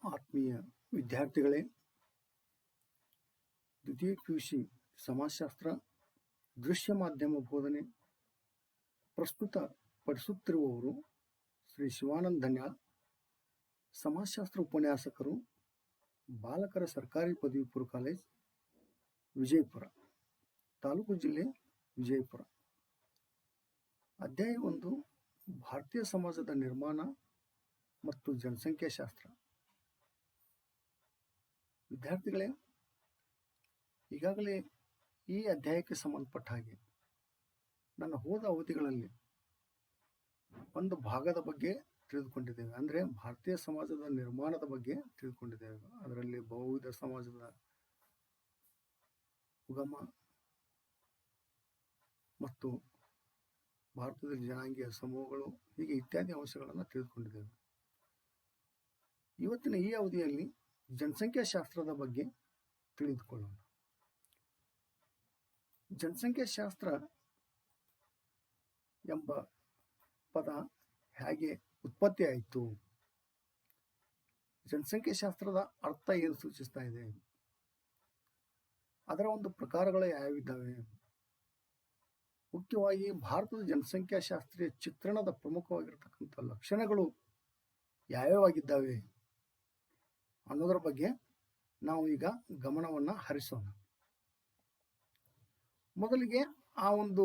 ಆತ್ಮೀಯ ವಿದ್ಯಾರ್ಥಿಗಳೇ, ದ್ವಿತೀಯ PUC ಸಮಾಜಶಾಸ್ತ್ರ ದೃಶ್ಯ ಮಾಧ್ಯಮ ಬೋಧನೆ ಪ್ರಸ್ತುತ ಪಡಿಸುತ್ತಿರುವವರು ಶ್ರೀ ಶಿವಾನಂದ ಧನ್ಯಾಳ್, ಸಮಾಜಶಾಸ್ತ್ರ ಉಪನ್ಯಾಸಕರು, ಬಾಲಕರ ಸರ್ಕಾರಿ ಪದವಿ ಪೂರ್ವ ಕಾಲೇಜ್, ವಿಜಯಪುರ, ತಾಲೂಕು ಜಿಲ್ಲೆ ವಿಜಯಪುರ. ಅಧ್ಯಾಯ 1, ಭಾರತೀಯ ಸಮಾಜದ ನಿರ್ಮಾಣ ಮತ್ತು ಜನಸಂಖ್ಯಾಶಾಸ್ತ್ರ. ವಿದ್ಯಾರ್ಥಿಗಳೇ, ಈಗಾಗಲೇ ಈ ಅಧ್ಯಾಯಕ್ಕೆ ಸಂಬಂಧಪಟ್ಟ ಹಾಗೆ ನನ್ನ ಹೋದ ಅವಧಿಗಳಲ್ಲಿ ಒಂದು ಭಾಗದ ಬಗ್ಗೆ ತಿಳಿದುಕೊಂಡಿದ್ದೇವೆ. ಅಂದರೆ ಭಾರತೀಯ ಸಮಾಜದ ನಿರ್ಮಾಣದ ಬಗ್ಗೆ ತಿಳಿದುಕೊಂಡಿದ್ದೇವೆ. ಅದರಲ್ಲಿ ಬಹುವಿಧ ಸಮಾಜದ ಉಗಮ ಮತ್ತು ಭಾರತದಲ್ಲಿ ಜನಾಂಗೀಯ ಸಮೂಹಗಳು ಹೀಗೆ ಇತ್ಯಾದಿ ಅಂಶಗಳನ್ನು ತಿಳಿದುಕೊಂಡಿದ್ದೇವೆ. ಇವತ್ತಿನ ಈ ಅವಧಿಯಲ್ಲಿ ಜನಸಂಖ್ಯಾಶಾಸ್ತ್ರದ ಬಗ್ಗೆ ತಿಳಿದುಕೊಳ್ಳೋಣ. ಜನಸಂಖ್ಯಾಶಾಸ್ತ್ರ ಎಂಬ ಪದ ಹೇಗೆ ಉತ್ಪತ್ತಿ ಆಯಿತು? ಜನಸಂಖ್ಯಾಶಾಸ್ತ್ರದ ಅರ್ಥ ಏನು ಸೂಚಿಸ್ತಾ ಇದೆ? ಅದರ ಒಂದು ಪ್ರಕಾರಗಳು ಯಾವಿದ್ದಾವೆ? ಮುಖ್ಯವಾಗಿ ಭಾರತದ ಜನಸಂಖ್ಯಾಶಾಸ್ತ್ರೀಯ ಚಿತ್ರಣದ ಪ್ರಮುಖವಾಗಿರತಕ್ಕಂಥ ಲಕ್ಷಣಗಳು ಯಾವ್ಯಾವಾಗಿದ್ದಾವೆ ಅನ್ನೋದರ ಬಗ್ಗೆ ನಾವು ಈಗ ಗಮನವನ್ನು ಹರಿಸೋಣ. ಮೊದಲಿಗೆ ಆ ಒಂದು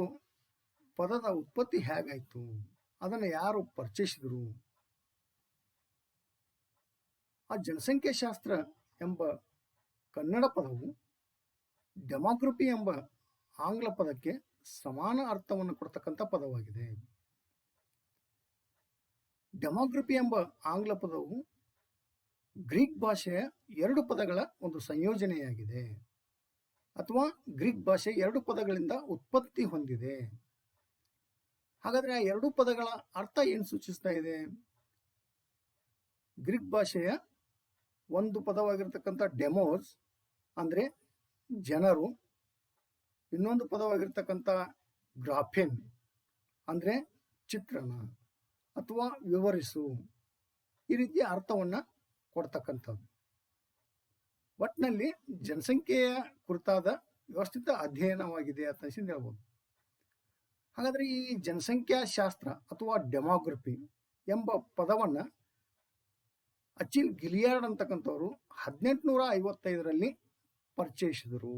ಪದದ ಉತ್ಪತ್ತಿ ಹೇಗಾಯಿತು, ಅದನ್ನು ಯಾರು ಪರಿಚಯಿಸಿದರು? ಆ ಜನಸಂಖ್ಯಾಶಾಸ್ತ್ರ ಎಂಬ ಕನ್ನಡ ಪದವು ಡೆಮೋಗ್ರಫಿ ಎಂಬ ಆಂಗ್ಲ ಪದಕ್ಕೆ ಸಮಾನ ಅರ್ಥವನ್ನು ಕೊಡ್ತಕ್ಕಂಥ ಪದವಾಗಿದೆ. ಡೆಮೋಗ್ರಫಿ ಎಂಬ ಆಂಗ್ಲ ಪದವು ಗ್ರೀಕ್ ಭಾಷೆಯ 2 ಪದಗಳ ಒಂದು ಸಂಯೋಜನೆಯಾಗಿದೆ, ಅಥವಾ ಗ್ರೀಕ್ ಭಾಷೆ 2 ಪದಗಳಿಂದ ಉತ್ಪತ್ತಿ ಹೊಂದಿದೆ. ಹಾಗಾದರೆ ಆ 2 ಪದಗಳ ಅರ್ಥ ಏನು ಸೂಚಿಸ್ತಾ ಇದೆ? ಗ್ರೀಕ್ ಭಾಷೆಯ ಒಂದು ಪದವಾಗಿರ್ತಕ್ಕಂಥ ಡೆಮೋಸ್ ಅಂದರೆ ಜನರು, ಇನ್ನೊಂದು ಪದವಾಗಿರ್ತಕ್ಕಂಥ ಗ್ರಾಫಿನ್ ಅಂದರೆ ಚಿತ್ರಣ ಅಥವಾ ವಿವರಿಸು, ಈ ರೀತಿಯ ಅರ್ಥವನ್ನು ಕೊಡ್ತಕ್ಕಂಥದ್ದು. ಒಟ್ಟಿನಲ್ಲಿ ಜನಸಂಖ್ಯೆಯ ಕುರಿತಾದ ವ್ಯವಸ್ಥಿತ ಅಧ್ಯಯನವಾಗಿದೆ ಅಂತ ಹೇಳ್ಬೋದು. ಹಾಗಾದರೆ ಈ ಜನಸಂಖ್ಯಾಶಾಸ್ತ್ರ ಅಥವಾ ಡೆಮೋಗ್ರಫಿ ಎಂಬ ಪದವನ್ನು ಅಚಿಲ್ ಗಿಲಿಯಾರ್ಡ್ ಅಂತಕ್ಕಂಥವ್ರು 1855ರಲ್ಲಿ ಪರಿಚಯಿಸಿದರು.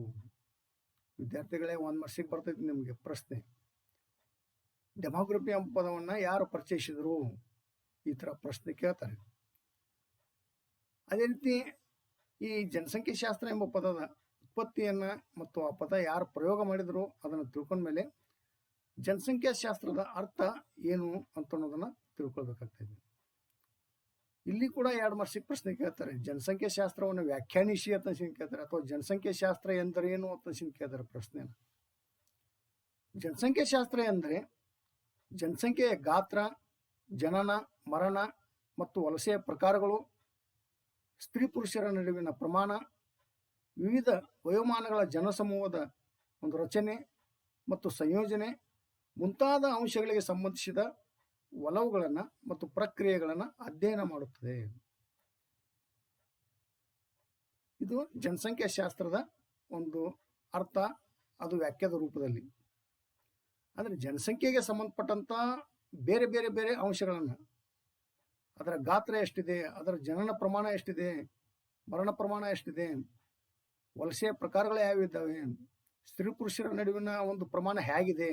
ವಿದ್ಯಾರ್ಥಿಗಳೇ, 1 ಮಾರ್ಕ್ಸಿಗೆ ಬರ್ತೈತಿ ನಿಮಗೆ ಪ್ರಶ್ನೆ. ಡೆಮೋಗ್ರಫಿ ಎಂಬ ಪದವನ್ನು ಯಾರು ಪರಿಚಯಿಸಿದರು? ಈ ಥರ ಪ್ರಶ್ನೆ ಕೇಳ್ತಾರೆ. ಅದೇ ರೀತಿ ಈ ಜನಸಂಖ್ಯಾಶಾಸ್ತ್ರ ಎಂಬ ಪದದ ಉತ್ಪತ್ತಿಯನ್ನು ಮತ್ತು ಆ ಪದ ಯಾರು ಪ್ರಯೋಗ ಮಾಡಿದರು ಅದನ್ನು ತಿಳ್ಕೊಂಡ್ಮೇಲೆ ಜನಸಂಖ್ಯಾಶಾಸ್ತ್ರದ ಅರ್ಥ ಏನು ಅಂತ ಅನ್ನೋದನ್ನು ತಿಳ್ಕೊಳ್ಬೇಕಾಗ್ತದೆ. ಇಲ್ಲಿ ಕೂಡ 2 ಮಾರ್ಕ್ಸಿಗೆ ಪ್ರಶ್ನೆ ಕೇಳ್ತಾರೆ. ಜನಸಂಖ್ಯಾಶಾಸ್ತ್ರವನ್ನು ವ್ಯಾಖ್ಯಾನಿಸಿ ಅಂತ ಕೇಳ್ತಾರೆ, ಅಥವಾ ಜನಸಂಖ್ಯಾಶಾಸ್ತ್ರ ಎಂದರೇನು ಅಂತ ಕೇಳ್ತಾರೆ ಪ್ರಶ್ನೆನ. ಜನಸಂಖ್ಯಾಶಾಸ್ತ್ರ ಎಂದರೆ ಜನಸಂಖ್ಯೆಯ ಗಾತ್ರ, ಜನನ, ಮರಣ ಮತ್ತು ವಲಸೆಯ ಪ್ರಕಾರಗಳು, ಸ್ತ್ರೀ ಪುರುಷರ ನಡುವಿನ ಪ್ರಮಾಣ, ವಿವಿಧ ವಯೋಮಾನಗಳ ಜನಸಮೂಹದ ಒಂದು ರಚನೆ ಮತ್ತು ಸಂಯೋಜನೆ ಮುಂತಾದ ಅಂಶಗಳಿಗೆ ಸಂಬಂಧಿಸಿದ ಒಲವುಗಳನ್ನು ಮತ್ತು ಪ್ರಕ್ರಿಯೆಗಳನ್ನು ಅಧ್ಯಯನ ಮಾಡುತ್ತದೆ. ಇದು ಜನಸಂಖ್ಯಾಶಾಸ್ತ್ರದ ಒಂದು ಅರ್ಥ, ಅದು ವ್ಯಾಖ್ಯಾದ ರೂಪದಲ್ಲಿ. ಅಂದರೆ ಜನಸಂಖ್ಯೆಗೆ ಸಂಬಂಧಪಟ್ಟಂಥ ಬೇರೆ ಬೇರೆ ಬೇರೆ ಅಂಶಗಳನ್ನು, ಅದರ ಗಾತ್ರ ಎಷ್ಟಿದೆ, ಅದರ ಜನನ ಪ್ರಮಾಣ ಎಷ್ಟಿದೆ, ಮರಣ ಪ್ರಮಾಣ ಎಷ್ಟಿದೆ, ವಲಸೆಯ ಪ್ರಕಾರಗಳು ಯಾವಿದ್ದಾವೆ, ಸ್ತ್ರೀ ಪುರುಷರ ನಡುವಿನ ಒಂದು ಪ್ರಮಾಣ ಹೇಗಿದೆ,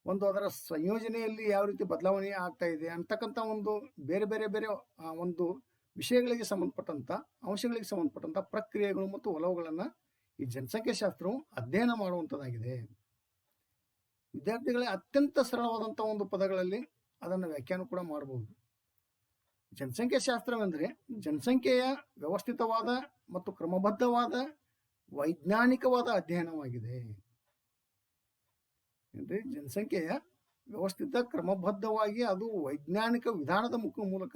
ಒಂದು ಅದರ ಸಂಯೋಜನೆಯಲ್ಲಿ ಯಾವ ರೀತಿ ಬದಲಾವಣೆ ಆಗ್ತಾ ಇದೆ ಅಂತಕ್ಕಂಥ ಒಂದು ಬೇರೆ ಬೇರೆ ಬೇರೆ ಒಂದು ವಿಷಯಗಳಿಗೆ ಸಂಬಂಧಪಟ್ಟಂಥ ಅಂಶಗಳಿಗೆ ಸಂಬಂಧಪಟ್ಟಂಥ ಪ್ರಕ್ರಿಯೆಗಳು ಮತ್ತು ಒಲವುಗಳನ್ನು ಈ ಜನಸಂಖ್ಯಾಶಾಸ್ತ್ರವು ಅಧ್ಯಯನ ಮಾಡುವಂಥದ್ದಾಗಿದೆ. ವಿದ್ಯಾರ್ಥಿಗಳೇ, ಅತ್ಯಂತ ಸರಳವಾದಂಥ ಒಂದು ಪದಗಳಲ್ಲಿ ಅದನ್ನು ವ್ಯಾಖ್ಯಾನ ಕೂಡ ಮಾಡಬಹುದು. ಜನಸಂಖ್ಯಾಶಾಸ್ತ್ರವೆಂದರೆ ಜನಸಂಖ್ಯೆಯ ವ್ಯವಸ್ಥಿತವಾದ ಮತ್ತು ಕ್ರಮಬದ್ಧವಾದ ವೈಜ್ಞಾನಿಕವಾದ ಅಧ್ಯಯನವಾಗಿದೆ. ಅಂದರೆ ಜನಸಂಖ್ಯೆಯ ವ್ಯವಸ್ಥಿತ ಕ್ರಮಬದ್ಧವಾಗಿ ಅದು ವೈಜ್ಞಾನಿಕ ವಿಧಾನದ ಮೂಲಕ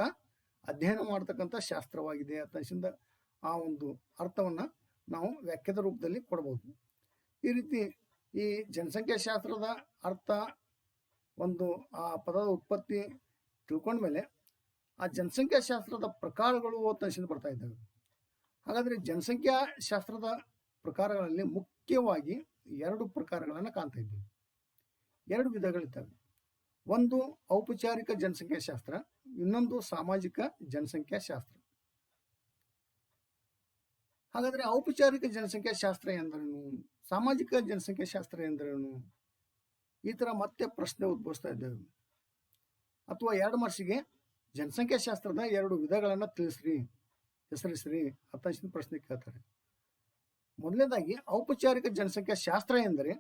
ಅಧ್ಯಯನ ಮಾಡತಕ್ಕಂಥ ಶಾಸ್ತ್ರವಾಗಿದೆ ಅಂತ ಆ ಒಂದು ಅರ್ಥವನ್ನು ನಾವು ವ್ಯಾಖ್ಯಾದ ರೂಪದಲ್ಲಿ ಕೊಡಬಹುದು. ಈ ರೀತಿ ಈ ಜನಸಂಖ್ಯಾಶಾಸ್ತ್ರದ ಅರ್ಥ, ಒಂದು ಆ ಪದದ ಉತ್ಪತ್ತಿ ತಿಳ್ಕೊಂಡ್ಮೇಲೆ ಆ ಜನಸಂಖ್ಯಾ ಶಾಸ್ತ್ರದ ಪ್ರಕಾರಗಳು ಅಂತ ಬರ್ತಾ ಇದ್ದಾವೆ. ಹಾಗಾದರೆ ಜನಸಂಖ್ಯಾ ಶಾಸ್ತ್ರದ ಪ್ರಕಾರಗಳಲ್ಲಿ ಮುಖ್ಯವಾಗಿ 2 ಪ್ರಕಾರಗಳನ್ನು ಕಾಣ್ತಾ ಇದ್ದೀವಿ. 2 ವಿಧಗಳಿದ್ದಾವೆ. ಒಂದು ಔಪಚಾರಿಕ ಜನಸಂಖ್ಯಾ ಶಾಸ್ತ್ರ, ಇನ್ನೊಂದು ಸಾಮಾಜಿಕ ಜನಸಂಖ್ಯಾ ಶಾಸ್ತ್ರ. ಹಾಗಾದರೆ ಔಪಚಾರಿಕ ಜನಸಂಖ್ಯಾ ಶಾಸ್ತ್ರ ಎಂದರೇನು, ಸಾಮಾಜಿಕ ಜನಸಂಖ್ಯಾ ಶಾಸ್ತ್ರ ಎಂದರೇನು, ಈ ಥರ ಮತ್ತೆ ಪ್ರಶ್ನೆ ಉದ್ಭವಿಸ್ತಾ ಇದ್ದೇವೆ. ಅಥವಾ 2 ಮಾರ್ಕ್ಸಿಗೆ ಜನಸಂಖ್ಯಾ ಶಾಸ್ತ್ರದ 2 ವಿಧಗಳನ್ನು ತಿಳಿಸ್ರಿ, ಹೆಸರಿಸ್ರಿ ಅಂತ ಪ್ರಶ್ನೆ ಕೇಳ್ತಾರೆ. ಮೊದಲನೇದಾಗಿ ಔಪಚಾರಿಕ ಜನಸಂಖ್ಯಾ ಶಾಸ್ತ್ರ ಎಂದರೆ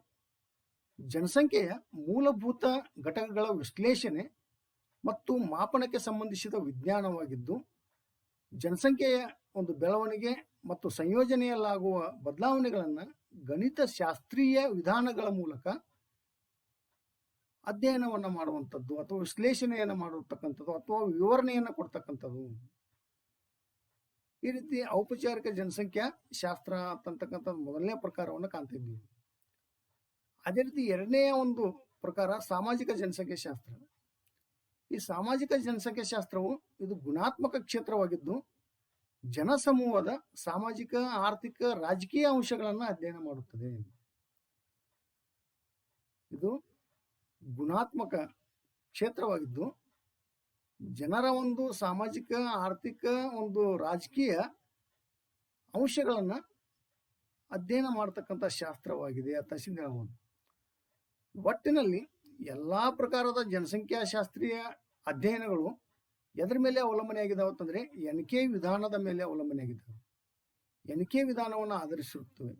ಜನಸಂಖ್ಯೆಯ ಮೂಲಭೂತ ಘಟಕಗಳ ವಿಶ್ಲೇಷಣೆ ಮತ್ತು ಮಾಪನಕ್ಕೆ ಸಂಬಂಧಿಸಿದ ವಿಜ್ಞಾನವಾಗಿದ್ದು, ಜನಸಂಖ್ಯೆಯ ಒಂದು ಬೆಳವಣಿಗೆ ಮತ್ತು ಸಂಯೋಜನೆಯಲ್ಲಾಗುವ ಬದಲಾವಣೆಗಳನ್ನು ಗಣಿತಶಾಸ್ತ್ರೀಯ ವಿಧಾನಗಳ ಮೂಲಕ ಅಧ್ಯಯನವನ್ನು ಮಾಡುವಂಥದ್ದು ಅಥವಾ ವಿಶ್ಲೇಷಣೆಯನ್ನು ಮಾಡಿರ್ತಕ್ಕಂಥದ್ದು ಅಥವಾ ವಿವರಣೆಯನ್ನು ಕೊಡ್ತಕ್ಕಂಥದ್ದು. ಈ ರೀತಿ ಔಪಚಾರಿಕ ಜನಸಂಖ್ಯಾ ಶಾಸ್ತ್ರ ಅಂತಕ್ಕಂಥದ್ದು ಮೊದಲನೇ ಪ್ರಕಾರವನ್ನು ಕಾಣ್ತಿದ್ದೀವಿ. ಅದೇ ರೀತಿ ಎರಡನೆಯ ಒಂದು ಪ್ರಕಾರ ಸಾಮಾಜಿಕ ಜನಸಂಖ್ಯಾ ಶಾಸ್ತ್ರ. ಈ ಸಾಮಾಜಿಕ ಜನಸಂಖ್ಯಾ ಶಾಸ್ತ್ರವು ಇದು ಗುಣಾತ್ಮಕ ಕ್ಷೇತ್ರವಾಗಿದ್ದು, ಜನಸಮೂಹದ ಸಾಮಾಜಿಕ, ಆರ್ಥಿಕ, ರಾಜಕೀಯ ಅಂಶಗಳನ್ನು ಅಧ್ಯಯನ ಮಾಡುತ್ತದೆ. ಇದು ಗುಣಾತ್ಮಕ ಕ್ಷೇತ್ರವಾಗಿದ್ದು, ಜನರ ಒಂದು ಸಾಮಾಜಿಕ, ಆರ್ಥಿಕ, ಒಂದು ರಾಜಕೀಯ ಅಂಶಗಳನ್ನು ಅಧ್ಯಯನ ಮಾಡತಕ್ಕಂಥ ಶಾಸ್ತ್ರವಾಗಿದೆ ಅಂತ ಹೇಳ್ಬೋದು. ಒಟ್ಟಿನಲ್ಲಿ ಎಲ್ಲ ಪ್ರಕಾರದ ಜನಸಂಖ್ಯಾ ಶಾಸ್ತ್ರೀಯ ಅಧ್ಯಯನಗಳು ಎದರ ಮೇಲೆ ಅವಲಂಬನೆಯಾಗಿದ್ದಾವೆ ಅಂತಂದರೆ ಎಣಿಕೆ ವಿಧಾನದ ಮೇಲೆ ಅವಲಂಬನೆಯಾಗಿದ್ದಾವೆ. ಎಣಿಕೆ ವಿಧಾನವನ್ನು ಆಧರಿಸಿರುತ್ತವೆ.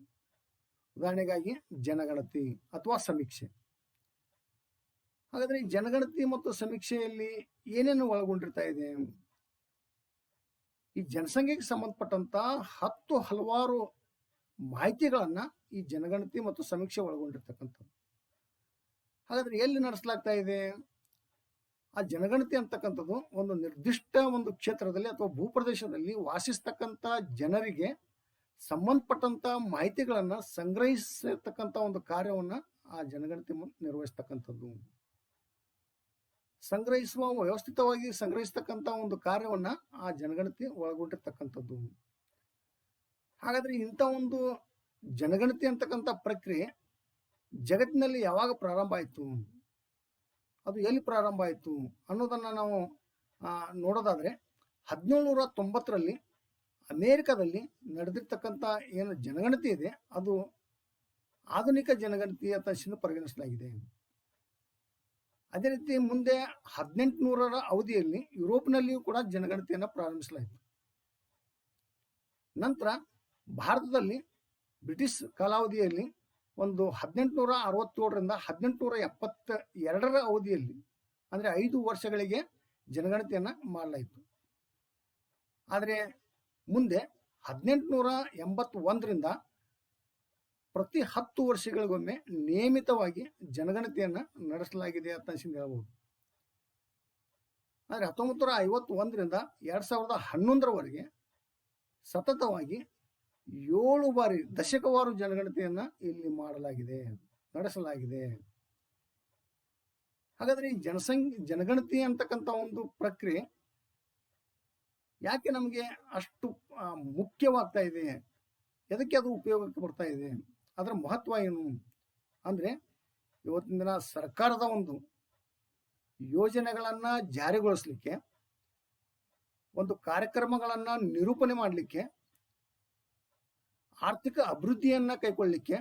ಉದಾಹರಣೆಗಾಗಿ ಜನಗಣತಿ ಅಥವಾ ಸಮೀಕ್ಷೆ. ಹಾಗಾದರೆ ಈ ಜನಗಣತಿ ಮತ್ತು ಸಮೀಕ್ಷೆಯಲ್ಲಿ ಏನೇನು ಒಳಗೊಂಡಿರ್ತಾ ಇದೆ? ಈ ಜನಸಂಖ್ಯೆಗೆ ಸಂಬಂಧಪಟ್ಟಂತ ಹಲವಾರು ಮಾಹಿತಿಗಳನ್ನು ಈ ಜನಗಣತಿ ಮತ್ತು ಸಮೀಕ್ಷೆ ಒಳಗೊಂಡಿರ್ತಕ್ಕಂಥದ್ದು. ಹಾಗಾದ್ರೆ ಎಲ್ಲಿ ನಡೆಸಲಾಗ್ತಾ ಇದೆ? ಆ ಜನಗಣತಿ ಅಂತಕ್ಕಂಥದ್ದು ಒಂದು ನಿರ್ದಿಷ್ಟ ಒಂದು ಕ್ಷೇತ್ರದಲ್ಲಿ ಅಥವಾ ಭೂಪ್ರದೇಶದಲ್ಲಿ ವಾಸಿಸ್ತಕ್ಕಂಥ ಜನರಿಗೆ ಸಂಬಂಧಪಟ್ಟಂತ ಮಾಹಿತಿಗಳನ್ನು ಸಂಗ್ರಹಿಸತಕ್ಕಂಥ ಒಂದು ಕಾರ್ಯವನ್ನು ಆ ಜನಗಣತಿ ನಿರ್ವಹಿಸ್ತಕ್ಕಂಥದ್ದು. ವ್ಯವಸ್ಥಿತವಾಗಿ ಸಂಗ್ರಹಿಸ್ತಕ್ಕಂಥ ಒಂದು ಕಾರ್ಯವನ್ನ ಆ ಜನಗಣತಿ ಒಳಗೊಂಡಿರ್ತಕ್ಕಂಥದ್ದು. ಹಾಗಾದ್ರೆ ಇಂಥ ಒಂದು ಜನಗಣತಿ ಅಂತಕ್ಕಂಥ ಪ್ರಕ್ರಿಯೆ ಜಗತ್ತಿನಲ್ಲಿ ಯಾವಾಗ ಪ್ರಾರಂಭ ಆಯಿತು, ಅದು ಎಲ್ಲಿ ಪ್ರಾರಂಭ ಆಯಿತು ಅನ್ನೋದನ್ನು ನಾವು ನೋಡೋದಾದರೆ 1790ರಲ್ಲಿ ಅಮೇರಿಕಾದಲ್ಲಿ ನಡೆದಿರ್ತಕ್ಕಂಥ ಏನು ಜನಗಣತಿ ಇದೆ ಅದು ಆಧುನಿಕ ಜನಗಣತಿ ಅಂತ ಪರಿಗಣಿಸಲಾಗಿದೆ. ಅದೇ ರೀತಿ ಮುಂದೆ 1800ರ ಅವಧಿಯಲ್ಲಿ ಯುರೋಪ್ನಲ್ಲಿಯೂ ಕೂಡ ಜನಗಣತಿಯನ್ನು ಪ್ರಾರಂಭಿಸಲಾಯಿತು. ನಂತರ ಭಾರತದಲ್ಲಿ ಬ್ರಿಟಿಷ್ ಕಾಲಾವಧಿಯಲ್ಲಿ ಒಂದು 1867ರಿಂದ 1872ರ ಅವಧಿಯಲ್ಲಿ ಅಂದರೆ 5 ವರ್ಷಗಳಿಗೆ ಜನಗಣತಿಯನ್ನು ಮಾಡಲಾಯಿತು. ಆದರೆ ಮುಂದೆ 1881ರಿಂದ ಪ್ರತಿ 10 ವರ್ಷಗಳಿಗೊಮ್ಮೆ ನಿಯಮಿತವಾಗಿ ಜನಗಣತಿಯನ್ನು ನಡೆಸಲಾಗಿದೆ ಅಂತ ಹೇಳ್ಬೋದು. ಆದರೆ 1951ರಿಂದ 2011ರವರೆಗೆ ಸತತವಾಗಿ 7 ಬಾರಿ ದಶಕವಾರು ಜನಗಣತಿಯನ್ನು ಇಲ್ಲಿ ನಡೆಸಲಾಗಿದೆ. ಹಾಗಾದ್ರೆ ಈ ಜನಗಣತಿ ಅಂತಕ್ಕಂಥ ಒಂದು ಪ್ರಕ್ರಿಯೆ ಯಾಕೆ ನಮಗೆ ಅಷ್ಟು ಮುಖ್ಯವಾಗ್ತಾ ಇದೆ, ಎದಕ್ಕೆ ಅದು ಉಪಯೋಗಕ್ಕೆ ಬರ್ತಾ ಇದೆ, ಅದರ ಮಹತ್ವ ಏನು ಅಂದ್ರೆ ಇವತ್ತಿನ ದಿನ ಸರ್ಕಾರದ ಒಂದು ಯೋಜನೆಗಳನ್ನು ಜಾರಿಗೊಳಿಸಲಿಕ್ಕೆ, ಒಂದು ಕಾರ್ಯಕ್ರಮಗಳನ್ನು ನಿರೂಪಣೆ ಮಾಡಲಿಕ್ಕೆ, ಆರ್ಥಿಕ ಅಭಿವೃದ್ಧಿಯನ್ನು ಕೈಗೊಳ್ಳಲಿಕ್ಕೆ,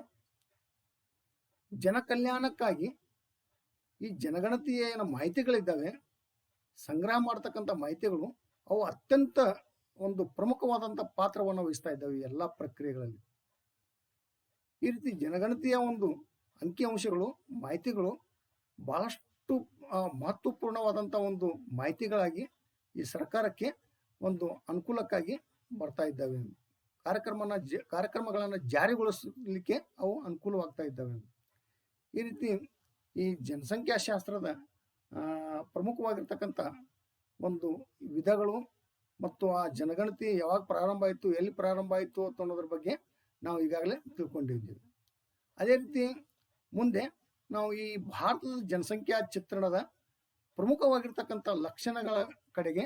ಜನ ಕಲ್ಯಾಣಕ್ಕಾಗಿ ಈ ಜನಗಣತಿಯ ಏನು ಮಾಹಿತಿಗಳಿದ್ದಾವೆ, ಸಂಗ್ರಹ ಮಾಡ್ತಕ್ಕಂಥ ಮಾಹಿತಿಗಳು ಅವು ಅತ್ಯಂತ ಒಂದು ಪ್ರಮುಖವಾದಂಥ ಪಾತ್ರವನ್ನು ವಹಿಸ್ತಾ ಇದ್ದಾವೆ ಎಲ್ಲ ಪ್ರಕ್ರಿಯೆಗಳಲ್ಲಿ. ಈ ರೀತಿ ಜನಗಣತಿಯ ಒಂದು ಅಂಕಿಅಂಶಗಳು, ಮಾಹಿತಿಗಳು ಬಹಳಷ್ಟು ಮಹತ್ವಪೂರ್ಣವಾದಂಥ ಒಂದು ಮಾಹಿತಿಗಳಾಗಿ ಈ ಸರ್ಕಾರಕ್ಕೆ ಒಂದು ಅನುಕೂಲಕ್ಕಾಗಿ ಬರ್ತಾ ಇದ್ದಾವೆ. ಕಾರ್ಯಕ್ರಮಗಳನ್ನು ಜಾರಿಗೊಳಿಸಲಿಕ್ಕೆ ಅವು ಅನುಕೂಲವಾಗ್ತಾ ಇದ್ದಾವೆ. ಈ ರೀತಿ ಈ ಜನಸಂಖ್ಯಾ ಶಾಸ್ತ್ರದ ಪ್ರಮುಖವಾಗಿರ್ತಕ್ಕಂಥ ಒಂದು ವಿಧಗಳು ಮತ್ತು ಆ ಜನಗಣತಿ ಯಾವಾಗ ಪ್ರಾರಂಭ ಆಯಿತು, ಎಲ್ಲಿ ಪ್ರಾರಂಭ ಆಯಿತು ಅನ್ನೋದ್ರ ಬಗ್ಗೆ ನಾವು ಈಗಾಗಲೇ ತಿಳ್ಕೊಂಡಿದ್ದೀವಿ. ಅದೇ ರೀತಿ ಮುಂದೆ ನಾವು ಈ ಭಾರತದ ಜನಸಂಖ್ಯಾ ಚಿತ್ರಣದ ಪ್ರಮುಖವಾಗಿರ್ತಕ್ಕಂಥ ಲಕ್ಷಣಗಳ ಕಡೆಗೆ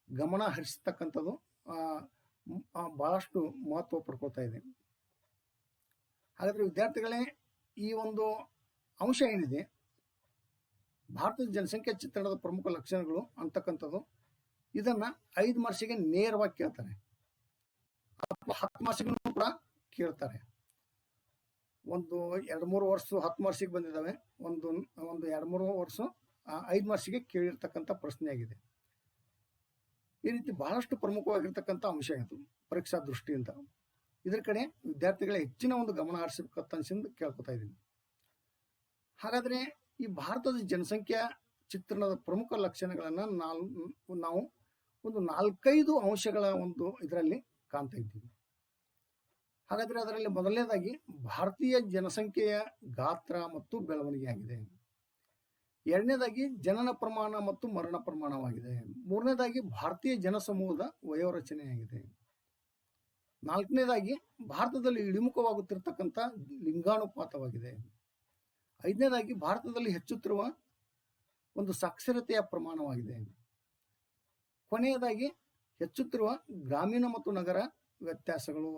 ಗಮನ ಹರಿಸ್ತಕ್ಕಂಥದ್ದು ಬಹಳಷ್ಟು ಮಹತ್ವ ಪಡ್ಕೊಳ್ತಾ ಇದೆ. ಹಾಗಾದರೆ ವಿದ್ಯಾರ್ಥಿಗಳೇ, ಈ ಒಂದು ಅಂಶ ಏನಿದೆ ಭಾರತದ ಜನಸಂಖ್ಯಾ ಚಿತ್ರಣದ ಪ್ರಮುಖ ಲಕ್ಷಣಗಳು ಅಂತಕ್ಕಂಥದ್ದು, ಇದನ್ನ 5 ಮಾರ್ಕ್ಸಿಗೆ ನೇರವಾಗಿ ಕೇಳ್ತಾರೆ, 10 ಮಾರ್ಕ್ಸಿಗೂ ಕೂಡ ಕೇಳ್ತಾರೆ. ಒಂದು 2-3 ವರ್ಷ 10 ಮಾರ್ಕ್ಸಿಗೆ ಬಂದಿದ್ದಾವೆ, ಒಂದು 2-3 ವರ್ಷ 5 ಮಾರ್ಕ್ಸಿಗೆ ಕೇಳಿರ್ತಕ್ಕಂಥ ಪ್ರಶ್ನೆ ಆಗಿದೆ. ಈ ರೀತಿ ಬಹಳಷ್ಟು ಪ್ರಮುಖವಾಗಿರ್ತಕ್ಕಂಥ ಅಂಶ ಇದು ಪರೀಕ್ಷಾ ದೃಷ್ಟಿಯಿಂದ. ಇದರ ಕಡೆ ವಿದ್ಯಾರ್ಥಿಗಳ ಹೆಚ್ಚಿನ ಒಂದು ಗಮನ ಹರಿಸಬೇಕಂತ ಅನ್ಸಿಂದು ಕೇಳ್ಕೊತಾ ಇದ್ದೀನಿ. ಹಾಗಾದರೆ ಈ ಭಾರತದ ಜನಸಂಖ್ಯಾ ಚಿತ್ರಣದ ಪ್ರಮುಖ ಲಕ್ಷಣಗಳನ್ನು ನಾವು ಒಂದು 4-5 ಅಂಶಗಳ ಒಂದು ಇದರಲ್ಲಿ ಕಾಣ್ತಾ ಇದ್ದೀವಿ. ಹಾಗಾದರೆ ಅದರಲ್ಲಿ ಮೊದಲನೇದಾಗಿ ಭಾರತೀಯ ಜನಸಂಖ್ಯೆಯ ಗಾತ್ರ ಮತ್ತು ಬೆಳವಣಿಗೆ ಆಗಿದೆ. ಎರಡನೇದಾಗಿ ಜನನ ಪ್ರಮಾಣ ಮತ್ತು ಮರಣ ಪ್ರಮಾಣವಾಗಿದೆ. ಮೂರನೇದಾಗಿ ಭಾರತೀಯ ಜನಸಮೂಹದ ವಯೋರಚನೆಯಾಗಿದೆ. ನಾಲ್ಕನೇದಾಗಿ ಭಾರತದಲ್ಲಿ ಇಳಿಮುಖವಾಗುತ್ತಿರತಕ್ಕಂಥ ಲಿಂಗಾನುಪಾತವಾಗಿದೆ. ಐದನೇದಾಗಿ ಭಾರತದಲ್ಲಿ ಹೆಚ್ಚುತ್ತಿರುವ ಒಂದು ಸಾಕ್ಷರತೆಯ ಪ್ರಮಾಣವಾಗಿದೆ. ಕೊನೆಯದಾಗಿ ಹೆಚ್ಚುತ್ತಿರುವ ಗ್ರಾಮೀಣ ಮತ್ತು ನಗರ ವ್ಯತ್ಯಾಸಗಳು.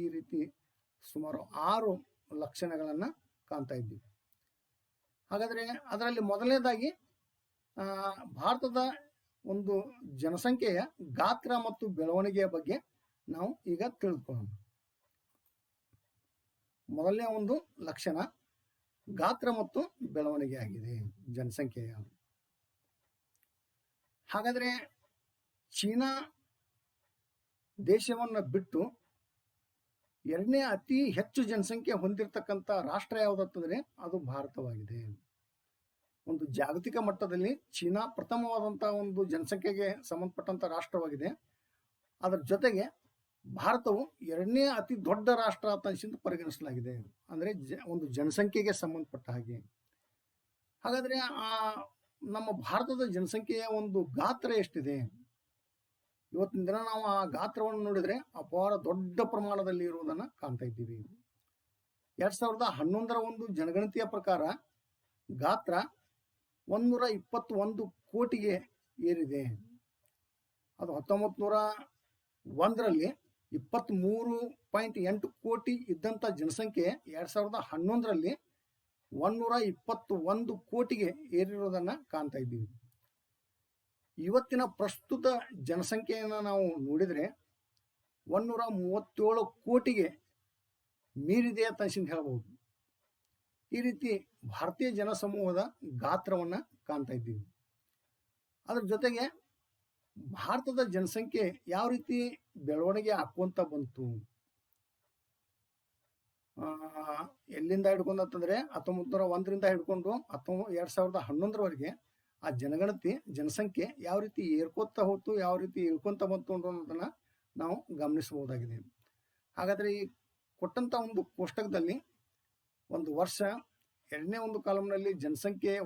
ಈ ರೀತಿ ಸುಮಾರು 6 ಲಕ್ಷಣಗಳನ್ನು ಕಾಣ್ತಾ ಇದ್ದೀವಿ. ಹಾಗಾದರೆ ಅದರಲ್ಲಿ ಮೊದಲನೇದಾಗಿ ಭಾರತದ ಒಂದು ಜನಸಂಖ್ಯೆಯ ಗಾತ್ರ ಮತ್ತು ಬೆಳವಣಿಗೆಯ ಬಗ್ಗೆ ನಾವು ಈಗ ತಿಳಿದುಕೊಳ್ಳೋಣ. ಮೊದಲನೇ ಒಂದು ಲಕ್ಷಣ ಗಾತ್ರ ಮತ್ತು ಬೆಳವಣಿಗೆ ಆಗಿದೆ ಜನಸಂಖ್ಯೆಯ. ಹಾಗಾದರೆ ಚೀನಾ ದೇಶವನ್ನು ಬಿಟ್ಟು ಎರಡನೇ ಅತಿ ಹೆಚ್ಚು ಜನಸಂಖ್ಯೆ ಹೊಂದಿರತಕ್ಕಂಥ ರಾಷ್ಟ್ರ ಯಾವುದಂತಂದ್ರೆ ಅದು ಭಾರತವಾಗಿದೆ. ಒಂದು ಜಾಗತಿಕ ಮಟ್ಟದಲ್ಲಿ ಚೀನಾ ಪ್ರಥಮವಾದಂತಹ ಒಂದು ಜನಸಂಖ್ಯೆಗೆ ಸಂಬಂಧಪಟ್ಟಂತ ರಾಷ್ಟ್ರವಾಗಿದೆ. ಅದರ ಜೊತೆಗೆ ಭಾರತವು ಎರಡನೇ ಅತಿ ದೊಡ್ಡ ರಾಷ್ಟ್ರ ಅಂತ ಪರಿಗಣಿಸಲಾಗಿದೆ, ಅಂದ್ರೆ ಒಂದು ಜನಸಂಖ್ಯೆಗೆ ಸಂಬಂಧಪಟ್ಟ ಹಾಗೆ. ಹಾಗಾದ್ರೆ ನಮ್ಮ ಭಾರತದ ಜನಸಂಖ್ಯೆಯ ಒಂದು ಗಾತ್ರ ಎಷ್ಟಿದೆ? ಇವತ್ತಿನ ದಿನ ನಾವು ಆ ಗಾತ್ರವನ್ನು ನೋಡಿದ್ರೆ ಅಪಾರ ದೊಡ್ಡ ಪ್ರಮಾಣದಲ್ಲಿ ಇರುವುದನ್ನು ಕಾಣ್ತಾ ಇದ್ದೀವಿ. 2011ರ ಒಂದು ಜನಗಣತಿಯ ಪ್ರಕಾರ ಗಾತ್ರ 121 ಕೋಟಿಗೆ ಏರಿದೆ. ಅದು 1901ರಲ್ಲಿ 23.8 ಕೋಟಿ ಇದ್ದಂಥ ಜನಸಂಖ್ಯೆ 2011ರಲ್ಲಿ 121 ಕೋಟಿಗೆ ಏರಿರೋದನ್ನು ಕಾಣ್ತಾ ಇದ್ದೀವಿ. ಇವತ್ತಿನ ಪ್ರಸ್ತುತ ಜನಸಂಖ್ಯೆಯನ್ನು ನಾವು ನೋಡಿದರೆ 137 ಕೋಟಿಗೆ ಮೀರಿದೆ ಅಂತ ಹೇಳ್ಬೋದು. ಈ ರೀತಿ ಭಾರತೀಯ ಜನಸಮೂಹದ ಗಾತ್ರವನ್ನು ಕಾಣ್ತಾ ಇದ್ದೀವಿ. ಅದರ ಜೊತೆಗೆ ಭಾರತದ ಜನಸಂಖ್ಯೆ ಯಾವ ರೀತಿ ಬೆಳವಣಿಗೆ ಆಕ್ಕೊಂತ ಬಂತು, ಎಲ್ಲಿಂದ ಹಿಡ್ಕೊಂಡು ಅಂತಂದ್ರೆ 1901ರಿಂದ ಹಿಡ್ಕೊಂಡು 2011ರವರೆಗೆ ಆ ಜನಸಂಖ್ಯೆ ಯಾವ ರೀತಿ ಏರ್ಕೋತಾ ಹೋಯ್ತು, ಯಾವ ರೀತಿ ಇಳ್ಕೊಂತ ಬಂತು ಅನ್ನೋದನ್ನ ನಾವು ಗಮನಿಸಬಹುದಾಗಿದೆ. ಹಾಗಾದ್ರೆ ಈ ಕೊಟ್ಟಂತ ಒಂದು ಕೋಷ್ಟಕದಲ್ಲಿ ಒಂದು ವರ್ಷ, ಎರಡನೇ ಒಂದು ಕಾಲಂನಲ್ಲಿ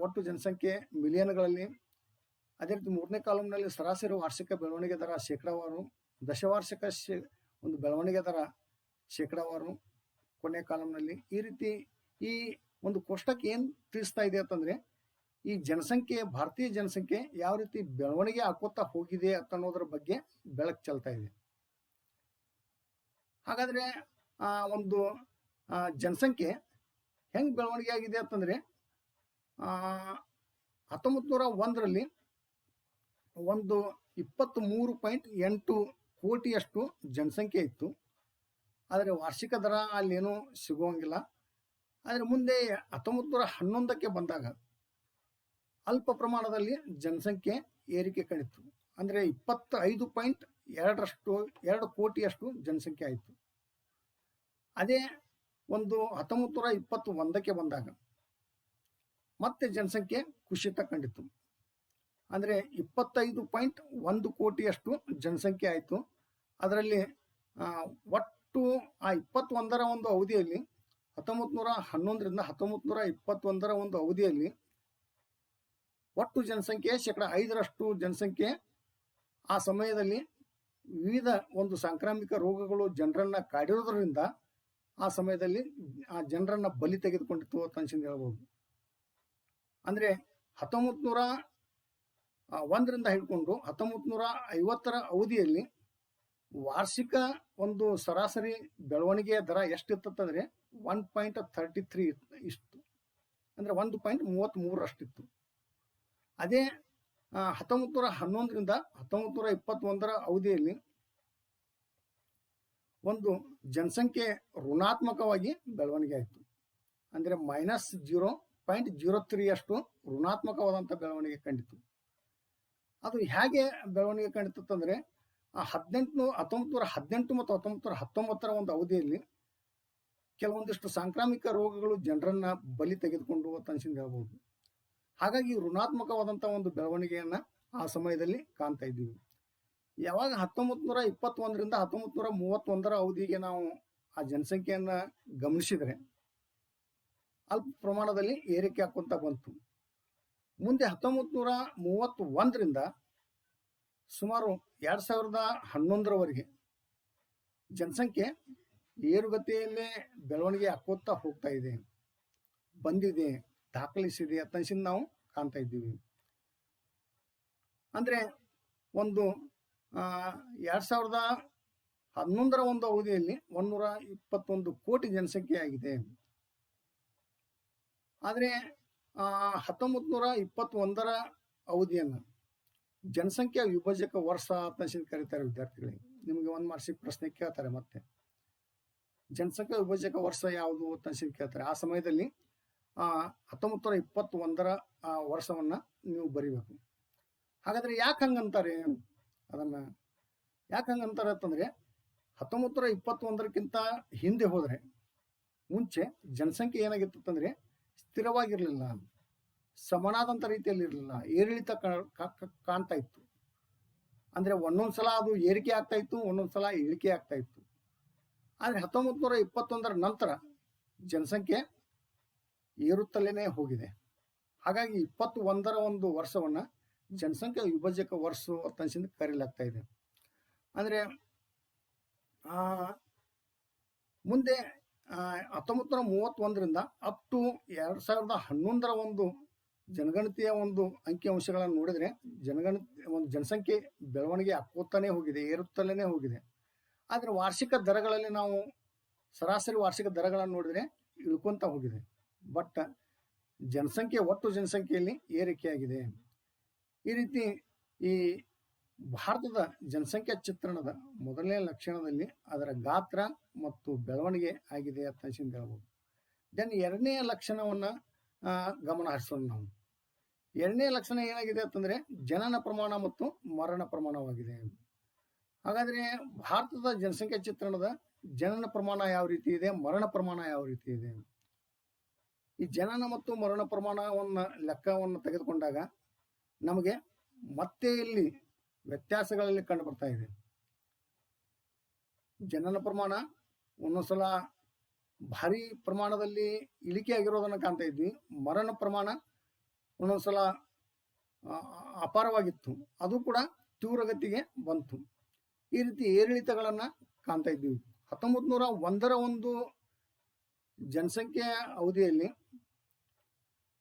ಒಟ್ಟು ಜನಸಂಖ್ಯೆ ಮಿಲಿಯನ್ಗಳಲ್ಲಿ, ಅದೇ ರೀತಿ ಮೂರನೇ ಕಾಲಂನಲ್ಲಿ ಸರಾಸರಿ ವಾರ್ಷಿಕ ಬೆಳವಣಿಗೆ ದರ ಶೇಕಡಾವಾರು, ದಶವಾರ್ಷಿಕ ಒಂದು ಬೆಳವಣಿಗೆ ದರ ಶೇಕಡಾವಾರು ಕೊನೆ ಕಾಲಂನಲ್ಲಿ. ಈ ರೀತಿ ಈ ಒಂದು ಕೋಷ್ಟಕ ಏನ್ ತಿಳಿಸ್ತಾ ಇದೆ ಅಂತಂದ್ರೆ ಈ ಜನಸಂಖ್ಯೆ, ಭಾರತೀಯ ಜನಸಂಖ್ಯೆ ಯಾವ ರೀತಿ ಬೆಳವಣಿಗೆ ಆಕೋತಾ ಹೋಗಿದೆ ಅನ್ನೋದ್ರ ಬಗ್ಗೆ ಬೆಳಕು ಚೆಲ್ತಾ ಇದೆ. ಹಾಗಾದ್ರೆ ಒಂದು ಜನಸಂಖ್ಯೆ ಹೆಂಗ್ ಬೆಳವಣಿಗೆ ಆಗಿದೆ ಅಂತಂದ್ರೆ 1901ರಲ್ಲಿ ಒಂದು 23.8 ಕೋಟಿಯಷ್ಟು ಜನಸಂಖ್ಯೆ ಇತ್ತು. ಆದರೆ ವಾರ್ಷಿಕ ದರ ಅಲ್ಲೇನೂ ಸಿಗುವಂಗಿಲ್ಲ. ಆದರೆ ಮುಂದೆ 1911ಕ್ಕೆ ಬಂದಾಗ ಅಲ್ಪ ಪ್ರಮಾಣದಲ್ಲಿ ಜನಸಂಖ್ಯೆ ಏರಿಕೆ ಕಂಡಿತ್ತು. ಅಂದರೆ 25.2 ಕೋಟಿಯಷ್ಟು ಜನಸಂಖ್ಯೆ ಆಯಿತು. ಅದೇ ಒಂದು 1921ಕ್ಕೆ ಬಂದಾಗ ಮತ್ತೆ ಜನಸಂಖ್ಯೆ ಕುಸಿತ ಕಂಡಿತ್ತು. ಅಂದರೆ 25.1 ಕೋಟಿಯಷ್ಟು ಜನಸಂಖ್ಯೆ ಆಯಿತು. ಅದರಲ್ಲಿ ಒಟ್ಟು ಆ 21ರ ಒಂದು ಅವಧಿಯಲ್ಲಿ 1911ರಿಂದ 1921ರ ಒಂದು ಅವಧಿಯಲ್ಲಿ ಒಟ್ಟು ಜನಸಂಖ್ಯೆ 5% ಜನಸಂಖ್ಯೆ ಆ ಸಮಯದಲ್ಲಿ ವಿವಿಧ ಒಂದು ಸಾಂಕ್ರಾಮಿಕ ರೋಗಗಳು ಜನರನ್ನ ಕಾಡಿರೋದ್ರಿಂದ ಆ ಸಮಯದಲ್ಲಿ ಆ ಜನರನ್ನ ಬಲಿ ತೆಗೆದುಕೊಂಡಿತ್ತು ಅಂತ ಹೇಳ್ಬೋದು. ಅಂದ್ರೆ ಒಂದರಿಂದ ಹಿಡ್ಕೊಂಡು 1950ರ ಅವಧಿಯಲ್ಲಿ ವಾರ್ಷಿಕ ಒಂದು ಸರಾಸರಿ ಬೆಳವಣಿಗೆಯ ದರ ಎಷ್ಟಿತ್ತಂದ್ರೆ 1.33 ಇಷ್ಟು, ಅಂದರೆ 1.33ರಷ್ಟಿತ್ತು. ಅದೇ 1911ರಿಂದ 1921ರ ಅವಧಿಯಲ್ಲಿ ಒಂದು ಜನಸಂಖ್ಯೆ ಋಣಾತ್ಮಕವಾಗಿ ಬೆಳವಣಿಗೆ ಆಯಿತು. ಅಂದರೆ -0.03 ಅಷ್ಟು ಋಣಾತ್ಮಕವಾದಂಥ ಬೆಳವಣಿಗೆ ಕಂಡಿತು. ಅದು ಹೇಗೆ ಬೆಳವಣಿಗೆ ಕಂಡಿತಂದರೆ 1918 ಮತ್ತು 1919ರ ಒಂದು ಅವಧಿಯಲ್ಲಿ ಕೆಲವೊಂದಿಷ್ಟು ಸಾಂಕ್ರಾಮಿಕ ರೋಗಗಳು ಜನರನ್ನ ಬಲಿ ತೆಗೆದುಕೊಂಡು ಅಂತ ಹೇಳ್ಬೋದು. ಹಾಗಾಗಿ ಋಣಾತ್ಮಕವಾದಂಥ ಒಂದು ಬೆಳವಣಿಗೆಯನ್ನು ಆ ಸಮಯದಲ್ಲಿ ಕಾಣ್ತಾ ಇದ್ದೀವಿ. ಯಾವಾಗ 1921ರಿಂದ 1931ರ ಅವಧಿಗೆ ನಾವು ಆ ಜನಸಂಖ್ಯೆಯನ್ನು ಗಮನಿಸಿದರೆ ಅಲ್ಪ ಪ್ರಮಾಣದಲ್ಲಿ ಏರಿಕೆ ಹಾಕೊಂತ ಬಂತು. ಮುಂದೆ 1931ರಿಂದ ಸುಮಾರು 2011ರವರೆಗೆ ಜನಸಂಖ್ಯೆ ಏರುಗತಿಯಲ್ಲೇ ಬೆಳವಣಿಗೆ ಹಾಕೋತಾ ಹೋಗ್ತಾ ಇದೆ, ಬಂದಿದೆ, ದಾಖಲಿಸಿದೆ ಅಂತ ನಾವು ಕಾಣ್ತಾ ಇದ್ದೀವಿ. ಅಂದರೆ ಒಂದು 2011ರ ಒಂದು ಅವಧಿಯಲ್ಲಿ 121 ಕೋಟಿ ಜನಸಂಖ್ಯೆ ಆಗಿದೆ. ಆದರೆ 1921ರ ಅವಧಿಯನ್ನು ಜನಸಂಖ್ಯಾ ವಿಭಜಕ ವರ್ಷ ಅಂತ ಕರೀತಾರೆ ವಿದ್ಯಾರ್ಥಿಗಳಿಗೆ. ನಿಮಗೆ 1 ಮಾರ್ಕ್ಸಿಗೆ ಪ್ರಶ್ನೆ ಕೇಳ್ತಾರೆ, ಮತ್ತೆ ಜನಸಂಖ್ಯಾ ವಿಭಜಕ ವರ್ಷ ಯಾವುದು ಅಂತ ಕೇಳ್ತಾರೆ. ಆ ಸಮಯದಲ್ಲಿ 1921ರ ವರ್ಷವನ್ನು ನೀವು ಬರಿಬೇಕು. ಹಾಗಾದರೆ ಯಾಕೆ ಹಂಗಂತಾರೆ? ಅದನ್ನು ಯಾಕೆ ಹಂಗಂತಾರೆ ಅಂತಂದರೆ 1921ಕ್ಕಿಂತ ಹಿಂದೆ ಹೋದರೆ ಮುಂಚೆ ಜನಸಂಖ್ಯೆ ಏನಾಗಿತ್ತು ಅಂತಂದರೆ ಸ್ಥಿರವಾಗಿರಲಿಲ್ಲ, ಸಮನಾದಂಥ ರೀತಿಯಲ್ಲಿ ಇರಲಿಲ್ಲ, ಏರಿಳಿತ ಕಾಣ್ತಾ ಇತ್ತು. ಅಂದರೆ ಒಂದೊಂದು ಸಲ ಅದು ಏರಿಕೆ ಆಗ್ತಾ ಇತ್ತು, ಒಂದೊಂದು ಸಲ ಇಳಿಕೆ ಆಗ್ತಾ ಇತ್ತು. ಆದರೆ 1921ರ ನಂತರ ಜನಸಂಖ್ಯೆ ಏರುತ್ತಲೇ ಹೋಗಿದೆ. ಹಾಗಾಗಿ 21ರ ಒಂದು ವರ್ಷವನ್ನು ಜನಸಂಖ್ಯಾ ವಿಭಜಕ ವರ್ಷ ಅಂತ ಕರೆಯಲಾಗ್ತಾ ಇದೆ. ಅಂದರೆ ಮುಂದೆ 1931ರಿಂದ ಅಪ್ ಟು 2011ರ ಒಂದು ಜನಗಣತಿಯ ಒಂದು ಅಂಕಿಅಂಶಗಳನ್ನು ನೋಡಿದರೆ ಜನಸಂಖ್ಯೆ ಬೆಳವಣಿಗೆ ಆಕೋತಾನೆ ಹೋಗಿದೆ, ಏರುತ್ತಲೇ ಹೋಗಿದೆ. ಆದರೆ ವಾರ್ಷಿಕ ದರಗಳಲ್ಲಿ ನಾವು ಸರಾಸರಿ ವಾರ್ಷಿಕ ದರಗಳನ್ನು ನೋಡಿದರೆ ಇಳ್ಕೊಂತ ಹೋಗಿದೆ. ಬಟ್ ಒಟ್ಟು ಜನಸಂಖ್ಯೆಯಲ್ಲಿ ಏರಿಕೆಯಾಗಿದೆ. ಈ ರೀತಿ ಈ ಭಾರತದ ಜನಸಂಖ್ಯಾ ಚಿತ್ರಣದ ಮೊದಲನೇ ಲಕ್ಷಣದಲ್ಲಿ ಅದರ ಗಾತ್ರ ಮತ್ತು ಬೆಳವಣಿಗೆ ಆಗಿದೆ ಅಂತ ಹೇಳ್ಬೋದು. ದೆನ್ ಎರಡನೇ ಲಕ್ಷಣವನ್ನು ಗಮನ ಹರಿಸೋಣ ನಾವು. ಎರಡನೇ ಲಕ್ಷಣ ಏನಾಗಿದೆ ಅಂತಂದರೆ ಜನನ ಪ್ರಮಾಣ ಮತ್ತು ಮರಣ ಪ್ರಮಾಣವಾಗಿದೆ. ಹಾಗಾದರೆ ಭಾರತದ ಜನಸಂಖ್ಯಾ ಚಿತ್ರಣದ ಜನನ ಪ್ರಮಾಣ ಯಾವ ರೀತಿ ಇದೆ, ಮರಣ ಪ್ರಮಾಣ ಯಾವ ರೀತಿ ಇದೆ? ಈ ಜನನ ಮತ್ತು ಮರಣ ಪ್ರಮಾಣವನ್ನು ಲೆಕ್ಕವನ್ನು ತೆಗೆದುಕೊಂಡಾಗ ನಮಗೆ ಮತ್ತೆ ಇಲ್ಲಿ ವ್ಯತ್ಯಾಸಗಳಲ್ಲಿ ಕಂಡು ಬರ್ತಾ ಇದೆ. ಜನನ ಪ್ರಮಾಣ ಒಂದೊಂದ್ಸಲ ಭಾರಿ ಪ್ರಮಾಣದಲ್ಲಿ ಇಳಿಕೆ ಆಗಿರೋದನ್ನು ಕಾಣ್ತಾ ಇದ್ವಿ. ಮರಣ ಪ್ರಮಾಣ ಒಂದೊಂದ್ಸಲ ಅಪಾರವಾಗಿತ್ತು, ಅದು ಕೂಡ ತೀವ್ರಗತಿಗೆ ಬಂತು. ಈ ರೀತಿ ಏರಿಳಿತಗಳನ್ನು ಕಾಣ್ತಾ ಇದ್ದೀವಿ. 1901ರ ಒಂದು ಜನಸಂಖ್ಯೆಯ ಅವಧಿಯಲ್ಲಿ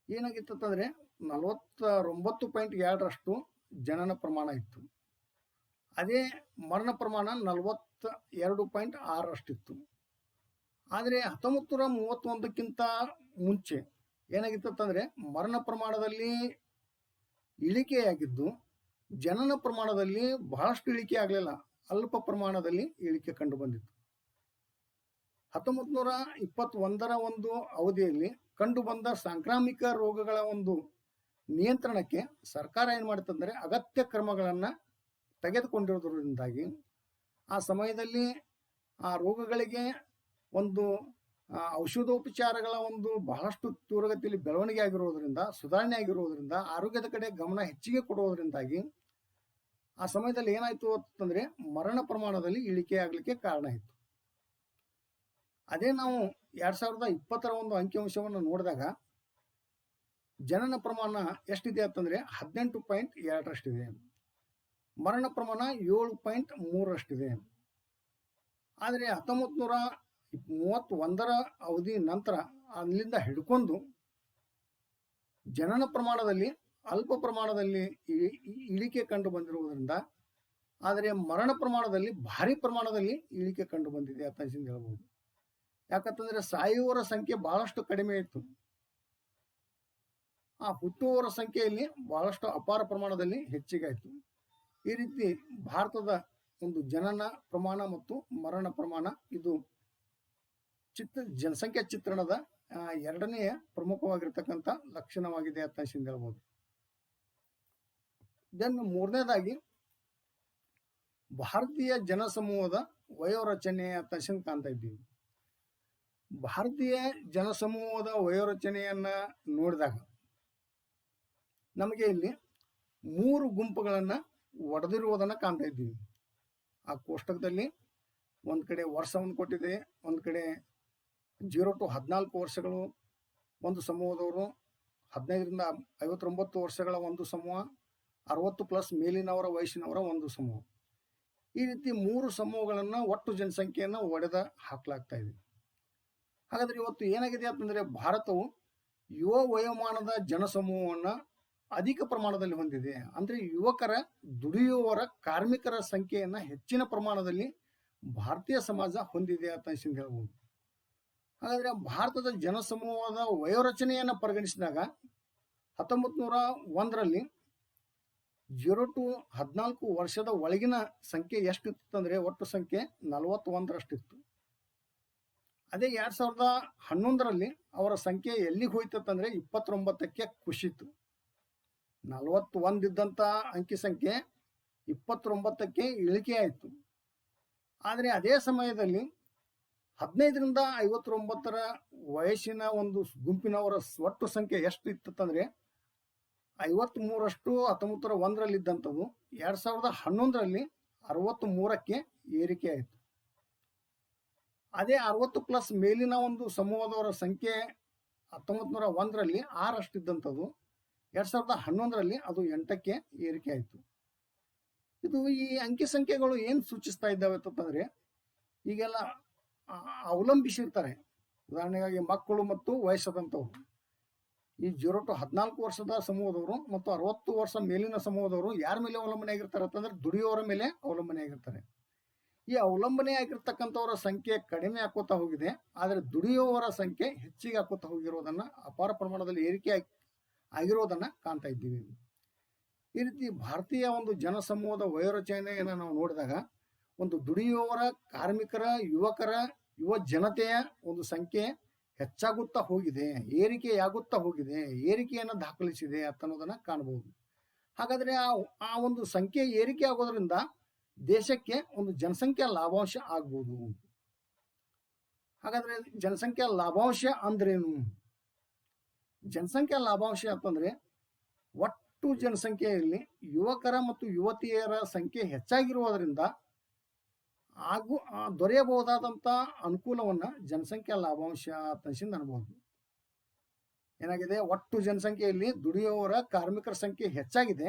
ಏನಾಗಿತ್ತಂದರೆ 49.2ರಷ್ಟು ಜನನ ಪ್ರಮಾಣ ಇತ್ತು. ಅದೇ ಮರಣ ಪ್ರಮಾಣ 42.6ರಷ್ಟಿತ್ತು. ಆದರೆ 1931ಕ್ಕಿಂತ ಮುಂಚೆ ಏನಾಗಿತ್ತಂದರೆ ಮರಣ ಪ್ರಮಾಣದಲ್ಲಿ ಇಳಿಕೆಯಾಗಿದ್ದು ಜನನ ಪ್ರಮಾಣದಲ್ಲಿ ಬಹಳಷ್ಟು ಇಳಿಕೆ ಆಗಲಿಲ್ಲ, ಅಲ್ಪ ಪ್ರಮಾಣದಲ್ಲಿ ಇಳಿಕೆ ಕಂಡು ಬಂದಿತ್ತು. 1921ರ ಒಂದು ಅವಧಿಯಲ್ಲಿ ಕಂಡು ಬಂದ ಸಾಂಕ್ರಾಮಿಕ ರೋಗಗಳ ಒಂದು ನಿಯಂತ್ರಣಕ್ಕೆ ಸರ್ಕಾರ ಏನು ಮಾಡುತ್ತಂದರೆ ಅಗತ್ಯ ಕ್ರಮಗಳನ್ನು ತೆಗೆದುಕೊಂಡಿರೋದ್ರಿಂದಾಗಿ ಆ ಸಮಯದಲ್ಲಿ ಆ ರೋಗಗಳಿಗೆ ಒಂದು ಔಷಧೋಪಚಾರಗಳ ಒಂದು ಬಹಳಷ್ಟು ತೀವ್ರಗತಿಯಲ್ಲಿ ಬೆಳವಣಿಗೆ ಆಗಿರೋದ್ರಿಂದ, ಸುಧಾರಣೆ ಆಗಿರೋದ್ರಿಂದ, ಆರೋಗ್ಯದ ಕಡೆ ಗಮನ ಹೆಚ್ಚಿಗೆ ಕೊಡುವುದರಿಂದಾಗಿ ಆ ಸಮಯದಲ್ಲಿ ಏನಾಯಿತು ಅಂತಂದರೆ ಮರಣ ಪ್ರಮಾಣದಲ್ಲಿ ಇಳಿಕೆ ಆಗಲಿಕ್ಕೆ ಕಾರಣ ಆಯಿತು. ಅದೇ ನಾವು 2020ರ ಒಂದು ಅಂಕಿಅಂಶವನ್ನು ನೋಡಿದಾಗ ಜನನ ಪ್ರಮಾಣ ಎಷ್ಟಿದೆ ಅಂತಂದರೆ 18.2ರಷ್ಟಿದೆ, ಮರಣ ಪ್ರಮಾಣ 7.3ರಷ್ಟಿದೆ. ಆದರೆ 1931ರ ಅವಧಿ ನಂತರ ಅಲ್ಲಿಂದ ಹಿಡ್ಕೊಂಡು ಜನನ ಪ್ರಮಾಣದಲ್ಲಿ ಅಲ್ಪ ಪ್ರಮಾಣದಲ್ಲಿ ಇಳಿಕೆ ಕಂಡು ಬಂದಿರುವುದರಿಂದ, ಆದರೆ ಮರಣ ಪ್ರಮಾಣದಲ್ಲಿ ಭಾರಿ ಪ್ರಮಾಣದಲ್ಲಿ ಇಳಿಕೆ ಕಂಡು ಬಂದಿದೆ ಅಂತ ಹೇಳ್ಬೋದು. ಯಾಕಂತಂದ್ರೆ ಸಾಯುವವರ ಸಂಖ್ಯೆ ಬಹಳಷ್ಟು ಕಡಿಮೆ ಇತ್ತು, ಆ ಹುಟ್ಟುವವರ ಸಂಖ್ಯೆಯಲ್ಲಿ ಬಹಳಷ್ಟು ಅಪಾರ ಪ್ರಮಾಣದಲ್ಲಿ ಹೆಚ್ಚಿಗೆ ಆಯಿತು. ಈ ರೀತಿ ಭಾರತದ ಒಂದು ಜನನ ಪ್ರಮಾಣ ಮತ್ತು ಮರಣ ಪ್ರಮಾಣ ಇದು ಜನಸಂಖ್ಯಾ ಚಿತ್ರಣದ ಎರಡನೆಯ ಪ್ರಮುಖವಾಗಿರ್ತಕ್ಕಂಥ ಲಕ್ಷಣವಾಗಿದೆ ಅಂತ ಹೇಳ್ಬೋದು. ದೆನ್ ಮೂರನೇದಾಗಿ ಭಾರತೀಯ ಜನಸಮೂಹದ ವಯೋರಚನೆ ಅಂತ ಕಾಣ್ತಾ ಇದ್ದೀವಿ. ಭಾರತೀಯ ಜನಸಮೂಹದ ವಯೋರಚನೆಯನ್ನ ನೋಡಿದಾಗ ನಮಗೆ ಇಲ್ಲಿ 3 ಗುಂಪುಗಳನ್ನು ಒಡೆದಿರುವುದನ್ನು ಕಾಣ್ತಾ ಇದ್ದೀವಿ. ಆ ಕೋಷ್ಟಕದಲ್ಲಿ ಒಂದು ಕಡೆ ವರ್ಷವನ್ನು ಕೊಟ್ಟಿದೆ, ಒಂದು ಕಡೆ 0 to 14 ವರ್ಷಗಳು ಒಂದು ಸಮೂಹದವರು, 15ರಿಂದ 59 ವರ್ಷಗಳ ಒಂದು ಸಮೂಹ, 60+ ಮೇಲಿನವರ ವಯಸ್ಸಿನವರ ಒಂದು ಸಮೂಹ. ಈ ರೀತಿ 3 ಸಮೂಹಗಳನ್ನು ಒಟ್ಟು ಜನಸಂಖ್ಯೆಯನ್ನು ಒಡೆದ ಹಾಕಲಾಗ್ತಾ ಇದೆ. ಹಾಗಾದ್ರೆ ಇವತ್ತು ಏನಾಗಿದೆ ಅಂತಂದ್ರೆ, ಭಾರತವು ಯುವ ವಯೋಮಾನದ ಜನಸಮೂಹವನ್ನು ಅಧಿಕ ಪ್ರಮಾಣದಲ್ಲಿ ಹೊಂದಿದೆ. ಅಂದ್ರೆ ಯುವಕರ, ದುಡಿಯುವವರ, ಕಾರ್ಮಿಕರ ಸಂಖ್ಯೆಯನ್ನ ಹೆಚ್ಚಿನ ಪ್ರಮಾಣದಲ್ಲಿ ಭಾರತೀಯ ಸಮಾಜ ಹೊಂದಿದೆ ಅಂತ ಹೇಳ್ಬೋದು. ಹಾಗಾದ್ರೆ ಭಾರತದ ಜನಸಮೂಹದ ವಯೋರಚನೆಯನ್ನು ಪರಿಗಣಿಸಿದಾಗ 1901ರಲ್ಲಿ 0 to 14 ವರ್ಷದ ಒಳಗಿನ ಸಂಖ್ಯೆ ಎಷ್ಟಿತ್ತು ಅಂದ್ರೆ, ಒಟ್ಟು ಸಂಖ್ಯೆ 41ರಷ್ಟಿತ್ತು. ಅದೇ 2011ರಲ್ಲಿ ಅವರ ಸಂಖ್ಯೆ ಎಲ್ಲಿಗೆ ಹೋಯ್ತಂದ್ರೆ 29ಕ್ಕೆ ಕುಸಿತು. 41 ಇದ್ದಂಥ ಅಂಕಿ ಸಂಖ್ಯೆ 29ಕ್ಕೆ ಇಳಿಕೆ ಆಯಿತು. ಆದರೆ ಅದೇ ಸಮಯದಲ್ಲಿ 15ರಿಂದ 59ರ ವಯಸ್ಸಿನ ಒಂದು ಗುಂಪಿನವರ ಒಟ್ಟು ಸಂಖ್ಯೆ ಎಷ್ಟು ಇತ್ತಂದ್ರೆ 53ರಷ್ಟು 1901ರಲ್ಲಿ ಇದ್ದಂಥದ್ದು 2011ರಲ್ಲಿ 63ಕ್ಕೆ ಏರಿಕೆ ಆಯಿತು. ಅದೇ 60+ ಮೇಲಿನ ಒಂದು ಸಮೂಹದವರ ಸಂಖ್ಯೆ 1901ರಲ್ಲಿ 6 ಇದ್ದಂಥದ್ದು 2011ರಲ್ಲಿ ಅದು 8ಕ್ಕೆ ಏರಿಕೆ ಆಯಿತು. ಇದು ಈ ಅಂಕಿ ಸಂಖ್ಯೆಗಳು ಏನು ಸೂಚಿಸ್ತಾ ಇದ್ದಾವೆ ಅಂತಂದ್ರೆ, ಈಗೆಲ್ಲ ಅವಲಂಬಿಸಿರ್ತಾರೆ. ಉದಾಹರಣೆಗಾಗಿ ಮಕ್ಕಳು ಮತ್ತು ವಯಸ್ಸಾದಂಥವ್ರು, ಈ 0 to 14 ವರ್ಷದ ಸಮೂಹದವರು ಮತ್ತು 60 ವರ್ಷ ಮೇಲಿನ ಸಮೂಹದವರು ಯಾರ ಮೇಲೆ ಅವಲಂಬನೆ ಆಗಿರ್ತಾರೆ ಅಂತಂದ್ರೆ, ದುಡಿಯೋರ ಮೇಲೆ ಅವಲಂಬನೆ ಆಗಿರ್ತಾರೆ. ಈ ಅವಲಂಬನೆ ಆಗಿರ್ತಕ್ಕಂಥವರ ಸಂಖ್ಯೆ ಕಡಿಮೆ ಆಕೋತಾ ಹೋಗಿದೆ, ಆದರೆ ದುಡಿಯುವವರ ಸಂಖ್ಯೆ ಹೆಚ್ಚಿಗೆ ಆಕೋತಾ ಹೋಗಿರೋದನ್ನ, ಅಪಾರ ಪ್ರಮಾಣದಲ್ಲಿ ಏರಿಕೆ ಆಗಿರೋದನ್ನ ಕಾಣ್ತಾ ಇದ್ದೀವಿ. ಈ ರೀತಿ ಭಾರತೀಯ ಒಂದು ಜನಸಮೂಹದ ವಯೋರಚನೆಯನ್ನು ನಾವು ನೋಡಿದಾಗ, ಒಂದು ದುಡಿಯುವವರ, ಕಾರ್ಮಿಕರ, ಯುವಕರ, ಯುವ ಜನತೆಯ ಒಂದು ಸಂಖ್ಯೆ ಹೆಚ್ಚಾಗುತ್ತಾ ಹೋಗಿದೆ, ಏರಿಕೆಯಾಗುತ್ತಾ ಹೋಗಿದೆ, ಏರಿಕೆಯನ್ನು ದಾಖಲಿಸಿದೆ ಅನ್ನೋದನ್ನ ಕಾಣಬಹುದು. ಹಾಗಾದ್ರೆ ಆ ಒಂದು ಸಂಖ್ಯೆ ಏರಿಕೆ ಆಗೋದ್ರಿಂದ ದೇಶಕ್ಕೆ ಒಂದು ಜನಸಂಖ್ಯಾ ಲಾಭಾಂಶ ಆಗ್ಬೋದು. ಹಾಗಾದ್ರೆ ಜನಸಂಖ್ಯಾ ಲಾಭಾಂಶ ಅಂದ್ರೇನು? ಜನಸಂಖ್ಯಾ ಲಾಭಾಂಶ ಅಂತಂದ್ರೆ, ಒಟ್ಟು ಜನಸಂಖ್ಯೆಯಲ್ಲಿ ಯುವಕರ ಮತ್ತು ಯುವತಿಯರ ಸಂಖ್ಯೆ ಹೆಚ್ಚಾಗಿರುವುದರಿಂದ ದೊರೆಯಬಹುದಾದಂಥ ಅನುಕೂಲವನ್ನ ಜನಸಂಖ್ಯಾ ಲಾಭಾಂಶ ಅಂತ ಅನ್ಬೋದು. ಏನಾಗಿದೆ, ಒಟ್ಟು ಜನಸಂಖ್ಯೆಯಲ್ಲಿ ದುಡಿಯುವವರ, ಕಾರ್ಮಿಕರ ಸಂಖ್ಯೆ ಹೆಚ್ಚಾಗಿದೆ.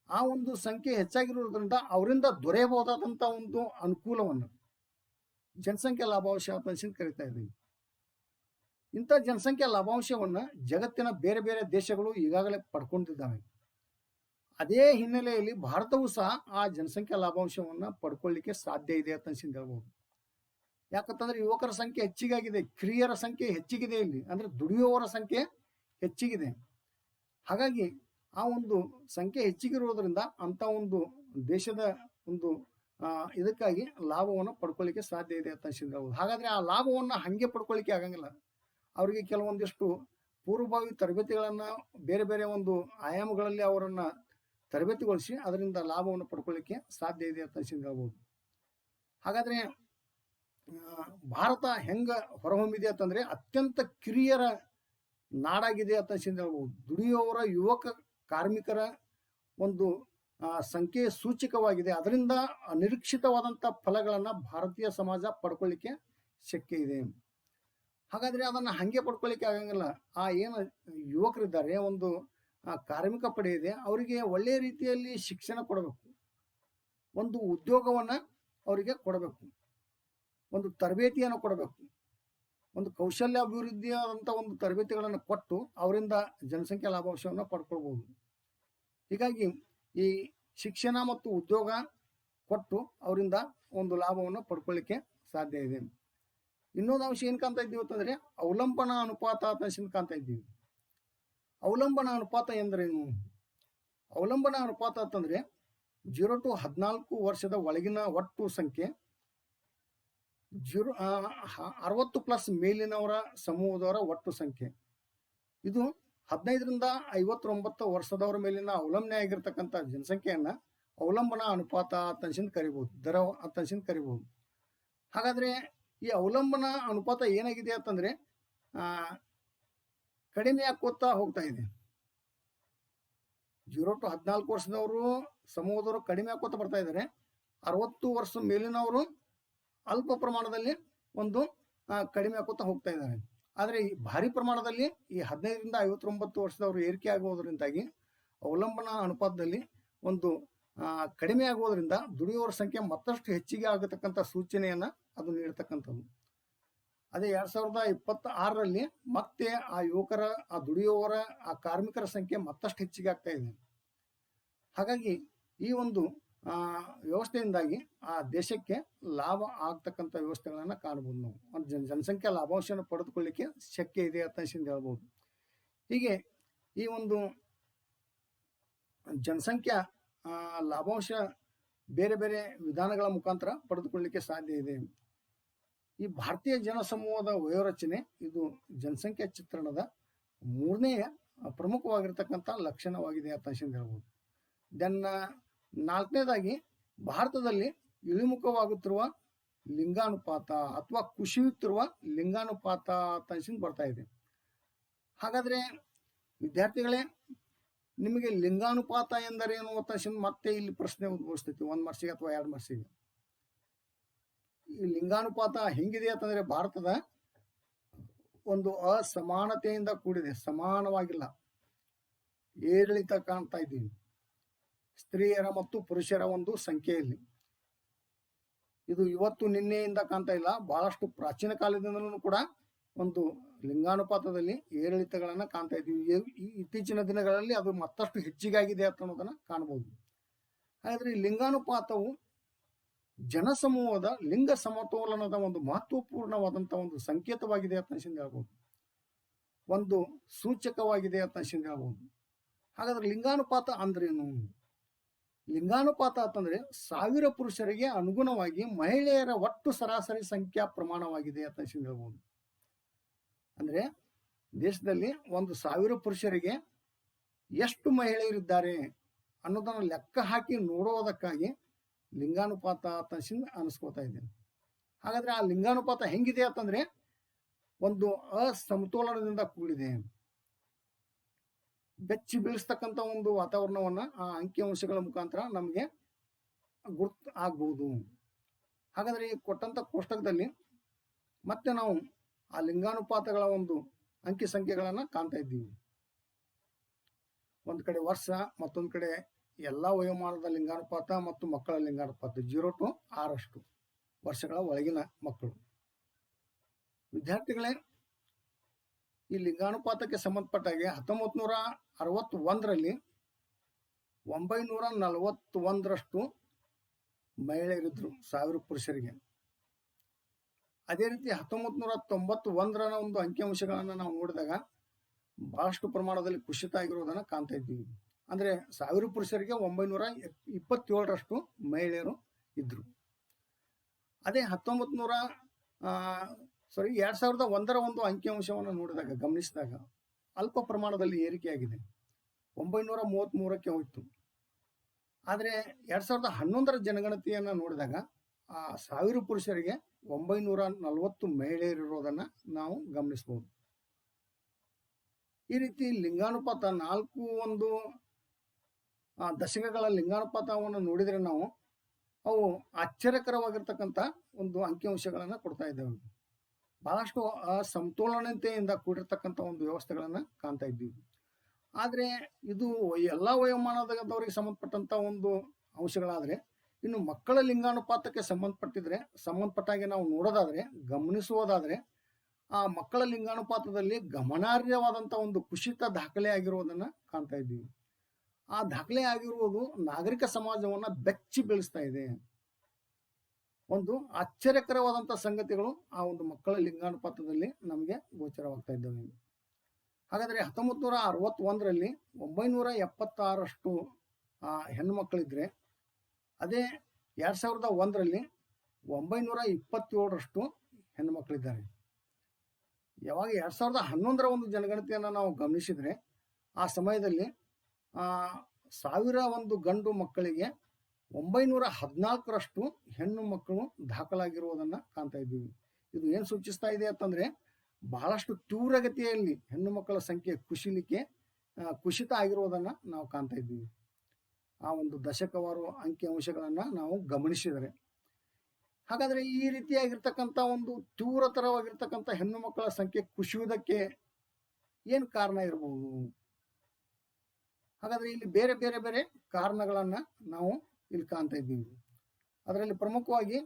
ಆ ಒಂದು ಸಂಖ್ಯೆ ಹೆಚ್ಚಾಗಿರುವುದರಿಂದ ಅವರಿಂದ ದೊರೆಯಬಹುದಾದಂಥ ಒಂದು ಅನುಕೂಲವನ್ನು ಜನಸಂಖ್ಯಾ ಲಾಭಾಂಶ ಅಂತ ಕರಿತಾ ಇದ್ದೀವಿ. ಇಂಥ ಜನಸಂಖ್ಯಾ ಲಾಭಾಂಶವನ್ನ ಜಗತ್ತಿನ ಬೇರೆ ಬೇರೆ ದೇಶಗಳು ಈಗಾಗಲೇ ಪಡ್ಕೊಂಡಿದ್ದಾವೆ. ಅದೇ ಹಿನ್ನೆಲೆಯಲ್ಲಿ ಭಾರತವು ಸಹ ಆ ಜನಸಂಖ್ಯಾ ಲಾಭಾಂಶವನ್ನ ಪಡ್ಕೊಳ್ಳಿಕ್ಕೆ ಸಾಧ್ಯ ಇದೆ ಅಂತ ಹೇಳ್ಬೋದು. ಯಾಕಂತಂದ್ರೆ ಯುವಕರ ಸಂಖ್ಯೆ ಹೆಚ್ಚಿಗಾಗಿದೆ, ಕಿರಿಯರ ಸಂಖ್ಯೆ ಹೆಚ್ಚಿಗಿದೆ, ಇಲ್ಲಿ ಅಂದ್ರೆ ದುಡಿಯುವವರ ಸಂಖ್ಯೆ ಹೆಚ್ಚಿಗಿದೆ. ಹಾಗಾಗಿ ಆ ಒಂದು ಸಂಖ್ಯೆ ಹೆಚ್ಚಿಗಿರುವುದರಿಂದ ಅಂತ ಒಂದು ದೇಶದ ಒಂದು ಇದಕ್ಕಾಗಿ ಲಾಭವನ್ನು ಪಡ್ಕೊಳ್ಳಿಕ್ಕೆ ಸಾಧ್ಯ ಇದೆ ಅಂತ ಹೇಳ್ಬೋದು. ಹಾಗಾದ್ರೆ ಆ ಲಾಭವನ್ನು ಹಂಗೆ ಪಡ್ಕೊಳ್ಳಿಕ್ಕೆ ಆಗಂಗಿಲ್ಲ. ಅವರಿಗೆ ಕೆಲವೊಂದಿಷ್ಟು ಪೂರ್ವಭಾವಿ ತರಬೇತಿಗಳನ್ನ ಬೇರೆ ಬೇರೆ ಒಂದು ಆಯಾಮಗಳಲ್ಲಿ ಅವರನ್ನ ತರಬೇತಿಗೊಳಿಸಿ ಅದರಿಂದ ಲಾಭವನ್ನು ಪಡ್ಕೊಳ್ಳಿಕ್ಕೆ ಸಾಧ್ಯ ಇದೆ ಅಂತ ಹೇಳ್ಬೋದು. ಹಾಗಾದ್ರೆ ಭಾರತ ಹೆಂಗ ಹೊರಹೊಮ್ಮಿದೆ ಅಂತಂದ್ರೆ, ಅತ್ಯಂತ ಕಿರಿಯರ ನಾಡಾಗಿದೆ ಅಂತ ಹೇಳ್ಬೋದು. ದುಡಿಯುವವರ, ಯುವಕ, ಕಾರ್ಮಿಕರ ಒಂದು ಸಂಖ್ಯೆ ಸೂಚಕವಾಗಿದೆ. ಅದರಿಂದ ಅನಿರೀಕ್ಷಿತವಾದಂಥ ಫಲಗಳನ್ನ ಭಾರತೀಯ ಸಮಾಜ ಪಡ್ಕೊಳ್ಳಿಕ್ಕೆ ಶಕ್ಯ ಇದೆ. ಹಾಗಾದ್ರೆ ಅದನ್ನ ಹಂಗೆ ಪಡ್ಕೊಳ್ಳಿಕ್ಕೆ ಆಗಂಗಿಲ್ಲ. ಆ ಏನು ಯುವಕರಿದ್ದಾರೆ, ಒಂದು ಕಾರ್ಮಿಕ ಪಡೆ ಇದೆ, ಅವರಿಗೆ ಒಳ್ಳೆಯ ರೀತಿಯಲ್ಲಿ ಶಿಕ್ಷಣ ಕೊಡಬೇಕು, ಒಂದು ಉದ್ಯೋಗವನ್ನ ಅವರಿಗೆ ಕೊಡಬೇಕು, ಒಂದು ತರಬೇತಿಯನ್ನು ಕೊಡಬೇಕು. ಒಂದು ಕೌಶಲ್ಯ ಅಭಿವೃದ್ಧಿಯಾದಂಥ ಒಂದು ತರಬೇತಿಗಳನ್ನು ಕೊಟ್ಟು ಅವರಿಂದ ಜನಸಂಖ್ಯಾ ಲಾಭಾಂಶವನ್ನು ಪಡ್ಕೊಳ್ಬೋದು. ಹೀಗಾಗಿ ಈ ಶಿಕ್ಷಣ ಮತ್ತು ಉದ್ಯೋಗ ಕೊಟ್ಟು ಅವರಿಂದ ಒಂದು ಲಾಭವನ್ನು ಪಡ್ಕೊಳ್ಳಿಕ್ಕೆ ಸಾಧ್ಯ ಇದೆ. ಇನ್ನೊಂದು ಅಂಶ ಏನು ಕಾಣ್ತಾ ಇದ್ದೀವಿ ಅಂತಂದರೆ ಅವಲಂಬನಾ ಅನುಪಾತ ಅಂತ ಕಾಣ್ತಾ ಇದ್ದೀವಿ. ಅವಲಂಬನಾ ಅನುಪಾತ ಎಂದರೇನು? ಅವಲಂಬನಾ ಅನುಪಾತ ಅಂತಂದರೆ 0 to 14 ವರ್ಷದ ಒಳಗಿನ ಒಟ್ಟು ಸಂಖ್ಯೆ 60+ ಮೇಲಿನವರ ಸಮೂಹದವರ ಒಟ್ಟು ಸಂಖ್ಯೆ. ಇದು 15ರಿಂದ 59 ವರ್ಷದವರ ಮೇಲಿನ ಅವಲಂಬನೆ ಆಗಿರ್ತಕ್ಕಂಥ ಜನಸಂಖ್ಯೆಯನ್ನು ಅವಲಂಬನಾ ಅನುಪಾತ ಅಂತ ಕರಿಬೋದು, ದರ ಅಂತ ಕರಿಬೋದು. ಹಾಗಾದರೆ ಈ ಅವಲಂಬನಾ ಅನುಪಾತ ಏನಾಗಿದೆ ಅಂತಂದರೆ ಕಡಿಮೆ ಆಕೋತಾ ಹೋಗ್ತಾ ಇದೆ. 0 to 14 ವರ್ಷದವರು ಸಮೂಹದವರು ಕಡಿಮೆ ಆಕೋತಾ ಬರ್ತಾ ಇದ್ದಾರೆ. 60 ವರ್ಷ ಮೇಲಿನವರು ಅಲ್ಪ ಪ್ರಮಾಣದಲ್ಲಿ ಒಂದು ಕಡಿಮೆ ಆಕೋತಾ ಹೋಗ್ತಾ ಇದ್ದಾರೆ. ಆದರೆ ಈ ಭಾರಿ ಪ್ರಮಾಣದಲ್ಲಿ ಈ 15ರಿಂದ 59 ವರ್ಷದವರು ಏರಿಕೆ ಆಗುವುದರಿಂದಾಗಿ ಅವಲಂಬನಾ ಅನುಪಾತದಲ್ಲಿ ಒಂದು ಕಡಿಮೆ ಆಗುವುದರಿಂದ ದುಡಿಯುವವರ ಸಂಖ್ಯೆ ಮತ್ತಷ್ಟು ಹೆಚ್ಚಿಗೆ ಆಗತಕ್ಕಂಥ ಸೂಚನೆಯನ್ನು ಅದು ನೀಡತಕ್ಕಂಥದ್ದು. ಅದೇ 2026ರಲ್ಲಿ ಮತ್ತೆ ಆ ಯುವಕರ, ಆ ದುಡಿಯುವವರ, ಆ ಕಾರ್ಮಿಕರ ಸಂಖ್ಯೆ ಮತ್ತಷ್ಟು ಹೆಚ್ಚಿಗೆ ಆಗ್ತಾ ಇದೆ. ಹಾಗಾಗಿ ಈ ಒಂದು ವ್ಯವಸ್ಥೆಯಿಂದಾಗಿ ಆ ದೇಶಕ್ಕೆ ಲಾಭ ಆಗ್ತಕ್ಕಂಥ ವ್ಯವಸ್ಥೆಗಳನ್ನು ಕಾಣಬಹುದು. ನಾವು ಜನಸಂಖ್ಯಾ ಲಾಭಾಂಶವನ್ನು ಪಡೆದುಕೊಳ್ಳಿಕ್ಕೆ ಶಕ್ಯ ಇದೆ ಅಂತ ಹೇಳ್ಬೋದು. ಹೀಗೆ ಈ ಒಂದು ಜನಸಂಖ್ಯಾ ಲಾಭಾಂಶ ಬೇರೆ ಬೇರೆ ವಿಧಾನಗಳ ಮುಖಾಂತರ ಪಡೆದುಕೊಳ್ಳಲಿಕ್ಕೆ ಸಾಧ್ಯ ಇದೆ. ಈ ಭಾರತೀಯ ಜನಸಮೂಹದ ವಯೋರಚನೆ ಇದು ಜನಸಂಖ್ಯಾ ಚಿತ್ರಣದ 3ನೇ ಪ್ರಮುಖವಾಗಿರ್ತಕ್ಕಂಥ ಲಕ್ಷಣವಾಗಿದೆ ಅಂತ ಹೇಳ್ಬೋದು. ದೆನ್ 4ನೇದಾಗಿ ಭಾರತದಲ್ಲಿ ಇಳಿಮುಖವಾಗುತ್ತಿರುವ ಲಿಂಗಾನುಪಾತ ಅಥವಾ ಕುಸಿಯುತ್ತಿರುವ ಲಿಂಗಾನುಪಾತ ಅಂತ ಬರ್ತಾ ಇದೆ. ಹಾಗಾದರೆ ವಿದ್ಯಾರ್ಥಿಗಳೇ, ನಿಮಗೆ ಲಿಂಗಾನುಪಾತ ಎಂದರೇನು ಅಂತ ಮತ್ತೆ ಇಲ್ಲಿ ಪ್ರಶ್ನೆ ಉದ್ಭವಿಸ್ತೈತಿ, 1 ಮಾರ್ಕ್ಸಿಗೆ ಅಥವಾ 2 ಮಾರ್ಕ್ಸಿಗೆ. ಈ ಲಿಂಗಾನುಪಾತ ಹೆಂಗಿದೆ ಅಂತಂದರೆ ಭಾರತದ ಒಂದು ಅಸಮಾನತೆಯಿಂದ ಕೂಡಿದೆ, ಸಮಾನವಾಗಿಲ್ಲ, ಏರಿಳಿತ ಕಾಣ್ತಾ ಇದ್ದೀವಿ ಸ್ತ್ರೀಯರ ಮತ್ತು ಪುರುಷರ ಒಂದು ಸಂಖ್ಯೆಯಲ್ಲಿ. ಇದು ಇವತ್ತು ನಿನ್ನೆಯಿಂದ ಕಾಣ್ತಾ ಇಲ್ಲ, ಬಹಳಷ್ಟು ಪ್ರಾಚೀನ ಕಾಲದಿಂದಲೂ ಕೂಡ ಒಂದು ಲಿಂಗಾನುಪಾತದಲ್ಲಿ ಏರಿಳಿತಗಳನ್ನು ಕಾಣ್ತಾ ಇದ್ದೀವಿ. ಇತ್ತೀಚಿನ ದಿನಗಳಲ್ಲಿ ಅದು ಮತ್ತಷ್ಟು ಹೆಚ್ಚಿಗಾಗಿದೆ ಅಂತ ಅನ್ನೋದನ್ನು ಕಾಣಬಹುದು. ಹಾಗಾದರೆ ಈ ಲಿಂಗಾನುಪಾತವು ಜನಸಮೂಹದ ಲಿಂಗ ಸಮತೋಲನದ ಒಂದು ಮಹತ್ವಪೂರ್ಣವಾದಂಥ ಒಂದು ಸಂಕೇತವಾಗಿದೆ ಅಂತ ಹೇಳ್ಬೋದು, ಒಂದು ಸೂಚಕವಾಗಿದೆ ಅಂತ ಹೇಳ್ಬೋದು. ಹಾಗಾದ್ರೆ ಲಿಂಗಾನುಪಾತ ಅಂದ್ರೇನು? ಲಿಂಗಾನುಪಾತ ಅಂತಂದ್ರೆ 1000 ಪುರುಷರಿಗೆ ಅನುಗುಣವಾಗಿ ಮಹಿಳೆಯರ ಒಟ್ಟು ಸರಾಸರಿ ಸಂಖ್ಯಾ ಪ್ರಮಾಣವಾಗಿದೆ ಅಂತ ಹೇಳ್ಬೋದು. ಅಂದ್ರೆ ದೇಶದಲ್ಲಿ 1000 ಪುರುಷರಿಗೆ ಎಷ್ಟು ಮಹಿಳೆಯರಿದ್ದಾರೆ ಅನ್ನೋದನ್ನು ಲೆಕ್ಕ ಹಾಕಿ ನೋಡೋದಕ್ಕಾಗಿ ಲಿಂಗಾನುಪಾತ ಅಂತ ಅನಿಸ್ಕೋತಾ ಇದ್ದೇನೆ. ಹಾಗಾದ್ರೆ ಆ ಲಿಂಗಾನುಪಾತ ಹೆಂಗಿದೆ ಅಂತಂದ್ರೆ ಒಂದು ಅಸಮತೋಲನದಿಂದ ಕೂಡಿದೆ, ಬೆಚ್ಚಿ ಬೀಳಿಸ್ತಕ್ಕಂಥ ಒಂದು ವಾತಾವರಣವನ್ನ ಆ ಅಂಕಿಅಂಶಗಳ ಮುಖಾಂತರ ನಮಗೆ ಗುರ್ತು ಆಗ್ಬಹುದು. ಹಾಗಾದ್ರೆ ಈ ಕೊಟ್ಟಂತ ಕೋಷ್ಟಕದಲ್ಲಿ ಮತ್ತೆ ನಾವು ಆ ಲಿಂಗಾನುಪಾತಗಳ ಒಂದು ಅಂಕಿ ಸಂಖ್ಯೆಗಳನ್ನ ಕಾಣ್ತಾ ಇದ್ದೀವಿ. ಒಂದು ಕಡೆ ವರ್ಷ, ಮತ್ತೊಂದು ಕಡೆ ಎಲ್ಲ ವಯೋಮಾನದ ಲಿಂಗಾನುಪಾತ ಮತ್ತು ಮಕ್ಕಳ ಲಿಂಗಾನುಪಾತ 0 to 6 ವರ್ಷಗಳ ಒಳಗಿನ ಮಕ್ಕಳು. ವಿದ್ಯಾರ್ಥಿಗಳೇ, ಈ ಲಿಂಗಾನುಪಾತಕ್ಕೆ ಸಂಬಂಧಪಟ್ಟಾಗೆ 1961ರಲ್ಲಿ 941ರಷ್ಟು ಮಹಿಳೆಯರಿದ್ರು 1000 ಪುರುಷರಿಗೆ. ಅದೇ ರೀತಿ 1991ರ ಒಂದು ಅಂಕಿಅಂಶಗಳನ್ನು ನಾವು ನೋಡಿದಾಗ ಬಹಳಷ್ಟು ಪ್ರಮಾಣದಲ್ಲಿ ಕುಸಿತ ಆಗಿರೋದನ್ನು ಕಾಣ್ತಾ ಇದ್ದೀವಿ. ಅಂದ್ರೆ 1000 ಪುರುಷರಿಗೆ 927ರಷ್ಟು ಮಹಿಳೆಯರು ಇದ್ರು. ಅದೇ 2001ರ ಒಂದು ಅಂಕಿಅಂಶವನ್ನು ನೋಡಿದಾಗ, ಗಮನಿಸಿದಾಗ ಅಲ್ಪ ಪ್ರಮಾಣದಲ್ಲಿ ಏರಿಕೆಯಾಗಿದೆ, 933ಕ್ಕೆ ಹೋಯಿತು. ಆದರೆ 2011ರ ಜನಗಣತಿಯನ್ನು ನೋಡಿದಾಗ ಆ 1000 ಪುರುಷರಿಗೆ 940 ಮಹಿಳೆಯರಿರೋದನ್ನು ನಾವು ಗಮನಿಸಬಹುದು. ಈ ರೀತಿ ಲಿಂಗಾನುಪಾತ 4 ದಶಕಗಳ ಲಿಂಗಾನುಪಾತವನ್ನು ನೋಡಿದರೆ ನಾವು ಅವು ಆಶ್ಚರ್ಯಕರವಾಗಿರ್ತಕ್ಕಂಥ ಒಂದು ಅಂಕಿಅಂಶಗಳನ್ನು ಕೊಡ್ತಾ ಇದ್ದೇವೆ. ಬಹಳಷ್ಟು ಅಸಮತೋಲನತೆಯಿಂದ ಕೂಡಿರ್ತಕ್ಕಂಥ ಒಂದು ವ್ಯವಸ್ಥೆಗಳನ್ನು ಕಾಣ್ತಾ ಇದ್ದೀವಿ. ಆದರೆ ಇದು ಎಲ್ಲ ವಯೋಮಾನದವರಿಗೆ ಸಂಬಂಧಪಟ್ಟಂಥ ಒಂದು ಅಂಶಗಳಾದರೆ, ಇನ್ನು ಮಕ್ಕಳ ಲಿಂಗಾನುಪಾತಕ್ಕೆ ಸಂಬಂಧಪಟ್ಟಾಗೆ ನಾವು ನೋಡೋದಾದರೆ, ಗಮನಿಸುವುದಾದರೆ ಆ ಮಕ್ಕಳ ಲಿಂಗಾನುಪಾತದಲ್ಲಿ ಗಮನಾರ್ಹವಾದಂಥ ಒಂದು ಕುಸಿತ ದಾಖಲೆ ಆಗಿರುವುದನ್ನು ಕಾಣ್ತಾ ಇದ್ದೀವಿ. ಆ ದಾಖಲೆ ಆಗಿರುವುದು ನಾಗರಿಕ ಸಮಾಜವನ್ನು ಬೆಚ್ಚಿ ಬೀಳಿಸ್ತಾ ಇದೆ. ಒಂದು ಆಶ್ಚರ್ಯಕರವಾದಂಥ ಸಂಗತಿಗಳು ಆ ಒಂದು ಮಕ್ಕಳ ಲಿಂಗಾನುಪಾತದಲ್ಲಿ ನಮಗೆ ಗೋಚರವಾಗ್ತಾ ಇದ್ದಾವೆ. ಹಾಗಾದರೆ 1961ರಲ್ಲಿ 976ರಷ್ಟು ಹೆಣ್ಣು ಮಕ್ಕಳಿದ್ರೆ, ಅದೇ 2001ರಲ್ಲಿ 927ರಷ್ಟು ಹೆಣ್ಣು ಮಕ್ಕಳಿದ್ದಾರೆ. ಯಾವಾಗ 2011ರ ಒಂದು ಜನಗಣತಿಯನ್ನು ನಾವು ಗಮನಿಸಿದರೆ, ಆ ಸಮಯದಲ್ಲಿ 1001 ಗಂಡು ಮಕ್ಕಳಿಗೆ 914ರಷ್ಟು ಹೆಣ್ಣು ಮಕ್ಕಳು ದಾಖಲಾಗಿರುವುದನ್ನು ಕಾಣ್ತಾ ಇದ್ದೀವಿ. ಇದು ಏನು ಸೂಚಿಸ್ತಾ ಇದೆ ಅಂತಂದರೆ, ಬಹಳಷ್ಟು ತೀವ್ರಗತಿಯಲ್ಲಿ ಹೆಣ್ಣು ಮಕ್ಕಳ ಸಂಖ್ಯೆ ಕುಸಿತ ಆಗಿರುವುದನ್ನು ನಾವು ಕಾಣ್ತಾ ಇದ್ದೀವಿ. ಆ ಒಂದು ದಶಕವಾರು ಅಂಕಿಅಂಶಗಳನ್ನು ನಾವು ಗಮನಿಸಿದರೆ, ಹಾಗಾದರೆ ಈ ರೀತಿಯಾಗಿರ್ತಕ್ಕಂಥ ಒಂದು ತೀವ್ರತರವಾಗಿರ್ತಕ್ಕಂಥ ಹೆಣ್ಣು ಮಕ್ಕಳ ಸಂಖ್ಯೆ ಕುಸಿಯುವುದಕ್ಕೆ ಏನು ಕಾರಣ ಇರಬಹುದು? ಹಾಗಾದರೆ ಇಲ್ಲಿ ಬೇರೆ ಬೇರೆ ಬೇರೆ ಕಾರಣಗಳನ್ನು ನಾವು ಇಲ್ಲಿ ಕಾಣ್ತಾ ಇದ್ದೀವಿ. ಅದರಲ್ಲಿ ಪ್ರಮುಖವಾಗಿ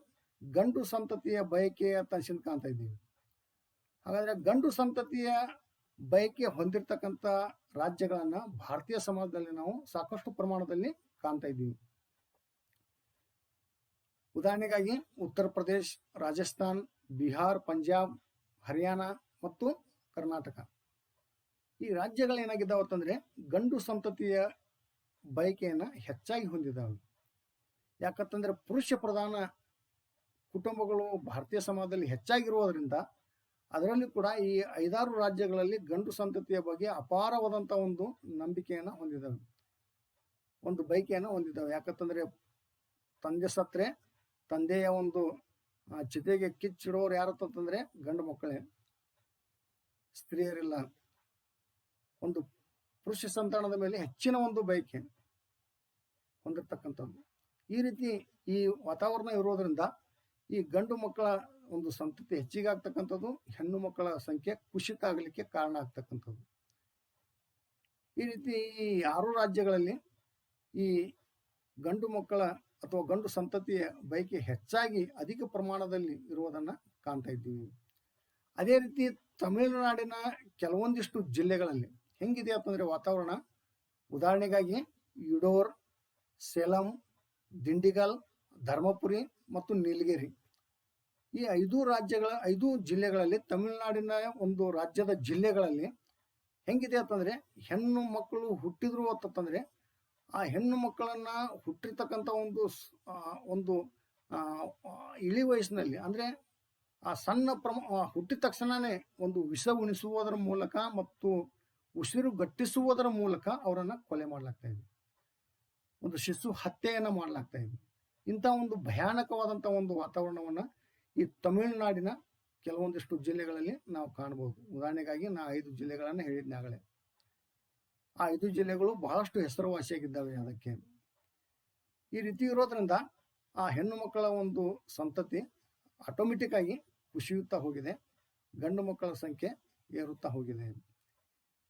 ಗಂಡು ಸಂತತಿಯ ಬಯಕೆ ಅಂತ ಕಾಣ್ತಾ ಇದ್ದೀವಿ. ಹಾಗಾದರೆ ಗಂಡು ಸಂತತಿಯ ಬಯಕೆ ಹೊಂದಿರತಕ್ಕಂಥ ರಾಜ್ಯಗಳನ್ನು ಭಾರತೀಯ ಸಮಾಜದಲ್ಲಿ ನಾವು ಸಾಕಷ್ಟು ಪ್ರಮಾಣದಲ್ಲಿ ಕಾಣ್ತಾ ಇದ್ದೀವಿ. ಉದಾಹರಣೆಗಾಗಿ ಉತ್ತರ ಪ್ರದೇಶ್, ರಾಜಸ್ಥಾನ್, ಬಿಹಾರ್, ಪಂಜಾಬ್, ಹರಿಯಾಣ ಮತ್ತು ಕರ್ನಾಟಕ ಈ ರಾಜ್ಯಗಳೇನಾಗಿದ್ದಾವೆ ಅಂತಂದರೆ ಗಂಡು ಸಂತತಿಯ ಬಯಕೆಯನ್ನು ಹೆಚ್ಚಾಗಿ ಹೊಂದಿದ್ದಾವೆ. ಯಾಕಂತಂದರೆ ಪುರುಷ ಪ್ರಧಾನ ಕುಟುಂಬಗಳು ಭಾರತೀಯ ಸಮಾಜದಲ್ಲಿ ಹೆಚ್ಚಾಗಿರುವುದರಿಂದ, ಅದರಲ್ಲಿ ಕೂಡ ಈ 5-6 ರಾಜ್ಯಗಳಲ್ಲಿ ಗಂಡು ಸಂತತಿಯ ಬಗ್ಗೆ ಅಪಾರವಾದಂಥ ಒಂದು ನಂಬಿಕೆಯನ್ನು ಹೊಂದಿದ್ದಾವೆ, ಒಂದು ಬಯಕೆಯನ್ನು ಹೊಂದಿದ್ದಾವೆ. ಯಾಕಂತಂದರೆ ತಂದೆ ಸತ್ರೆ ತಂದೆಯ ಒಂದು ಚಿತೆಗೆ ಕಿಚ್ಚಿಡೋರು ಯಾರತ್ತಂತಂದರೆ ಗಂಡು ಮಕ್ಕಳೇ, ಸ್ತ್ರೀಯರಿಲ್ಲ. ಒಂದು ಪುರುಷ ಸಂತಾನದ ಮೇಲೆ ಹೆಚ್ಚಿನ ಒಂದು ಬಯಕೆ ಹೊಂದಿರತಕ್ಕಂಥದ್ದು. ಈ ರೀತಿ ಈ ವಾತಾವರಣ ಇರೋದರಿಂದ ಈ ಗಂಡು ಮಕ್ಕಳ ಒಂದು ಸಂತತಿ ಹೆಚ್ಚಿಗೆ ಆಗ್ತಕ್ಕಂಥದ್ದು, ಹೆಣ್ಣು ಮಕ್ಕಳ ಸಂಖ್ಯೆ ಕುಸಿತ ಆಗಲಿಕ್ಕೆ ಕಾರಣ ಆಗ್ತಕ್ಕಂಥದ್ದು. ಈ ರೀತಿ ಈ 6 ರಾಜ್ಯಗಳಲ್ಲಿ ಈ ಗಂಡು ಮಕ್ಕಳ ಅಥವಾ ಗಂಡು ಸಂತತಿಯ ಬಯಕೆ ಹೆಚ್ಚಾಗಿ ಅಧಿಕ ಪ್ರಮಾಣದಲ್ಲಿ ಇರುವುದನ್ನು ಕಾಣ್ತಾ ಇದ್ದೀವಿ. ಅದೇ ರೀತಿ ತಮಿಳುನಾಡಿನ ಕೆಲವೊಂದಿಷ್ಟು ಜಿಲ್ಲೆಗಳಲ್ಲಿ ಹೆಂಗಿದೆ ಅಂತಂದರೆ ವಾತಾವರಣ, ಉದಾಹರಣೆಗಾಗಿ ಯುಡೋರ್, ಸೇಲಂ, ದಿಂಡಿಗಲ್, ಧರ್ಮಪುರಿ ಮತ್ತು ನೀಲಗಿರಿ ಈ 5 ಜಿಲ್ಲೆಗಳಲ್ಲಿ, ತಮಿಳುನಾಡಿನ ಒಂದು ರಾಜ್ಯದ ಜಿಲ್ಲೆಗಳಲ್ಲಿ ಹೆಂಗಿದೆ ಅಂತಂದರೆ ಹೆಣ್ಣು ಮಕ್ಕಳು ಹುಟ್ಟಿದ್ರು ಅಂತಂದರೆ ಆ ಹೆಣ್ಣು ಮಕ್ಕಳನ್ನು ಹುಟ್ಟಿರ್ತಕ್ಕಂಥ ಒಂದು ಇಳಿ ವಯಸ್ಸಿನಲ್ಲಿ, ಅಂದರೆ ಆ ಸಣ್ಣ ಹುಟ್ಟಿದ ತಕ್ಷಣವೇ ಒಂದು ವಿಷ ಉಣಿಸುವುದರ ಮೂಲಕ ಮತ್ತು ಉಸಿರು ಗಟ್ಟಿಸುವುದರ ಮೂಲಕ ಅವರನ್ನು ಕೊಲೆ ಮಾಡಲಾಗ್ತಾ ಇದೆ. ಒಂದು ಶಿಶು ಹತ್ಯೆಯನ್ನು ಮಾಡಲಾಗ್ತಾ ಇದೆ. ಇಂಥ ಒಂದು ಭಯಾನಕವಾದಂಥ ಒಂದು ವಾತಾವರಣವನ್ನು ಈ ತಮಿಳುನಾಡಿನ ಕೆಲವೊಂದಿಷ್ಟು ಜಿಲ್ಲೆಗಳಲ್ಲಿ ನಾವು ಕಾಣಬಹುದು. ಉದಾಹರಣೆಗಾಗಿ ನಾ 5 ಜಿಲ್ಲೆಗಳನ್ನು ಹೇಳಿದ್ನಾಗಲೇ. ಆ 5 ಜಿಲ್ಲೆಗಳು ಬಹಳಷ್ಟು ಹೆಸರುವಾಸಿಯಾಗಿದ್ದಾವೆ. ಅದಕ್ಕೆ ಈ ರೀತಿ ಇರೋದ್ರಿಂದ ಆ ಹೆಣ್ಣು ಮಕ್ಕಳ ಒಂದು ಸಂತತಿ ಆಟೋಮೆಟಿಕ್ ಆಗಿ ಕುಸಿಯುತ್ತಾ ಹೋಗಿದೆ, ಗಂಡು ಮಕ್ಕಳ ಸಂಖ್ಯೆ ಏರುತ್ತಾ ಹೋಗಿದೆ.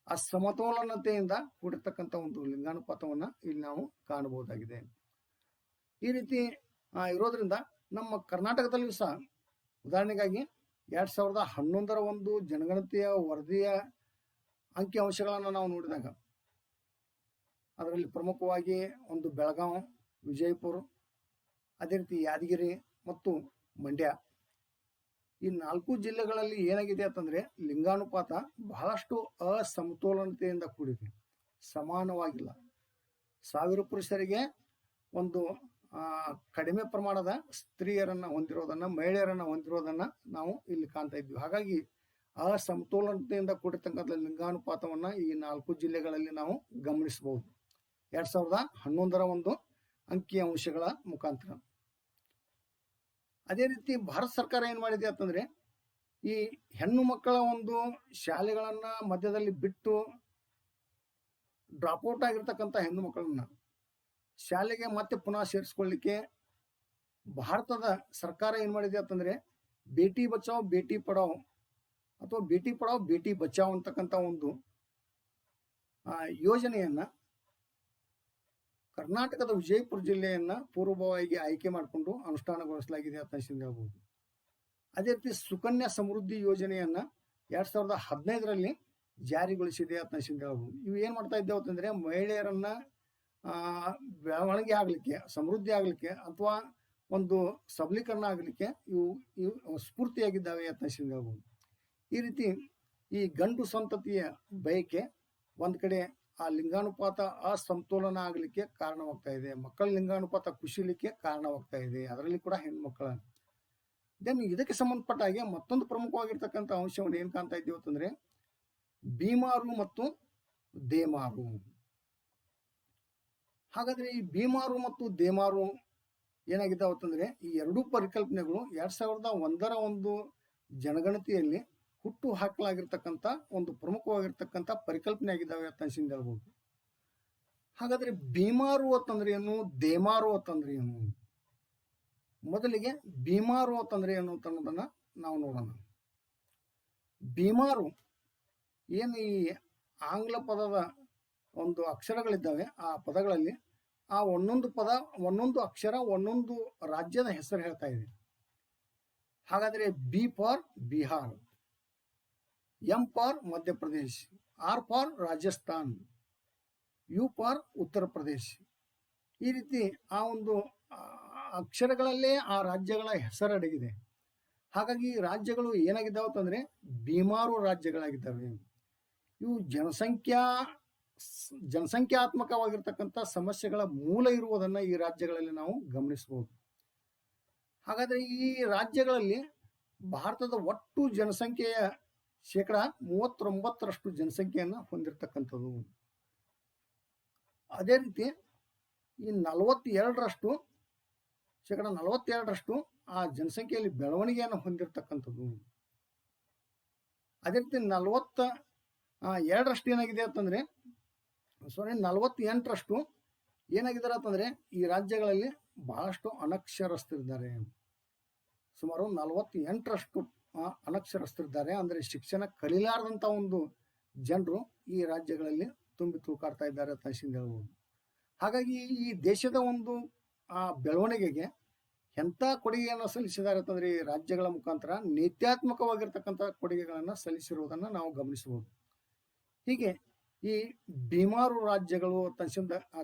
ಅಸಮತೋಲನತೆಯಿಂದ ಕೂಡಿರ್ತಕ್ಕಂಥ ಒಂದು ಲಿಂಗಾನುಪಾತವನ್ನು ಇಲ್ಲಿ ನಾವು ಕಾಣಬಹುದಾಗಿದೆ. ಈ ರೀತಿ ಇರೋದ್ರಿಂದ ನಮ್ಮ ಕರ್ನಾಟಕದಲ್ಲಿಯೂ ಸಹ ಉದಾಹರಣೆಗಾಗಿ 2011ರ ಒಂದು ಜನಗಣತಿಯ ವರದಿಯ ಅಂಕಿಅಂಶಗಳನ್ನು ನಾವು ನೋಡಿದಾಗ ಅದರಲ್ಲಿ ಪ್ರಮುಖವಾಗಿ ಒಂದು ಬೆಳಗಾವಿ, ವಿಜಯಪುರ, ಅದೇ ರೀತಿ ಯಾದಗಿರಿ ಮತ್ತು ಮಂಡ್ಯ ಈ 4 ಜಿಲ್ಲೆಗಳಲ್ಲಿ ಏನಾಗಿದೆ ಅಂತಂದರೆ ಲಿಂಗಾನುಪಾತ ಬಹಳಷ್ಟು ಅಸಮತೋಲನತೆಯಿಂದ ಕೂಡಿದೆ, ಸಮಾನವಾಗಿಲ್ಲ. 1000 ಪುರುಷರಿಗೆ ಒಂದು ಕಡಿಮೆ ಪ್ರಮಾಣದ ಸ್ತ್ರೀಯರನ್ನು ಹೊಂದಿರೋದನ್ನು, ಮಹಿಳೆಯರನ್ನು ಹೊಂದಿರೋದನ್ನು ನಾವು ಇಲ್ಲಿ ಕಾಣ್ತಾ ಇದ್ವಿ. ಹಾಗಾಗಿ ಅಸಮತೋಲನತೆಯಿಂದ ಕೂಡಿರ್ತಕ್ಕಂಥ ಲಿಂಗಾನುಪಾತವನ್ನು ಈ 4 ಜಿಲ್ಲೆಗಳಲ್ಲಿ ನಾವು ಗಮನಿಸಬಹುದು 2011ರ ಒಂದು ಅಂಕಿಅಂಶಗಳ ಮುಖಾಂತರ. ಅದೇ ರೀತಿ ಭಾರತ ಸರ್ಕಾರ ಏನು ಮಾಡಿದೆ ಅಂತಂದರೆ ಈ ಹೆಣ್ಣು ಮಕ್ಕಳ ಒಂದು ಶಾಲೆಗಳನ್ನು ಮಧ್ಯದಲ್ಲಿ ಬಿಟ್ಟು ಡ್ರಾಪ್ಔಟ್ ಆಗಿರ್ತಕ್ಕಂಥ ಹೆಣ್ಣು ಮಕ್ಕಳನ್ನು ಶಾಲೆಗೆ ಮತ್ತೆ ಪುನಃ ಸೇರಿಸ್ಕೊಳ್ಳಿಕ್ಕೆ ಭಾರತದ ಸರ್ಕಾರ ಏನು ಮಾಡಿದೆ ಅಂತಂದರೆ ಬೇಟಿ ಬಚಾವ್ ಬೇಟಿ ಪಢಾವ್ ಅಥವಾ ಬೇಟಿ ಪಢಾವ್ ಬೇಟಿ ಬಚಾವ್ ಅಂತಕ್ಕಂಥ ಒಂದು ಯೋಜನೆಯನ್ನು ಕರ್ನಾಟಕದ ವಿಜಯಪುರ ಜಿಲ್ಲೆಯನ್ನು ಪೂರ್ವಭಾವಿಯಾಗಿ ಆಯ್ಕೆ ಮಾಡಿಕೊಂಡು ಅನುಷ್ಠಾನಗೊಳಿಸಲಾಗಿದೆ ಅಂತ ಹೇಳ್ಬೋದು. ಅದೇ ರೀತಿ ಸುಕನ್ಯಾ ಸಮೃದ್ಧಿ ಯೋಜನೆಯನ್ನು 2015ರಲ್ಲಿ ಜಾರಿಗೊಳಿಸಿದೆ ಅಂತ ಹೇಳ್ಬೋದು. ಇವು ಏನು ಮಾಡ್ತಾ ಇದ್ದೇವೆ ಅಂತಂದರೆ ಮಹಿಳೆಯರನ್ನು ಬೆಳವಣಿಗೆ ಆಗಲಿಕ್ಕೆ, ಸಮೃದ್ಧಿ ಆಗಲಿಕ್ಕೆ ಅಥವಾ ಒಂದು ಸಬಲೀಕರಣ ಆಗಲಿಕ್ಕೆ ಇವು ಸ್ಫೂರ್ತಿಯಾಗಿದ್ದಾವೆ ಅಂತ ಹೇಳ್ಬೋದು. ಈ ರೀತಿ ಈ ಗಂಡು ಸಂತತಿಯ ಬಯಕೆ ಒಂದು ಕಡೆ ಆ ಲಿಂಗಾನುಪಾತ ಅಸಮತೋಲನ ಆಗಲಿಕ್ಕೆ ಕಾರಣವಾಗ್ತಾ ಇದೆ, ಮಕ್ಕಳ ಲಿಂಗಾನುಪಾತ ಕುಸಿಲಿಕ್ಕೆ ಕಾರಣವಾಗ್ತಾ ಇದೆ, ಅದರಲ್ಲಿ ಕೂಡ ಹೆಣ್ಮಕ್ಕಳ. ದೆನ್ ಇದಕ್ಕೆ ಸಂಬಂಧಪಟ್ಟ ಹಾಗೆ ಮತ್ತೊಂದು ಪ್ರಮುಖವಾಗಿರ್ತಕ್ಕಂಥ ಅಂಶವನ್ನು ಏನು ಕಾಣ್ತಾ ಇದ್ದೀವಿ ಅಂತಂದ್ರೆ ಬೀಮಾರು ಮತ್ತು ದೇಮಾರು. ಹಾಗಾದ್ರೆ ಈ ಬೀಮಾರು ಮತ್ತು ದೇಮಾರು ಏನಾಗಿದ್ದಾವೆ ಅಂತಂದ್ರೆ ಈ ಎರಡೂ ಪರಿಕಲ್ಪನೆಗಳು 2001ರ ಒಂದು ಜನಗಣತಿಯಲ್ಲಿ ಹುಟ್ಟು ಹಾಕಲಾಗಿರ್ತಕ್ಕಂಥ ಒಂದು ಪ್ರಮುಖವಾಗಿರ್ತಕ್ಕಂಥ ಪರಿಕಲ್ಪನೆ ಆಗಿದ್ದಾವೆ ಅಂತ ಹೇಳ್ಬೋದು. ಹಾಗಾದ್ರೆ ಬೀಮಾರು ಅಂತಂದ್ರೆ ಏನು, ದೇಮಾರು ಅಂತಂದ್ರೆ ಏನು? ಮೊದಲಿಗೆ ಬೀಮಾರು ಅಂತಂದ್ರೆ ಏನು ಅಂತ ಅನ್ನೋದನ್ನ ನಾವು ನೋಡೋಣ. ಬೀಮಾರು ಏನು ಈ ಆಂಗ್ಲ ಪದದ ಒಂದು ಅಕ್ಷರಗಳಿದ್ದಾವೆ, ಆ ಪದಗಳಲ್ಲಿ ಆ ಒಂದೊಂದು ಪದ, ಒಂದೊಂದು ಅಕ್ಷರ, ಒಂದೊಂದು ರಾಜ್ಯದ ಹೆಸರು ಹೇಳ್ತಾ ಇದೆ. ಹಾಗಾದ್ರೆ B for Bihar, M for Madhya Pradesh, R for Rajasthan, U for Uttar Pradesh. ಈ ರೀತಿ ಆ ಒಂದು ಅಕ್ಷರಗಳಲ್ಲೇ ಆ ರಾಜ್ಯಗಳ ಹೆಸರಡಗಿದೆ. ಹಾಗಾಗಿ ರಾಜ್ಯಗಳು ಏನಾಗಿದ್ದಾವೆ ಅಂತಂದ್ರೆ ಬೀಮಾರು ರಾಜ್ಯಗಳಾಗಿದ್ದಾವೆ. ಇವು ಜನಸಂಖ್ಯಾತ್ಮಕವಾಗಿರ್ತಕ್ಕಂಥ ಸಮಸ್ಯೆಗಳ ಮೂಲ ಇರುವುದನ್ನು ಈ ರಾಜ್ಯಗಳಲ್ಲಿ ನಾವು ಗಮನಿಸಬಹುದು. ಹಾಗಾದ್ರೆ ಈ ರಾಜ್ಯಗಳಲ್ಲಿ ಭಾರತದ ಒಟ್ಟು ಜನಸಂಖ್ಯೆಯ 39% ಜನಸಂಖ್ಯೆಯನ್ನು ಹೊಂದಿರತಕ್ಕಂಥದ್ದು. ಅದೇ ರೀತಿ ಈ 42% ಆ ಜನಸಂಖ್ಯೆಯಲ್ಲಿ ಬೆಳವಣಿಗೆಯನ್ನು ಹೊಂದಿರತಕ್ಕಂಥದ್ದು. ಅದೇ ರೀತಿ 42% ಏನಾಗಿದೆ ಅಂತಂದ್ರೆ 48% ಏನಾಗಿದ್ದಾರೆ ಅಂತಂದ್ರೆ ಈ ರಾಜ್ಯಗಳಲ್ಲಿ ಬಹಳಷ್ಟು ಅನಕ್ಷರಸ್ಥರಿದ್ದಾರೆ. ಸುಮಾರು 48% ಅನಕ್ಷರಸ್ಥರಿದ್ದಾರೆ. ಅಂದ್ರೆ ಶಿಕ್ಷಣ ಕಲಿಲಾರದಂತ ಒಂದು ಜನರು ಈ ರಾಜ್ಯಗಳಲ್ಲಿ ತುಂಬಿ ತೂಕಾಡ್ತಾ ಇದ್ದಾರೆ ಅಂತ ಹೇಳ್ಬೋದು. ಹಾಗಾಗಿ ಈ ದೇಶದ ಒಂದು ಬೆಳವಣಿಗೆಗೆ ಎಂಥ ಕೊಡುಗೆಯನ್ನು ಸಲ್ಲಿಸಿದ್ದಾರೆ ಅಂತಂದ್ರೆ ಈ ರಾಜ್ಯಗಳ ಮುಖಾಂತರ ನೀತ್ಯಾತ್ಮಕವಾಗಿರ್ತಕ್ಕಂಥ ಕೊಡುಗೆಗಳನ್ನು ಸಲ್ಲಿಸಿರುವುದನ್ನು ನಾವು ಗಮನಿಸಬಹುದು. ಹೀಗೆ ಈ ಬೀಮಾರು ರಾಜ್ಯಗಳು ಅಂತ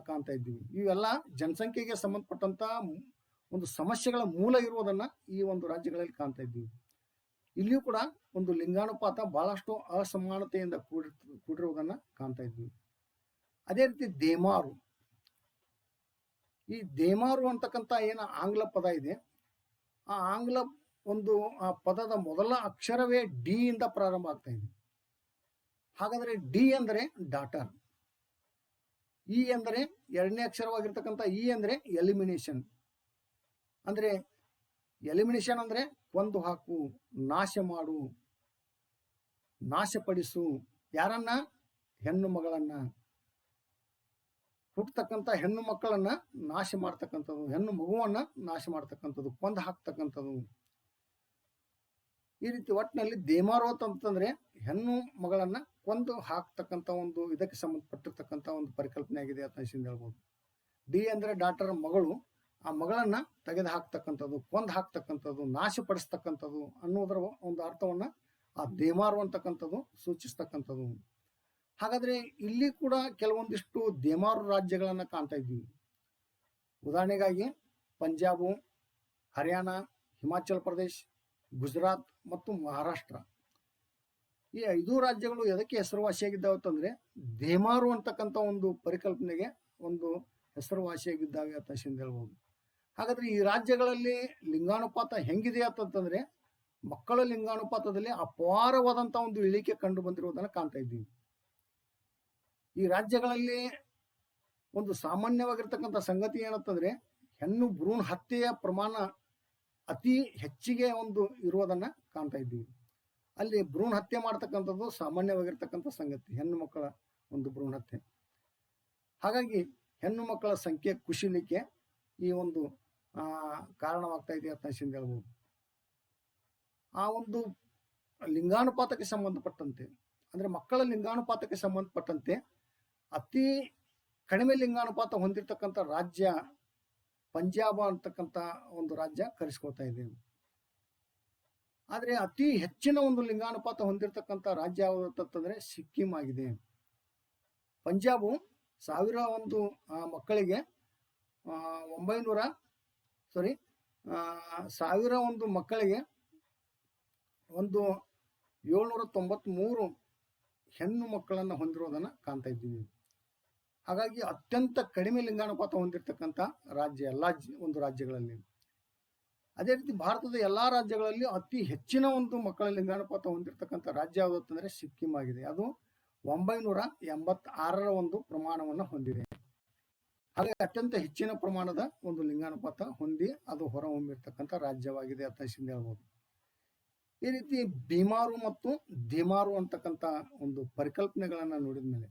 ಕಾಣ್ತಾ ಇದ್ದೀವಿ. ಇವೆಲ್ಲ ಜನಸಂಖ್ಯೆಗೆ ಸಂಬಂಧಪಟ್ಟಂತ ಒಂದು ಸಮಸ್ಯೆಗಳ ಮೂಲ ಇರುವುದನ್ನ ಈ ಒಂದು ರಾಜ್ಯಗಳಲ್ಲಿ ಕಾಣ್ತಾ ಇದ್ದೀವಿ. ಇಲ್ಲಿಯೂ ಕೂಡ ಒಂದು ಲಿಂಗಾನುಪಾತ ಬಹಳಷ್ಟು ಅಸಮಾನತೆಯಿಂದ ಕೂಡಿರುವುದನ್ನ ಕಾಣ್ತಾ ಇದ್ದೀವಿ. ಅದೇ ರೀತಿ ದೇಮಾರು, ಈ ದೇಮಾರು ಅಂತಕ್ಕಂಥ ಏನು ಆಂಗ್ಲ ಪದ ಇದೆ, ಆ ಆಂಗ್ಲ ಒಂದು ಆ ಪದದ ಮೊದಲ ಅಕ್ಷರವೇ ಡಿ ಇಂದ ಪ್ರಾರಂಭ ಆಗ್ತಾ ಇದೆ. ಹಾಗಾದ್ರೆ ಡಿ ಅಂದರೆ ಡಾಟರ್, ಇ ಅಂದರೆ ಎರಡನೇ ಅಕ್ಷರವಾಗಿರ್ತಕ್ಕಂಥ ಇ ಅಂದರೆ ಎಲಿಮಿನೇಷನ್. ಅಂದ್ರೆ ಎಲಿಮಿನೇಷನ್ ಅಂದ್ರೆ ಕೊಂದು ಹಾಕು, ನಾಶ ಮಾಡು, ನಾಶಪಡಿಸು. ಯಾರನ್ನ? ಹೆಣ್ಣು ಮಗಳನ್ನ, ಹುಟ್ಟತಕ್ಕಂಥ ಹೆಣ್ಣು ಮಕ್ಕಳನ್ನ ನಾಶ ಮಾಡ್ತಕ್ಕಂಥದ್ದು, ಹೆಣ್ಣು ಮಗುವನ್ನ ನಾಶ ಮಾಡ್ತಕ್ಕಂಥದ್ದು, ಕೊಂದು ಹಾಕ್ತಕ್ಕಂಥದ್ದು. ಈ ರೀತಿ ಒಟ್ಟಿನಲ್ಲಿ ದೇಮಾರು ಅಂತಂದ್ರೆ ಹೆಣ್ಣು ಮಗಳನ್ನ ಕೊಂದು ಹಾಕ್ತಕ್ಕಂಥ ಒಂದು ಇದಕ್ಕೆ ಸಂಬಂಧಪಟ್ಟಿರ್ತಕ್ಕಂಥ ಒಂದು ಪರಿಕಲ್ಪನೆ ಆಗಿದೆ ಅಂತ ಹೇಳ್ಬೋದು. ಡಿ ಅಂದ್ರೆ ಡಾಟರ್, ಮಗಳು, ಆ ಮಗಳನ್ನ ತೆಗೆದು ಹಾಕ್ತಕ್ಕಂಥದ್ದು, ಕೊಂದು ಹಾಕ್ತಕ್ಕಂಥದ್ದು, ನಾಶಪಡಿಸ್ತಕ್ಕಂಥದ್ದು ಅನ್ನೋದರ ಒಂದು ಅರ್ಥವನ್ನ ಆ ದೇಮಾರು ಅಂತಕ್ಕಂಥದ್ದು ಸೂಚಿಸ್ತಕ್ಕಂಥದ್ದು. ಹಾಗಾದ್ರೆ ಇಲ್ಲಿ ಕೂಡ ಕೆಲವೊಂದಿಷ್ಟು ದೇಮಾರು ರಾಜ್ಯಗಳನ್ನ ಕಾಣ್ತಾ ಇದ್ದೀವಿ. ಉದಾಹರಣೆಗಾಗಿ ಪಂಜಾಬು, ಹರಿಯಾಣ, ಹಿಮಾಚಲ ಪ್ರದೇಶ್, ಗುಜರಾತ್ ಮತ್ತು ಮಹಾರಾಷ್ಟ್ರ, ಈ 5 ರಾಜ್ಯಗಳು ಎದಕ್ಕೆ ಹೆಸರುವಾಸಿಯಾಗಿದ್ದಾವೆ ಅಂತಂದ್ರೆ ದೇಮಾರು ಅಂತಕ್ಕಂಥ ಒಂದು ಪರಿಕಲ್ಪನೆಗೆ ಒಂದು ಹೆಸರುವಾಸಿಯಾಗಿದ್ದಾವೆ ಅಂತ ಹೇಳ್ಬೋದು. ಹಾಗಾದ್ರೆ ಈ ರಾಜ್ಯಗಳಲ್ಲಿ ಲಿಂಗಾನುಪಾತ ಹೆಂಗಿದೆ ಅಂತಂದ್ರೆ ಮಕ್ಕಳ ಲಿಂಗಾನುಪಾತದಲ್ಲಿ ಅಪಾರವಾದಂಥ ಒಂದು ಇಳಿಕೆ ಕಂಡು ಬಂದಿರುವುದನ್ನು ಕಾಣ್ತಾ ಇದ್ದೀವಿ. ಈ ರಾಜ್ಯಗಳಲ್ಲಿ ಒಂದು ಸಾಮಾನ್ಯವಾಗಿರ್ತಕ್ಕಂಥ ಸಂಗತಿ ಏನಂತಂದ್ರೆ ಹೆಣ್ಣು ಭ್ರೂಣ ಹತ್ಯೆಯ ಪ್ರಮಾಣ ಅತಿ ಹೆಚ್ಚಿಗೆ ಒಂದು ಇರುವುದನ್ನ ಕಾಣ್ತಾ ಇದ್ದೀವಿ. ಅಲ್ಲಿ ಭ್ರೂಣ ಹತ್ಯೆ ಮಾಡ್ತಕ್ಕಂಥದ್ದು ಸಾಮಾನ್ಯವಾಗಿರ್ತಕ್ಕಂಥ ಸಂಗತಿ, ಹೆಣ್ಣು ಮಕ್ಕಳ ಒಂದು ಭ್ರೂಣ ಹತ್ಯೆ. ಹಾಗಾಗಿ ಹೆಣ್ಣು ಮಕ್ಕಳ ಸಂಖ್ಯೆ ಕುಸಿಲಿಕ್ಕೆ ಈ ಒಂದು ಕಾರಣವಾಗ್ತಾ ಇದೆ ಅಂತ ಹೇಳ್ಬೋದು. ಆ ಒಂದು ಲಿಂಗಾನುಪಾತಕ್ಕೆ ಸಂಬಂಧಪಟ್ಟಂತೆ, ಅಂದ್ರೆ ಮಕ್ಕಳ ಲಿಂಗಾನುಪಾತಕ್ಕೆ ಸಂಬಂಧಪಟ್ಟಂತೆ ಅತಿ ಕಡಿಮೆ ಲಿಂಗಾನುಪಾತ ಹೊಂದಿರತಕ್ಕಂಥ ರಾಜ್ಯ ಪಂಜಾಬ್ ಅಂತಕ್ಕಂಥ ಒಂದು ರಾಜ್ಯ ಕರೆಸ್ಕೊಳ್ತಾ ಇದೆ. ಆದರೆ ಅತಿ ಹೆಚ್ಚಿನ ಒಂದು ಲಿಂಗಾನುಪಾತ ಹೊಂದಿರತಕ್ಕಂಥ ರಾಜ್ಯ ಯಾವುದಂತಂದರೆ ಸಿಕ್ಕಿಂ ಆಗಿದೆ. ಪಂಜಾಬು 1001 ಮಕ್ಕಳಿಗೆ 1001 ಮಕ್ಕಳಿಗೆ 793 ಹೆಣ್ಣು ಮಕ್ಕಳನ್ನು ಹೊಂದಿರೋದನ್ನು ಕಾಣ್ತಾ ಇದ್ದೀವಿ. ಹಾಗಾಗಿ ಅತ್ಯಂತ ಕಡಿಮೆ ಲಿಂಗಾನುಪಾತ ಹೊಂದಿರತಕ್ಕಂಥ ರಾಜ್ಯ ಎಲ್ಲ ಒಂದು ರಾಜ್ಯಗಳಲ್ಲಿ. ಅದೇ ರೀತಿ ಭಾರತದ ಎಲ್ಲ ರಾಜ್ಯಗಳಲ್ಲಿ ಅತಿ ಹೆಚ್ಚಿನ ಒಂದು ಮಕ್ಕಳ ಲಿಂಗಾನುಪಾತ ಹೊಂದಿರತಕ್ಕಂಥ ರಾಜ್ಯ ಯಾವುದಂತಂದರೆ ಸಿಕ್ಕಿಂ ಆಗಿದೆ. ಅದು 986ರ ಒಂದು ಪ್ರಮಾಣವನ್ನು ಹೊಂದಿದೆ. ಹಾಗಾಗಿ ಅತ್ಯಂತ ಹೆಚ್ಚಿನ ಪ್ರಮಾಣದ ಒಂದು ಲಿಂಗಾನುಪಾತ ಹೊಂದಿ ಅದು ಹೊರಹೊಮ್ಮಿರ್ತಕ್ಕಂಥ ರಾಜ್ಯವಾಗಿದೆ ಅಂತ ಹೇಳ್ಬೋದು. ಈ ರೀತಿ ಬಿಮಾರು ಮತ್ತು ದಿಮಾರು ಅಂತಕ್ಕಂಥ ಒಂದು ಪರಿಕಲ್ಪನೆಗಳನ್ನು ನೋಡಿದ ಮೇಲೆ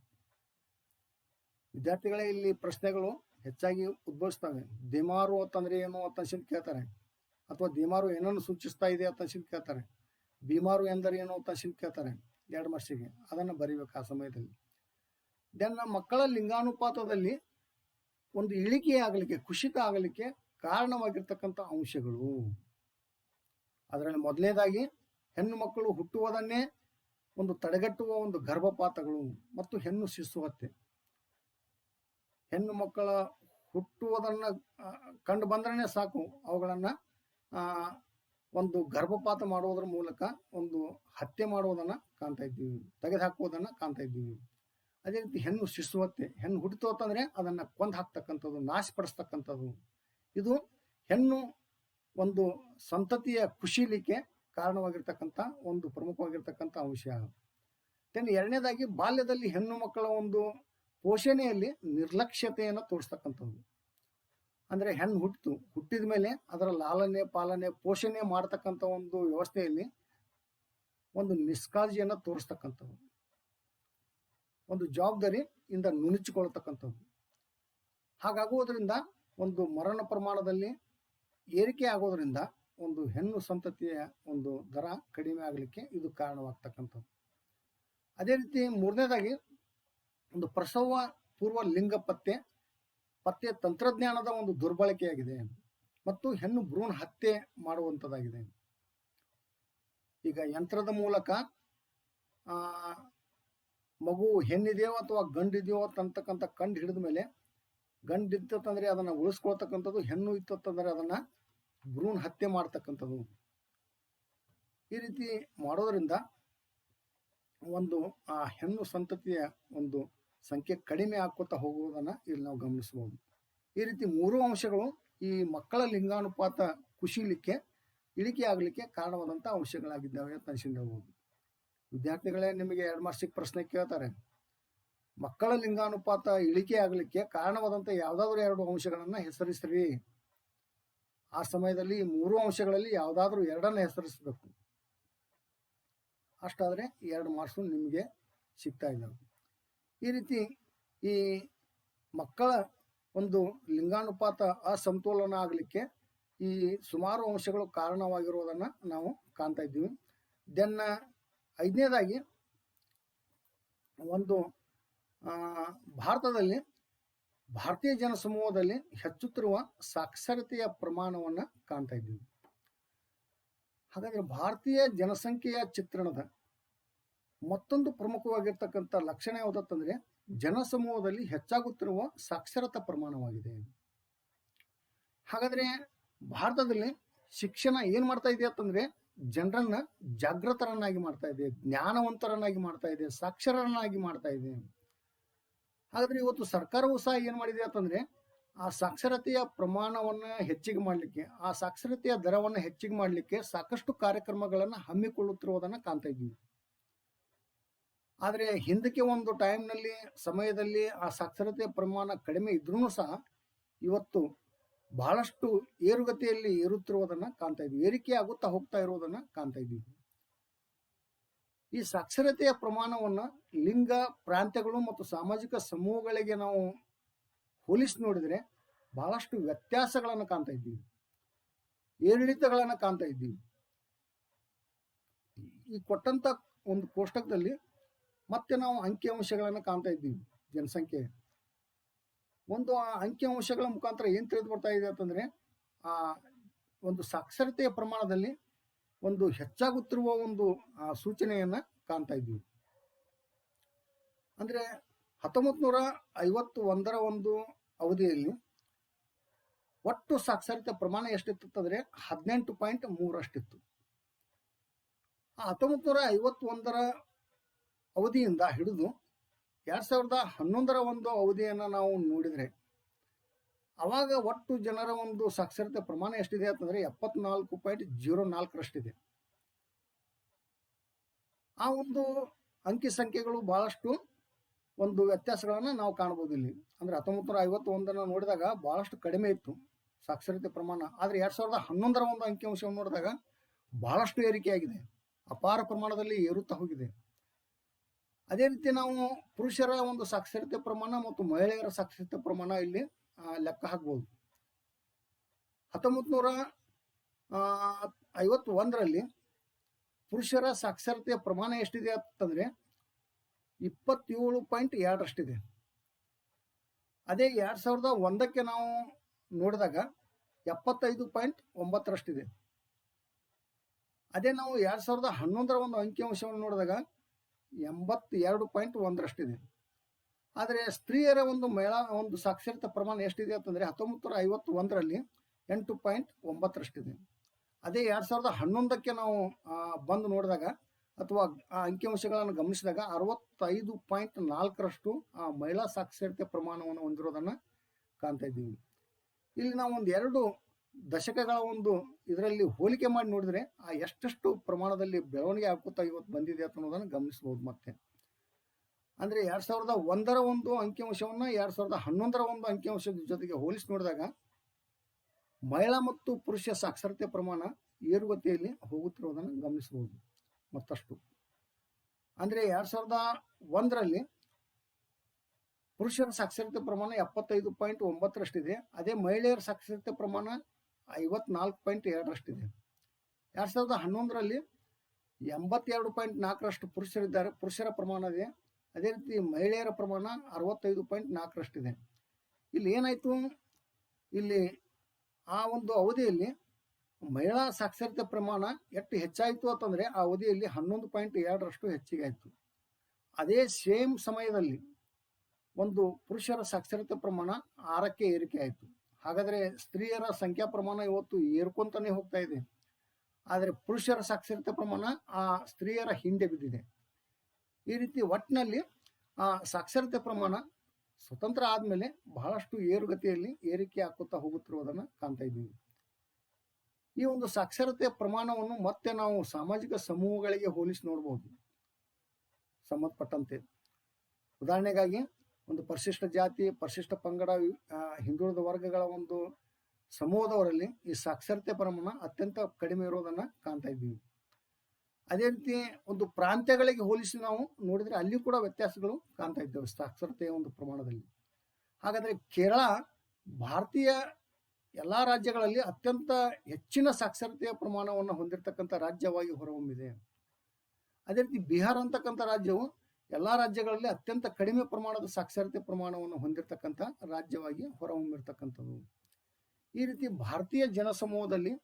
ವಿದ್ಯಾರ್ಥಿಗಳೇ ಇಲ್ಲಿ ಪ್ರಶ್ನೆಗಳು ಹೆಚ್ಚಾಗಿ ಉದ್ಭವಿಸ್ತವೆ. ದಿಮಾರು ಅಂತಂದ್ರೆ ಏನು ಅಂತ ಕೇಳ್ತಾರೆ, ಅಥವಾ ದಿಮಾರು ಏನನ್ನು ಸೂಚಿಸ್ತಾ ಇದೆ ಅಂತ ಕೇಳ್ತಾರೆ. ಬಿಮಾರು ಎಂದರೆ ಏನು ಅಂತ ಕೇಳ್ತಾರೆ 2 ಮಾರ್ಕ್ಸಿಗೆ. ಅದನ್ನು ಬರೀಬೇಕು ಆ ಸಮಯದಲ್ಲಿ. ದೆನ್ ಮಕ್ಕಳ ಲಿಂಗಾನುಪಾತದಲ್ಲಿ ಒಂದು ಇಳಿಕೆ ಆಗಲಿಕ್ಕೆ, ಕುಸಿತ ಆಗಲಿಕ್ಕೆ ಕಾರಣವಾಗಿರ್ತಕ್ಕಂಥ ಅಂಶಗಳು. ಅದರಲ್ಲಿ ಮೊದಲನೇದಾಗಿ ಹೆಣ್ಣು ಮಕ್ಕಳು ಹುಟ್ಟುವುದನ್ನೇ ಒಂದು ತಡೆಗಟ್ಟುವ ಒಂದು ಗರ್ಭಪಾತಗಳು ಮತ್ತು ಹೆಣ್ಣು ಶಿಶು ಹತ್ಯೆ. ಹೆಣ್ಣು ಮಕ್ಕಳ ಹುಟ್ಟುವುದನ್ನು ಕಂಡು ಬಂದ್ರೆ ಸಾಕು, ಅವುಗಳನ್ನು ಒಂದು ಗರ್ಭಪಾತ ಮಾಡುವುದರ ಮೂಲಕ ಒಂದು ಹತ್ಯೆ ಮಾಡುವುದನ್ನು ಕಾಣ್ತಾ ಇದ್ದೀವಿ, ತೆಗೆದುಹಾಕುವುದನ್ನು ಕಾಣ್ತಾ ಇದ್ದೀವಿ. ಅದೇ ರೀತಿ ಹೆಣ್ಣು ಶಿಶು ಹತ್ಯೆ, ಹೆಣ್ಣು ಹುಟ್ಟಿತು ಅಂತಂದರೆ ಅದನ್ನು ಕೊಂದು ಹಾಕ್ತಕ್ಕಂಥದ್ದು, ನಾಶಪಡಿಸ್ತಕ್ಕಂಥದ್ದು. ಇದು ಹೆಣ್ಣು ಒಂದು ಸಂತತಿಯ ಕುಶೀಲಿಕ್ಕೆ ಕಾರಣವಾಗಿರ್ತಕ್ಕಂಥ ಒಂದು ಪ್ರಮುಖವಾಗಿರ್ತಕ್ಕಂಥ ಅಂಶ. ಎರಡನೇದಾಗಿ ಬಾಲ್ಯದಲ್ಲಿ ಹೆಣ್ಣು ಮಕ್ಕಳ ಒಂದು ಪೋಷಣೆಯಲ್ಲಿ ನಿರ್ಲಕ್ಷ್ಯತೆಯನ್ನು ತೋರಿಸ್ತಕ್ಕಂಥದ್ದು. ಅಂದರೆ ಹೆಣ್ಣು ಹುಟ್ಟಿದ ಮೇಲೆ ಅದರ ಲಾಲನೆ ಪಾಲನೆ ಪೋಷಣೆ ಮಾಡ್ತಕ್ಕಂಥ ಒಂದು ವ್ಯವಸ್ಥೆಯಲ್ಲಿ ಒಂದು ನಿಷ್ಕಾಳಜಿಯನ್ನು ತೋರಿಸ್ತಕ್ಕಂಥದ್ದು, ಒಂದು ಜವಾಬ್ದಾರಿಯಿಂದ ನುಣುಚಿಕೊಳ್ತಕ್ಕಂಥದ್ದು. ಹಾಗಾಗುವುದರಿಂದ ಒಂದು ಮರಣ ಪ್ರಮಾಣದಲ್ಲಿ ಏರಿಕೆ ಆಗೋದ್ರಿಂದ ಒಂದು ಹೆಣ್ಣು ಸಂತತಿಯ ಒಂದು ದರ ಕಡಿಮೆ ಆಗಲಿಕ್ಕೆ ಇದು ಕಾರಣವಾಗ್ತಕ್ಕಂಥದ್ದು. ಅದೇ ರೀತಿ ಮೂರನೇದಾಗಿ ಒಂದು ಪ್ರಸವ ಪೂರ್ವ ಲಿಂಗ ಪತ್ತೆ ತಂತ್ರಜ್ಞಾನದ ಒಂದು ದುರ್ಬಳಕೆಯಾಗಿದೆ ಮತ್ತು ಹೆಣ್ಣು ಭ್ರೂಣ ಹತ್ಯೆ ಮಾಡುವಂಥದ್ದಾಗಿದೆ. ಈಗ ಯಂತ್ರದ ಮೂಲಕ ಮಗು ಹೆಣ್ಣಿದೆಯೋ ಅಥವಾ ಗಂಡಿದೆಯೋ ಅಂತಕ್ಕಂಥ ಕಂಡು ಹಿಡಿದ ಮೇಲೆ, ಗಂಡಿತ್ತಂದ್ರೆ ಅದನ್ನು ಉಳಿಸ್ಕೊಳ್ತಕ್ಕಂಥದ್ದು, ಹೆಣ್ಣು ಇತ್ತಂದ್ರೆ ಅದನ್ನು ಭ್ರೂಣ ಹತ್ಯೆ ಮಾಡ್ತಕ್ಕಂಥದ್ದು. ಈ ರೀತಿ ಮಾಡೋದರಿಂದ ಒಂದು ಆ ಹೆಣ್ಣು ಸಂತತಿಯ ಒಂದು ಸಂಖ್ಯೆ ಕಡಿಮೆ ಆಕೋತಾ ಹೋಗುವುದನ್ನು ಇಲ್ಲಿ ನಾವು ಗಮನಿಸಬಹುದು. ಈ ರೀತಿ 3 ಅಂಶಗಳು ಈ ಮಕ್ಕಳ ಲಿಂಗಾನುಪಾತ ಕುಸಿಲಿಕ್ಕೆ, ಇಳಿಕೆ ಆಗಲಿಕ್ಕೆ ಕಾರಣವಾದಂಥ ಅಂಶಗಳಾಗಿದ್ದಾವೆ ಅಂತ ಹೇಳ್ಬೋದು. ವಿದ್ಯಾರ್ಥಿಗಳೇ, ನಿಮಗೆ 2 ಮಾರ್ಕ್ಸಿಗೆ ಪ್ರಶ್ನೆ ಕೇಳ್ತಾರೆ, ಮಕ್ಕಳ ಲಿಂಗಾನುಪಾತ ಇಳಿಕೆ ಆಗಲಿಕ್ಕೆ ಕಾರಣವಾದಂಥ ಯಾವುದಾದ್ರೂ 2 ಅಂಶಗಳನ್ನು ಹೆಸರಿಸ್ರಿ. ಆ ಸಮಯದಲ್ಲಿ 3 ಅಂಶಗಳಲ್ಲಿ ಯಾವುದಾದ್ರೂ 2ನ್ನು ಹೆಸರಿಸಬೇಕು. ಅಷ್ಟಾದರೆ 2 ಮಾರ್ಕ್ಸು ನಿಮಗೆ ಸಿಗ್ತಾ ಇದ್ದಾವೆ. ಈ ರೀತಿ ಈ ಮಕ್ಕಳ ಒಂದು ಲಿಂಗಾನುಪಾತ ಅಸಮತೋಲನ ಆಗಲಿಕ್ಕೆ ಈ ಸುಮಾರು ಅಂಶಗಳು ಕಾರಣವಾಗಿರುವುದನ್ನು ನಾವು ಕಾಣ್ತಾ ಇದ್ದೀವಿ. ದೆನ್ 5ನೇದಾಗಿ ಒಂದು ಭಾರತೀಯ ಜನಸಮೂಹದಲ್ಲಿ ಹೆಚ್ಚುತ್ತಿರುವ ಸಾಕ್ಷರತೆಯ ಪ್ರಮಾಣವನ್ನು ಕಾಣ್ತಾ ಇದ್ದೀವಿ. ಹಾಗಾದರೆ ಭಾರತೀಯ ಜನಸಂಖ್ಯೆಯ ಚಿತ್ರಣದ ಮತ್ತೊಂದು ಪ್ರಮುಖವಾಗಿರ್ತಕ್ಕಂಥ ಲಕ್ಷಣ ಯಾವುದಂತಂದರೆ ಜನಸಮೂಹದಲ್ಲಿ ಹೆಚ್ಚಾಗುತ್ತಿರುವ ಸಾಕ್ಷರತಾ ಪ್ರಮಾಣವಾಗಿದೆ. ಹಾಗಾದರೆ ಭಾರತದಲ್ಲಿ ಶಿಕ್ಷಣ ಏನು ಮಾಡ್ತಾ ಇದೆ ಅಂತಂದರೆ ಜನರನ್ನ ಜಾಗೃತರನ್ನಾಗಿ ಮಾಡ್ತಾ ಇದೆ, ಜ್ಞಾನವಂತರನ್ನಾಗಿ ಮಾಡ್ತಾ ಇದೆ, ಸಾಕ್ಷರರನ್ನಾಗಿ ಮಾಡ್ತಾ ಇದೆ. ಹಾಗಾದರೆ ಇವತ್ತು ಸರ್ಕಾರವು ಸಹ ಏನು ಮಾಡಿದೆ ಅಂತಂದರೆ ಆ ಸಾಕ್ಷರತೆಯ ಪ್ರಮಾಣವನ್ನು ಹೆಚ್ಚಿಗೆ ಮಾಡಲಿಕ್ಕೆ, ಆ ಸಾಕ್ಷರತೆಯ ದರವನ್ನು ಹೆಚ್ಚಿಗೆ ಮಾಡಲಿಕ್ಕೆ ಸಾಕಷ್ಟು ಕಾರ್ಯಕ್ರಮಗಳನ್ನು ಹಮ್ಮಿಕೊಳ್ಳುತ್ತಿರುವುದನ್ನು ಕಾಣ್ತಾ ಇದ್ದೀವಿ. ಆದರೆ ಹಿಂದಕ್ಕೆ ಒಂದು ಟೈಮ್ನಲ್ಲಿ ಸಮಯದಲ್ಲಿ ಆ ಸಾಕ್ಷರತೆಯ ಪ್ರಮಾಣ ಕಡಿಮೆ ಇದ್ರೂ ಸಹ ಇವತ್ತು ಬಹಳಷ್ಟು ಏರುಗತಿಯಲ್ಲಿ ಏರುತ್ತಿರುವುದನ್ನು ಕಾಣ್ತಾ ಇದ್ದೀವಿ, ಏರಿಕೆ ಆಗುತ್ತಾ ಹೋಗ್ತಾ ಇರುವುದನ್ನು ಕಾಣ್ತಾ ಇದ್ದೀವಿ. ಈ ಸಾಕ್ಷರತೆಯ ಪ್ರಮಾಣವನ್ನು ಲಿಂಗ, ಪ್ರಾಂತ್ಯಗಳು ಮತ್ತು ಸಾಮಾಜಿಕ ಸಮೂಹಗಳಿಗೆ ನಾವು ಹೋಲಿಸಿ ನೋಡಿದರೆ ಬಹಳಷ್ಟು ವ್ಯತ್ಯಾಸಗಳನ್ನು ಕಾಣ್ತಾ ಇದ್ದೀವಿ, ಏರಿಳಿತಗಳನ್ನು ಕಾಣ್ತಾ ಇದ್ದೀವಿ. ಈ ಕೊಟ್ಟಂತ ಒಂದು ಕೋಷ್ಟಕದಲ್ಲಿ ಮತ್ತೆ ನಾವು ಅಂಕಿಅಂಶಗಳನ್ನು ಕಾಣ್ತಾ ಇದ್ದೀವಿ. ಜನಸಂಖ್ಯೆ ಒಂದು ಅಂಕಿಅಂಶಗಳ ಮುಖಾಂತರ ಏನು ತಿಳಿದು ಬರ್ತಾ ಇದೆ ಅಂತಂದರೆ ಆ ಒಂದು ಸಾಕ್ಷರತೆಯ ಪ್ರಮಾಣದಲ್ಲಿ ಒಂದು ಹೆಚ್ಚಾಗುತ್ತಿರುವ ಒಂದು ಸೂಚನೆಯನ್ನು ಕಾಣ್ತಾ ಇದ್ದೀವಿ. ಅಂದರೆ 1951ರ ಒಂದು ಅವಧಿಯಲ್ಲಿ ಒಟ್ಟು ಸಾಕ್ಷರತೆ ಪ್ರಮಾಣ ಎಷ್ಟಿತ್ತಂದರೆ 18.3 ಅಷ್ಟಿತ್ತು. 1951ರ ಅವಧಿಯಿಂದ ಹಿಡಿದು 2011ರ ಒಂದು ಅವಧಿಯನ್ನು ನಾವು ನೋಡಿದರೆ ಅವಾಗ ಒಟ್ಟು ಜನರ ಒಂದು ಸಾಕ್ಷರತೆ ಪ್ರಮಾಣ ಎಷ್ಟಿದೆ ಅಂತಂದರೆ 74.04ರಷ್ಟಿದೆ. ಆ ಒಂದು ಅಂಕಿ ಸಂಖ್ಯೆಗಳು ಬಹಳಷ್ಟು ಒಂದು ವ್ಯತ್ಯಾಸಗಳನ್ನು ನಾವು ಕಾಣಬಹುದು ಇಲ್ಲಿ. ಅಂದರೆ 1951 ನೋಡಿದಾಗ ಬಹಳಷ್ಟು ಕಡಿಮೆ ಇತ್ತು ಸಾಕ್ಷರತೆ ಪ್ರಮಾಣ. ಆದರೆ 2011ರ ಒಂದು ಅಂಕಿಅಂಶವನ್ನು ನೋಡಿದಾಗ ಬಹಳಷ್ಟು ಏರಿಕೆಯಾಗಿದೆ, ಅಪಾರ ಪ್ರಮಾಣದಲ್ಲಿ ಏರುತ್ತಾ ಹೋಗಿದೆ. ಅದೇ ರೀತಿ ನಾವು ಪುರುಷರ ಒಂದು ಸಾಕ್ಷರತೆ ಪ್ರಮಾಣ ಮತ್ತು ಮಹಿಳೆಯರ ಸಾಕ್ಷರತೆ ಪ್ರಮಾಣ ಇಲ್ಲಿ ಲೆಕ್ಕ ಹಾಕ್ಬೋದು. 1951ರಲ್ಲಿ ಪುರುಷರ ಸಾಕ್ಷರತೆಯ ಪ್ರಮಾಣ ಎಷ್ಟಿದೆ ಅಂತಂದರೆ 27.2ರಷ್ಟಿದೆ. ಅದೇ 2001ಕ್ಕೆ ನಾವು ನೋಡಿದಾಗ 75.9ರಷ್ಟಿದೆ. ಅದೇ ನಾವು 2011ರ ಒಂದು ಅಂಕಿಅಂಶವನ್ನು ನೋಡಿದಾಗ 82.1ರಷ್ಟಿದೆ. ಆದರೆ ಸ್ತ್ರೀಯರ ಒಂದು ಮಹಿಳಾ ಒಂದು ಸಾಕ್ಷರತಾ ಪ್ರಮಾಣ ಎಷ್ಟಿದೆ ಅಂತಂದರೆ 1951ರಲ್ಲಿ 8.9ರಷ್ಟಿದೆ. ಅದೇ 2011ಕ್ಕೆ ನಾವು ಬಂದು ನೋಡಿದಾಗ ಅಥವಾ ಆ ಅಂಕಿಅಂಶಗಳನ್ನು ಗಮನಿಸಿದಾಗ 65.4ರಷ್ಟು ಮಹಿಳಾ ಸಾಕ್ಷರತೆ ಪ್ರಮಾಣವನ್ನು ಹೊಂದಿರೋದನ್ನು ಕಾಣ್ತಾ ಇದ್ದೀವಿ. ಇಲ್ಲಿ ನಾವು ಒಂದು 2 ದಶಕಗಳ ಒಂದು ಇದರಲ್ಲಿ ಹೋಲಿಕೆ ಮಾಡಿ ನೋಡಿದರೆ ಎಷ್ಟೆಷ್ಟು ಪ್ರಮಾಣದಲ್ಲಿ ಬೆಳವಣಿಗೆ ಆಗುತ್ತಾ ಇವತ್ತು ಬಂದಿದೆ ಅಂತ ಅನ್ನೋದನ್ನು ಗಮನಿಸಬಹುದು. ಮತ್ತೆ ಅಂದರೆ 2001ರ ಒಂದು ಅಂಕಿಅಂಶವನ್ನು 2011ರ ಒಂದು ಅಂಕಿಅಂಶದ ಜೊತೆಗೆ ಹೋಲಿಸಿ ನೋಡಿದಾಗ ಮಹಿಳಾ ಮತ್ತು ಪುರುಷ ಸಾಕ್ಷರತೆ ಪ್ರಮಾಣ ಏರುಗತಿಯಲ್ಲಿ ಹೋಗುತ್ತಿರುವುದನ್ನು ಗಮನಿಸಬಹುದು ಮತ್ತಷ್ಟು. ಅಂದರೆ 2001ರಲ್ಲಿ ಪುರುಷರ ಸಾಕ್ಷರತೆ ಪ್ರಮಾಣ 75.9ರಷ್ಟಿದೆ. ಅದೇ ಮಹಿಳೆಯರ ಸಾಕ್ಷರತೆ ಪ್ರಮಾಣ 54.2ರಷ್ಟಿದೆ. 2011ರಲ್ಲಿ 82.4ರಷ್ಟು ಪುರುಷರಿದ್ದಾರೆ, ಪುರುಷರ ಪ್ರಮಾಣ ಇದೆ. ಅದೇ ರೀತಿ ಮಹಿಳೆಯರ ಪ್ರಮಾಣ 65.4ರಷ್ಟಿದೆ. ಇಲ್ಲಿ ಏನಾಯಿತು, ಇಲ್ಲಿ ಆ ಒಂದು ಅವಧಿಯಲ್ಲಿ ಮಹಿಳಾ ಸಾಕ್ಷರತೆ ಪ್ರಮಾಣ ಎಷ್ಟು ಹೆಚ್ಚಾಯಿತು ಅಂತಂದರೆ ಆ ಅವಧಿಯಲ್ಲಿ 11.2ರಷ್ಟು ಹೆಚ್ಚಿಗೆ ಆಯಿತು. ಅದೇ ಸೇಮ್ ಸಮಯದಲ್ಲಿ ಒಂದು ಪುರುಷರ ಸಾಕ್ಷರತೆ ಪ್ರಮಾಣ 6ಕ್ಕೆ ಏರಿಕೆ ಆಯಿತು. ಹಾಗಾದರೆ ಸ್ತ್ರೀಯರ ಸಂಖ್ಯಾ ಪ್ರಮಾಣ ಇವತ್ತು ಏರ್ಕೊಂತಾನೆ ಹೋಗ್ತಾ ಇದೆ. ಆದರೆ ಪುರುಷರ ಸಾಕ್ಷರತೆ ಪ್ರಮಾಣ ಆ ಸ್ತ್ರೀಯರ ಹಿಂದೆ ಬಿದ್ದಿದೆ. ಈ ರೀತಿ ಒಟ್ಟಿನಲ್ಲಿ ಆ ಸಾಕ್ಷರತೆ ಪ್ರಮಾಣ ಸ್ವತಂತ್ರ ಆದಮೇಲೆ ಬಹಳಷ್ಟು ಏರುಗತಿಯಲ್ಲಿ ಏರಿಕೆ ಆಗುತ್ತಾ ಹೋಗುತ್ತಿರುವುದನ್ನು ಕಾಣ್ತಾ ಇದ್ದೀವಿ. ಈ ಒಂದು ಸಾಕ್ಷರತೆಯ ಪ್ರಮಾಣವನ್ನು ಮತ್ತೆ ನಾವು ಸಾಮಾಜಿಕ ಸಮೂಹಗಳಿಗೆ ಹೋಲಿಸಿ ನೋಡಬಹುದು ಸಂಬಂಧಪಟ್ಟಂತೆ. ಉದಾಹರಣೆಗಾಗಿ ಒಂದು ಪರಿಶಿಷ್ಟ ಜಾತಿ, ಪರಿಶಿಷ್ಟ ಪಂಗಡ, ಹಿಂದುಳಿದ ವರ್ಗಗಳ ಒಂದು ಸಮೂಹದವರಲ್ಲಿ ಈ ಸಾಕ್ಷರತೆ ಪ್ರಮಾಣ ಅತ್ಯಂತ ಕಡಿಮೆ ಇರೋದನ್ನು ಕಾಣ್ತಾ ಇದ್ದೀವಿ. ಅದೇ ರೀತಿ ಒಂದು ಪ್ರಾಂತ್ಯಗಳಿಗೆ ಹೋಲಿಸಿ ನಾವು ನೋಡಿದರೆ ಅಲ್ಲಿ ಕೂಡ ವ್ಯತ್ಯಾಸಗಳು ಕಾಣ್ತಾ ಇದ್ದೇವೆ ಸಾಕ್ಷರತೆಯ ಒಂದು ಪ್ರಮಾಣದಲ್ಲಿ. ಹಾಗಾದರೆ ಕೇರಳ ಭಾರತೀಯ ಎಲ್ಲ ರಾಜ್ಯಗಳಲ್ಲಿ ಅತ್ಯಂತ ಹೆಚ್ಚಿನ ಸಾಕ್ಷರತೆಯ ಪ್ರಮಾಣವನ್ನು ಹೊಂದಿರತಕ್ಕಂಥ ರಾಜ್ಯವಾಗಿ ಹೊರಹೊಮ್ಮಿದೆ. ಅದೇ ರೀತಿ ಬಿಹಾರ ಅಂತಕ್ಕಂಥ ರಾಜ್ಯವು ಎಲ್ಲ ರಾಜ್ಯಗಳಲ್ಲಿ ಅತ್ಯಂತ ಕಡಿಮೆ ಪ್ರಮಾಣದ ಸಾಕ್ಷರತೆ ಪ್ರಮಾಣವನ್ನು ಹೊಂದಿರತಕ್ಕಂಥ ರಾಜ್ಯವಾಗಿ ಹೊರಹೊಮ್ಮಿರ್ತಕ್ಕಂಥದ್ದು. ಈ ರೀತಿ ಭಾರತೀಯ ಜನಸಮೂಹದಲ್ಲಿ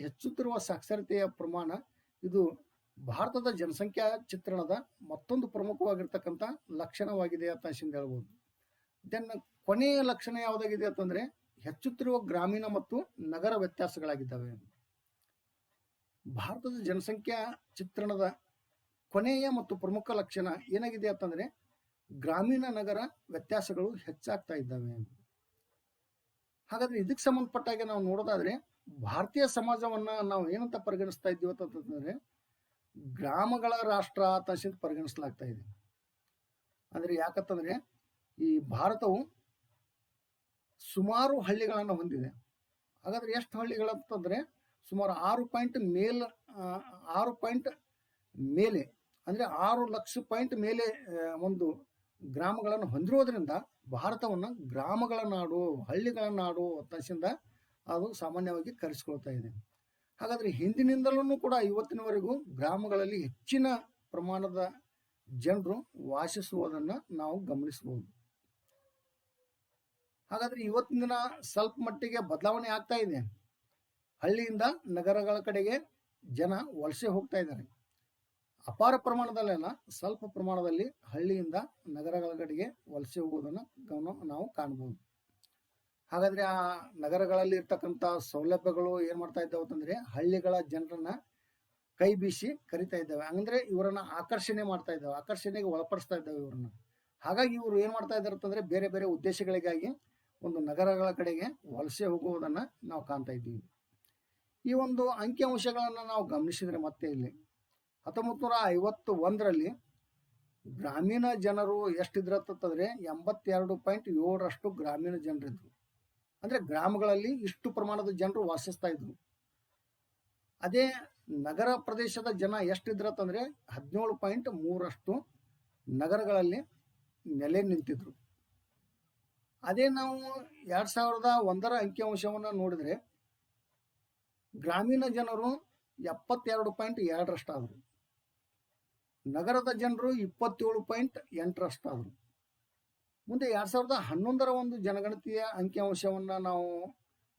ಹೆಚ್ಚುತ್ತಿರುವ ಸಾಕ್ಷರತೆಯ ಪ್ರಮಾಣ ಇದು ಭಾರತದ ಜನಸಂಖ್ಯಾ ಚಿತ್ರಣದ ಮತ್ತೊಂದು ಪ್ರಮುಖವಾಗಿರ್ತಕ್ಕಂಥ ಲಕ್ಷಣವಾಗಿದೆ ಅಂತ ಹೇಳ್ಬೋದು. ದೆನ್ ಕೊನೆಯ ಲಕ್ಷಣ ಯಾವುದಾಗಿದೆ ಅಂತಂದರೆ ಹೆಚ್ಚುತ್ತಿರುವ ಗ್ರಾಮೀಣ ಮತ್ತು ನಗರ ವ್ಯತ್ಯಾಸಗಳಾಗಿದ್ದಾವೆ. ಭಾರತದ ಜನಸಂಖ್ಯಾ ಚಿತ್ರಣದ ಕೊನೆಯ ಮತ್ತು ಪ್ರಮುಖ ಲಕ್ಷಣ ಏನಾಗಿದೆ ಅಂತಂದರೆ ಗ್ರಾಮೀಣ ನಗರ ವ್ಯತ್ಯಾಸಗಳು ಹೆಚ್ಚಾಗ್ತಾ ಇದ್ದಾವೆ. ಹಾಗಾದರೆ ಇದಕ್ಕೆ ಸಂಬಂಧಪಟ್ಟಾಗೆ ನಾವು ನೋಡೋದಾದರೆ ಭಾರತೀಯ ಸಮಾಜವನ್ನು ನಾವು ಏನಂತ ಪರಿಗಣಿಸ್ತಾ ಇದ್ದೀವಿ ಅಂತಂದರೆ ಗ್ರಾಮಗಳ ರಾಷ್ಟ್ರ ಅಂತ ಪರಿಗಣಿಸಲಾಗ್ತಾ ಇದೆ. ಅಂದರೆ ಯಾಕಂತಂದರೆ ಈ ಭಾರತವು ಸುಮಾರು ಹಳ್ಳಿಗಳನ್ನು ಹೊಂದಿದೆ. ಹಾಗಾದರೆ ಎಷ್ಟು ಹಳ್ಳಿಗಳಂತಂದರೆ ಸುಮಾರು 6 ಪಾಯಿಂಟ್ ಮೇಲೆ ಅಂದರೆ 6 ಲಕ್ಷ ಪಾಯಿಂಟ್ ಮೇಲೆ ಒಂದು ಗ್ರಾಮಗಳನ್ನು ಹೊಂದಿರೋದ್ರಿಂದ ಭಾರತವನ್ನು ಗ್ರಾಮಗಳ ನಾಡು, ಹಳ್ಳಿಗಳ ನಾಡು ಅಂತ ಅದು ಸಾಮಾನ್ಯವಾಗಿ ಕರೆಸಿಕೊಳ್ತಾ ಇದೆ. ಹಾಗಾದರೆ ಹಿಂದಿನಿಂದಲೂ ಕೂಡ ಇವತ್ತಿನವರೆಗೂ ಗ್ರಾಮಗಳಲ್ಲಿ ಹೆಚ್ಚಿನ ಪ್ರಮಾಣದ ಜನರು ವಾಸಿಸುವುದನ್ನು ನಾವು ಗಮನಿಸಬಹುದು. ಹಾಗಾದರೆ ಇವತ್ತಿನ ದಿನ ಸ್ವಲ್ಪ ಮಟ್ಟಿಗೆ ಬದಲಾವಣೆ ಆಗ್ತಾ ಇದೆ. ಹಳ್ಳಿಯಿಂದ ನಗರಗಳ ಕಡೆಗೆ ಜನ ವಲಸೆ ಹೋಗ್ತಾ ಇದ್ದಾರೆ. ಅಪಾರ ಪ್ರಮಾಣದಲ್ಲೆಲ್ಲ ಸ್ವಲ್ಪ ಪ್ರಮಾಣದಲ್ಲಿ ಹಳ್ಳಿಯಿಂದ ನಗರಗಳ ಕಡೆಗೆ ವಲಸೆ ಹೋಗುವುದನ್ನು ನಾವು ಕಾಣಬಹುದು. ಹಾಗಾದ್ರೆ ಆ ನಗರಗಳಲ್ಲಿ ಇರ್ತಕ್ಕಂಥ ಸೌಲಭ್ಯಗಳು ಏನ್ ಮಾಡ್ತಾ ಇದ್ದಾವೆ ಅಂತಂದ್ರೆ ಹಳ್ಳಿಗಳ ಜನರನ್ನ ಕೈ ಬೀಸಿ ಕರಿತಾ ಇದ್ದಾವೆ. ಅಂದ್ರೆ ಇವರನ್ನ ಆಕರ್ಷಣೆ ಮಾಡ್ತಾ ಇದ್ದಾವೆ, ಆಕರ್ಷಣೆಗೆ ಒಳಪಡಿಸ್ತಾ ಇದ್ದಾವೆ ಇವ್ರನ್ನ. ಹಾಗಾಗಿ ಇವರು ಏನ್ ಮಾಡ್ತಾ ಇದ್ದಾರೆ ಅಂತಂದ್ರೆ ಬೇರೆ ಬೇರೆ ಉದ್ದೇಶಗಳಿಗಾಗಿ ಒಂದು ನಗರಗಳ ಕಡೆಗೆ ವಲಸೆ ಹೋಗುವುದನ್ನ ನಾವು ಕಾಣ್ತಾ ಇದ್ದೀವಿ. ಈ ಒಂದು ಅಂಕಿಅಂಶಗಳನ್ನ ನಾವು ಗಮನಿಸಿದ್ರೆ ಮತ್ತೆ ಇಲ್ಲಿ 1951ರಲ್ಲಿ ಗ್ರಾಮೀಣ ಜನರು ಎಷ್ಟಿದ್ರಂತಂದ್ರೆ 82.7% ಗ್ರಾಮೀಣ ಜನರಿದ್ರು. ಅಂದ್ರೆ ಗ್ರಾಮಗಳಲ್ಲಿ ಇಷ್ಟು ಪ್ರಮಾಣದ ಜನರು ವಾಸಿಸ್ತಾ ಇದ್ರು. ಅದೇ ನಗರ ಪ್ರದೇಶದ ಜನ ಎಷ್ಟಿದ್ರಂತಂದ್ರೆ 17.3% ನಗರಗಳಲ್ಲಿ ನೆಲೆ ನಿಂತಿದ್ರು. ಅದೇ ನಾವು 2001ರ ಅಂಕಿಅಂಶವನ್ನ ನೋಡಿದ್ರೆ ಗ್ರಾಮೀಣ ಜನರು 72.2% ಆದರು, ನಗರದ ಜನರು 27.8% ಆದರು. ಮುಂದೆ 2011ರ ಒಂದು ಜನಗಣತಿಯ ಅಂಕಿಅಂಶವನ್ನ ನಾವು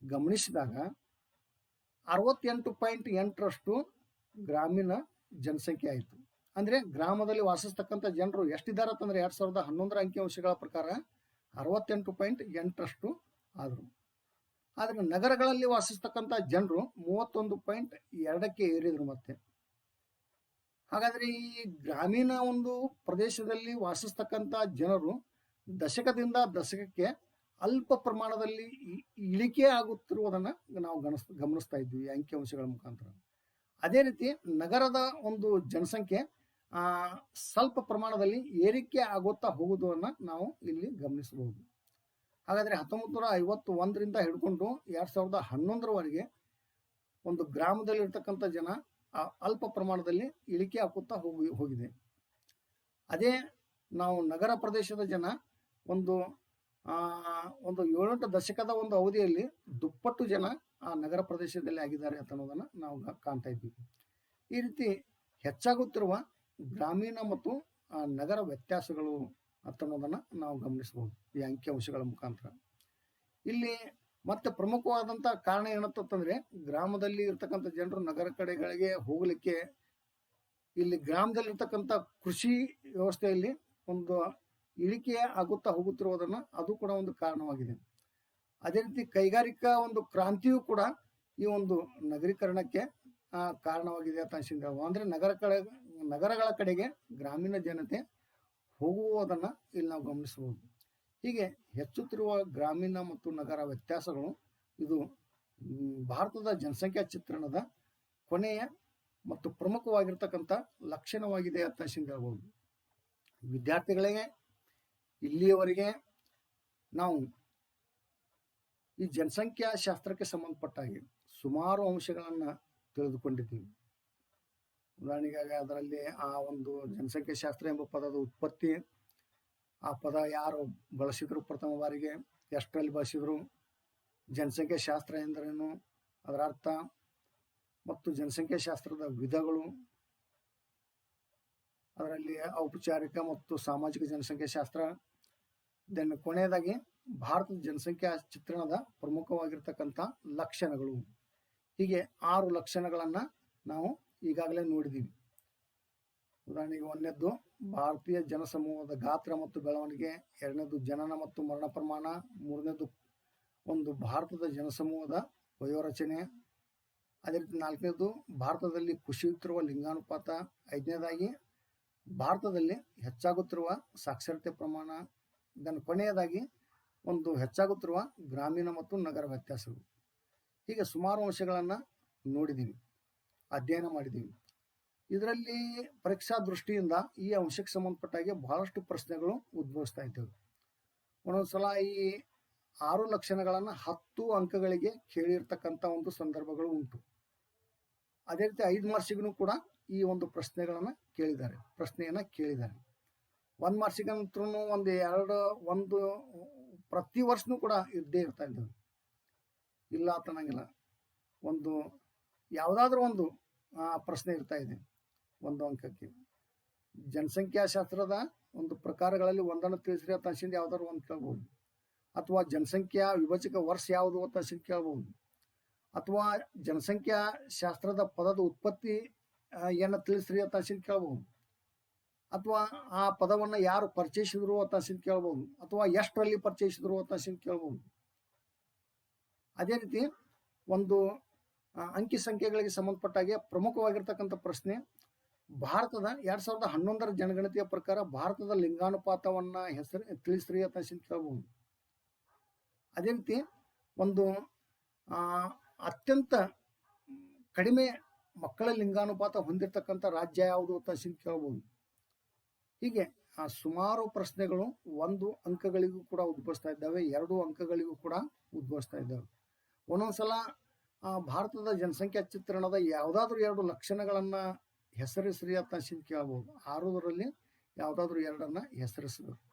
ಗಮನಿಸಿದಾಗ 68.8% ಗ್ರಾಮೀಣ ಜನಸಂಖ್ಯೆ ಆಯಿತು. ಅಂದ್ರೆ ಗ್ರಾಮದಲ್ಲಿ ವಾಸಿಸ್ತಕ್ಕಂಥ ಜನರು ಎಷ್ಟಿದ್ದಾರೆ ಅಂತಂದ್ರೆ 2011ರ ಅಂಕಿಅಂಶಗಳ ಪ್ರಕಾರ 68.8% ಆದರು. ಆದ್ರೆ ನಗರಗಳಲ್ಲಿ ವಾಸಿಸ್ತಕ್ಕಂಥ ಜನರು 31.2ಕ್ಕೆ ಏರಿದ್ರು ಮತ್ತೆ. ಹಾಗಾದ್ರೆ ಈ ಗ್ರಾಮೀಣ ಒಂದು ಪ್ರದೇಶದಲ್ಲಿ ವಾಸಿಸ್ತಕ್ಕಂಥ ಜನರು ದಶಕದಿಂದ ದಶಕಕ್ಕೆ ಅಲ್ಪ ಪ್ರಮಾಣದಲ್ಲಿ ಇಳಿಕೆ ಆಗುತ್ತಿರುವುದನ್ನು ನಾವು ಗಮನಿಸ್ತಾ ಇದ್ವಿ ಈ ಅಂಕಿಅಂಶಗಳ ಮುಖಾಂತರ. ಅದೇ ರೀತಿ ನಗರದ ಒಂದು ಜನಸಂಖ್ಯೆ ಸ್ವಲ್ಪ ಪ್ರಮಾಣದಲ್ಲಿ ಏರಿಕೆ ಆಗುತ್ತಾ ಹೋಗುವುದನ್ನ ನಾವು ಇಲ್ಲಿ ಗಮನಿಸಬಹುದು. ಹಾಗಾದ್ರೆ 1951ರಿಂದ ಹಿಡ್ಕೊಂಡು 2011ರವರೆಗೆ ಒಂದು ಗ್ರಾಮದಲ್ಲಿ ಇರ್ತಕ್ಕಂಥ ಜನ ಅಲ್ಪ ಪ್ರಮಾಣದಲ್ಲಿ ಇಳಿಕೆ ಆಗುತ್ತಾ ಹೋಗಿದೆ. ಅದೇ ನಾವು ನಗರ ಪ್ರದೇಶದ ಜನ ಒಂದು 7-8 ದಶಕದ ಒಂದು ಅವಧಿಯಲ್ಲಿ ದುಪ್ಪಟ್ಟು ಜನ ಆ ನಗರ ಪ್ರದೇಶದಲ್ಲಿ ಆಗಿದ್ದಾರೆ ಅಂತ ಅನ್ನೋದನ್ನ ನಾವು ಕಾಣ್ತಾ ಇದ್ದೀವಿ. ಈ ರೀತಿ ಹೆಚ್ಚಾಗುತ್ತಿರುವ ಗ್ರಾಮೀಣ ಮತ್ತು ನಗರ ವ್ಯತ್ಯಾಸಗಳು ಅಂತ ಅನ್ನೋದನ್ನ ನಾವು ಗಮನಿಸಬಹುದು ಈ ಅಂಕಿಅಂಶಗಳ ಮುಖಾಂತರ. ಇಲ್ಲಿ ಮತ್ತೆ ಪ್ರಮುಖವಾದಂತ ಕಾರಣ ಏನಂತಂದ್ರೆ ಗ್ರಾಮದಲ್ಲಿ ಇರ್ತಕ್ಕಂಥ ಜನರು ನಗರ ಕಡೆಗಳಿಗೆ ಹೋಗ್ಲಿಕ್ಕೆ ಇಲ್ಲಿ ಗ್ರಾಮದಲ್ಲಿ ಇರ್ತಕ್ಕಂಥ ಕೃಷಿ ವ್ಯವಸ್ಥೆಯಲ್ಲಿ ಒಂದು ಇಳಿಕೆ ಆಗುತ್ತಾ ಹೋಗುತ್ತಿರುವುದನ್ನ ಅದು ಕೂಡ ಒಂದು ಕಾರಣವಾಗಿದೆ. ಅದೇ ರೀತಿ ಕೈಗಾರಿಕಾ ಒಂದು ಕ್ರಾಂತಿಯೂ ಕೂಡ ಈ ಒಂದು ನಗರೀಕರಣಕ್ಕೆ ಕಾರಣವಾಗಿದೆ ಅಂತ ಅನ್ಸಿದ್ದೇವೆ. ಅಂದ್ರೆ ನಗರಗಳ ಕಡೆಗೆ ಗ್ರಾಮೀಣ ಜನತೆ ಹೋಗುವುದನ್ನ ಇಲ್ಲಿ ನಾವು ಗಮನಿಸಬಹುದು. ಹೀಗೆ ಹೆಚ್ಚುತ್ತಿರುವ ಗ್ರಾಮೀಣ ಮತ್ತು ನಗರ ವ್ಯತ್ಯಾಸಗಳು ಇದು ಭಾರತದ ಜನಸಂಖ್ಯಾ ಚಿತ್ರಣದ ಕೊನೆಯ ಮತ್ತು ಪ್ರಮುಖವಾಗಿರ್ತಕ್ಕಂಥ ಲಕ್ಷಣವಾಗಿದೆ ಅಂತ ಹೇಳ್ಬೋದು. ವಿದ್ಯಾರ್ಥಿಗಳಿಗೆ ಇಲ್ಲಿಯವರೆಗೆ ನಾವು ಈ ಜನಸಂಖ್ಯಾ ಶಾಸ್ತ್ರಕ್ಕೆ ಸಂಬಂಧಪಟ್ಟ ಹಾಗೆ ಸುಮಾರು ಅಂಶಗಳನ್ನು ತಿಳಿದುಕೊಂಡಿದ್ದೀವಿ. ಉದಾಹರಣೆಗೆ ಅದರಲ್ಲಿ ಆ ಒಂದು ಜನಸಂಖ್ಯಾ ಶಾಸ್ತ್ರ ಎಂಬ ಪದದ ಉತ್ಪತ್ತಿ, ಆ ಪದ ಯಾರು ಬಳಸಿದ್ರು, ಪ್ರಥಮ ಬಾರಿಗೆ ಎಷ್ಟರಲ್ಲಿ ಬಳಸಿದ್ರು, ಜನಸಂಖ್ಯಾ ಶಾಸ್ತ್ರ ಎಂದರೇನು, ಅದರ ಅರ್ಥ ಮತ್ತು ಜನಸಂಖ್ಯಾ ಶಾಸ್ತ್ರದ ವಿಧಗಳು, ಅದರಲ್ಲಿ ಔಪಚಾರಿಕ ಮತ್ತು ಸಾಮಾಜಿಕ ಜನಸಂಖ್ಯಾ ಶಾಸ್ತ್ರ, ದೆನ್ ಕೊನೆಯದಾಗಿ ಭಾರತದ ಜನಸಂಖ್ಯಾ ಚಿತ್ರಣದ ಪ್ರಮುಖವಾಗಿರ್ತಕ್ಕಂಥ ಲಕ್ಷಣಗಳು. ಹೀಗೆ 6 ಲಕ್ಷಣಗಳನ್ನು ನಾವು ಈಗಾಗಲೇ ನೋಡಿದ್ದೀವಿ. ಉದಾಹರಣೆಗೆ 1ನೇದ್ದು ಭಾರತೀಯ ಜನಸಮೂಹದ ಗಾತ್ರ ಮತ್ತು ಬೆಳವಣಿಗೆ, 2ನೇದು ಜನನ ಮತ್ತು ಮರಣ ಪ್ರಮಾಣ, 3ನೇದು ಒಂದು ಭಾರತದ ಜನಸಮೂಹದ ವಯೋರಚನೆ, ಅದೇ ರೀತಿ 4ನೇದು ಭಾರತದಲ್ಲಿ ಕುಸಿಯುತ್ತಿರುವ ಲಿಂಗಾನುಪಾತ, 5ನೇದಾಗಿ ಭಾರತದಲ್ಲಿ ಹೆಚ್ಚಾಗುತ್ತಿರುವ ಸಾಕ್ಷರತೆ ಪ್ರಮಾಣ, ಇದನ್ನು ಕೊನೆಯದಾಗಿ ಒಂದು ಹೆಚ್ಚಾಗುತ್ತಿರುವ ಗ್ರಾಮೀಣ ಮತ್ತು ನಗರ ವ್ಯತ್ಯಾಸಗಳು. ಹೀಗೆ ಸುಮಾರು ಅಂಶಗಳನ್ನು ನೋಡಿದ್ದೀವಿ, ಅಧ್ಯಯನ ಮಾಡಿದ್ದೀವಿ. ಇದರಲ್ಲಿ ಪರೀಕ್ಷಾ ದೃಷ್ಟಿಯಿಂದ ಈ ಅಂಶಕ್ಕೆ ಸಂಬಂಧಪಟ್ಟಾಗೆ ಬಹಳಷ್ಟು ಪ್ರಶ್ನೆಗಳು ಉದ್ಭವಿಸ್ತಾ ಇದ್ದವು. ಒಂದೊಂದ್ಸಲ ಈ 6 ಲಕ್ಷಣಗಳನ್ನು 10 ಅಂಕಗಳಿಗೆ ಕೇಳಿರ್ತಕ್ಕಂಥ ಒಂದು ಸಂದರ್ಭಗಳು ಉಂಟು. ಅದೇ ರೀತಿ 5 ಮಾರ್ಕ್ಸಿಗೂ ಕೂಡ ಈ ಒಂದು ಪ್ರಶ್ನೆಯನ್ನು ಕೇಳಿದ್ದಾರೆ. 1 ಮಾರ್ಕ್ಸಿಗಂತೂ ಒಂದು ಪ್ರತಿ ವರ್ಷನೂ ಕೂಡ ಇದ್ದೇ ಇರ್ತಾ ಇದ್ದವು, ಇಲ್ಲ ಅಂತನಂಗಿಲ್ಲ. ಒಂದು ಯಾವುದಾದ್ರೂ ಒಂದು ಪ್ರಶ್ನೆ ಇರ್ತಾ ಇದೆ 1 ಅಂಕಕ್ಕೆ. ಜನಸಂಖ್ಯಾ ಶಾಸ್ತ್ರದ ಒಂದು ಪ್ರಕಾರಗಳಲ್ಲಿ ಒಂದನ್ನು ತಿಳಿಸ್ರಿ ಅಂತ ಅನ್ಸಿಂದ ಯಾವ್ದಾದ್ರು ಒಂದು ಕೇಳ್ಬೋದು, ಅಥವಾ ಜನಸಂಖ್ಯಾ ವಿಭಜಕ ವರ್ಷ ಯಾವುದು ಅಂತ ಅನ್ಸಿಂದ ಕೇಳ್ಬೋದು, ಅಥವಾ ಜನಸಂಖ್ಯಾ ಶಾಸ್ತ್ರದ ಪದದ ಉತ್ಪತ್ತಿ ಏನ ತಿಳಿಸ್ರಿ ಅಂತ ಅನ್ಸಿದ್ ಕೇಳ್ಬೋದು, ಅಥವಾ ಆ ಪದವನ್ನು ಯಾರು ಪರಿಚಯಿಸಿದ್ರು ಅಂತ ಅನ್ಸಿದ್ ಕೇಳ್ಬೋದು, ಅಥವಾ ಎಷ್ಟರಲ್ಲಿ ಪರಿಚಯಿಸಿದ್ರು ಅಂತ ಅನ್ಸಿದ್ ಕೇಳ್ಬೋದು. ಅದೇ ರೀತಿ ಒಂದು ಅಂಕಿ ಸಂಖ್ಯೆಗಳಿಗೆ ಸಂಬಂಧಪಟ್ಟಾಗೆ ಪ್ರಮುಖವಾಗಿರ್ತಕ್ಕಂಥ ಪ್ರಶ್ನೆ, ಭಾರತದ 2011ರ ಜನಗಣತಿಯ ಪ್ರಕಾರ ಭಾರತದ ಲಿಂಗಾನುಪಾತವನ್ನ ಹೆಸರು ತಿಳಿಸ್ರಿ ಅಂತ ಕೇಳ್ಬೋದು. ಅದೇ ರೀತಿ ಒಂದು ಅತ್ಯಂತ ಕಡಿಮೆ ಮಕ್ಕಳ ಲಿಂಗಾನುಪಾತ ಹೊಂದಿರತಕ್ಕಂಥ ರಾಜ್ಯ ಯಾವುದು ಅಂತ ಕೇಳ್ಬೋದು. ಹೀಗೆ ಸುಮಾರು ಪ್ರಶ್ನೆಗಳು 1 ಅಂಕಗಳಿಗೂ ಕೂಡ ಉದ್ಭವಿಸ್ತಾ ಇದ್ದಾವೆ, 2 ಅಂಕಗಳಿಗೂ ಕೂಡ ಉದ್ಭವಿಸ್ತಾ ಇದ್ದಾವೆ. ಒಂದೊಂದ್ಸಲ ಭಾರತದ ಜನಸಂಖ್ಯಾ ಚಿತ್ರಣದ ಯಾವುದಾದ್ರೂ 2 ಲಕ್ಷಣಗಳನ್ನ ಹೆಸರಿಸ್ರಿ ಅಂತ ಕೇಳ್ಬೋದು. 6ರಲ್ಲಿ ಯಾವುದಾದ್ರೂ 2 ಹೆಸರಿಸಬೇಕು.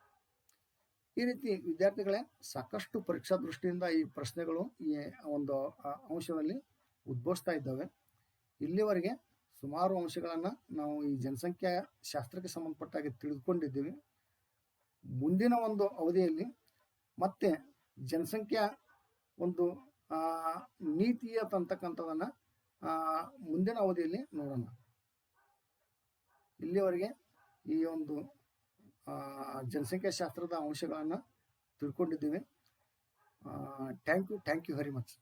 ಈ ರೀತಿ ವಿದ್ಯಾರ್ಥಿಗಳೇ ಸಾಕಷ್ಟು ಪರೀಕ್ಷಾ ದೃಷ್ಟಿಯಿಂದ ಈ ಪ್ರಶ್ನೆಗಳು ಈ ಒಂದು ಅಂಶದಲ್ಲಿ ಉದ್ಭವಿಸ್ತಾ ಇದ್ದಾವೆ. ಇಲ್ಲಿವರೆಗೆ ಸುಮಾರು ಅಂಶಗಳನ್ನು ನಾವು ಈ ಜನಸಂಖ್ಯಾ ಶಾಸ್ತ್ರಕ್ಕೆ ಸಂಬಂಧಪಟ್ಟಾಗಿ ತಿಳಿದುಕೊಂಡಿದ್ದೀವಿ. ಮುಂದಿನ ಒಂದು ಅವಧಿಯಲ್ಲಿ ಮತ್ತೆ ಜನಸಂಖ್ಯಾ ಒಂದು ನೀತಿ ಅಂತಕ್ಕಂಥದನ್ನು ಮುಂದಿನ ಅವಧಿಯಲ್ಲಿ ನೋಡೋಣ. ಇಲ್ಲಿವರೆಗೆ ಈ ಒಂದು ಜನಸಂಖ್ಯಾ ಶಾಸ್ತ್ರದ ಅಂಶಗಳನ್ನು ತಿಳ್ಕೊಂಡಿದ್ದೀವಿ. Thank you very much.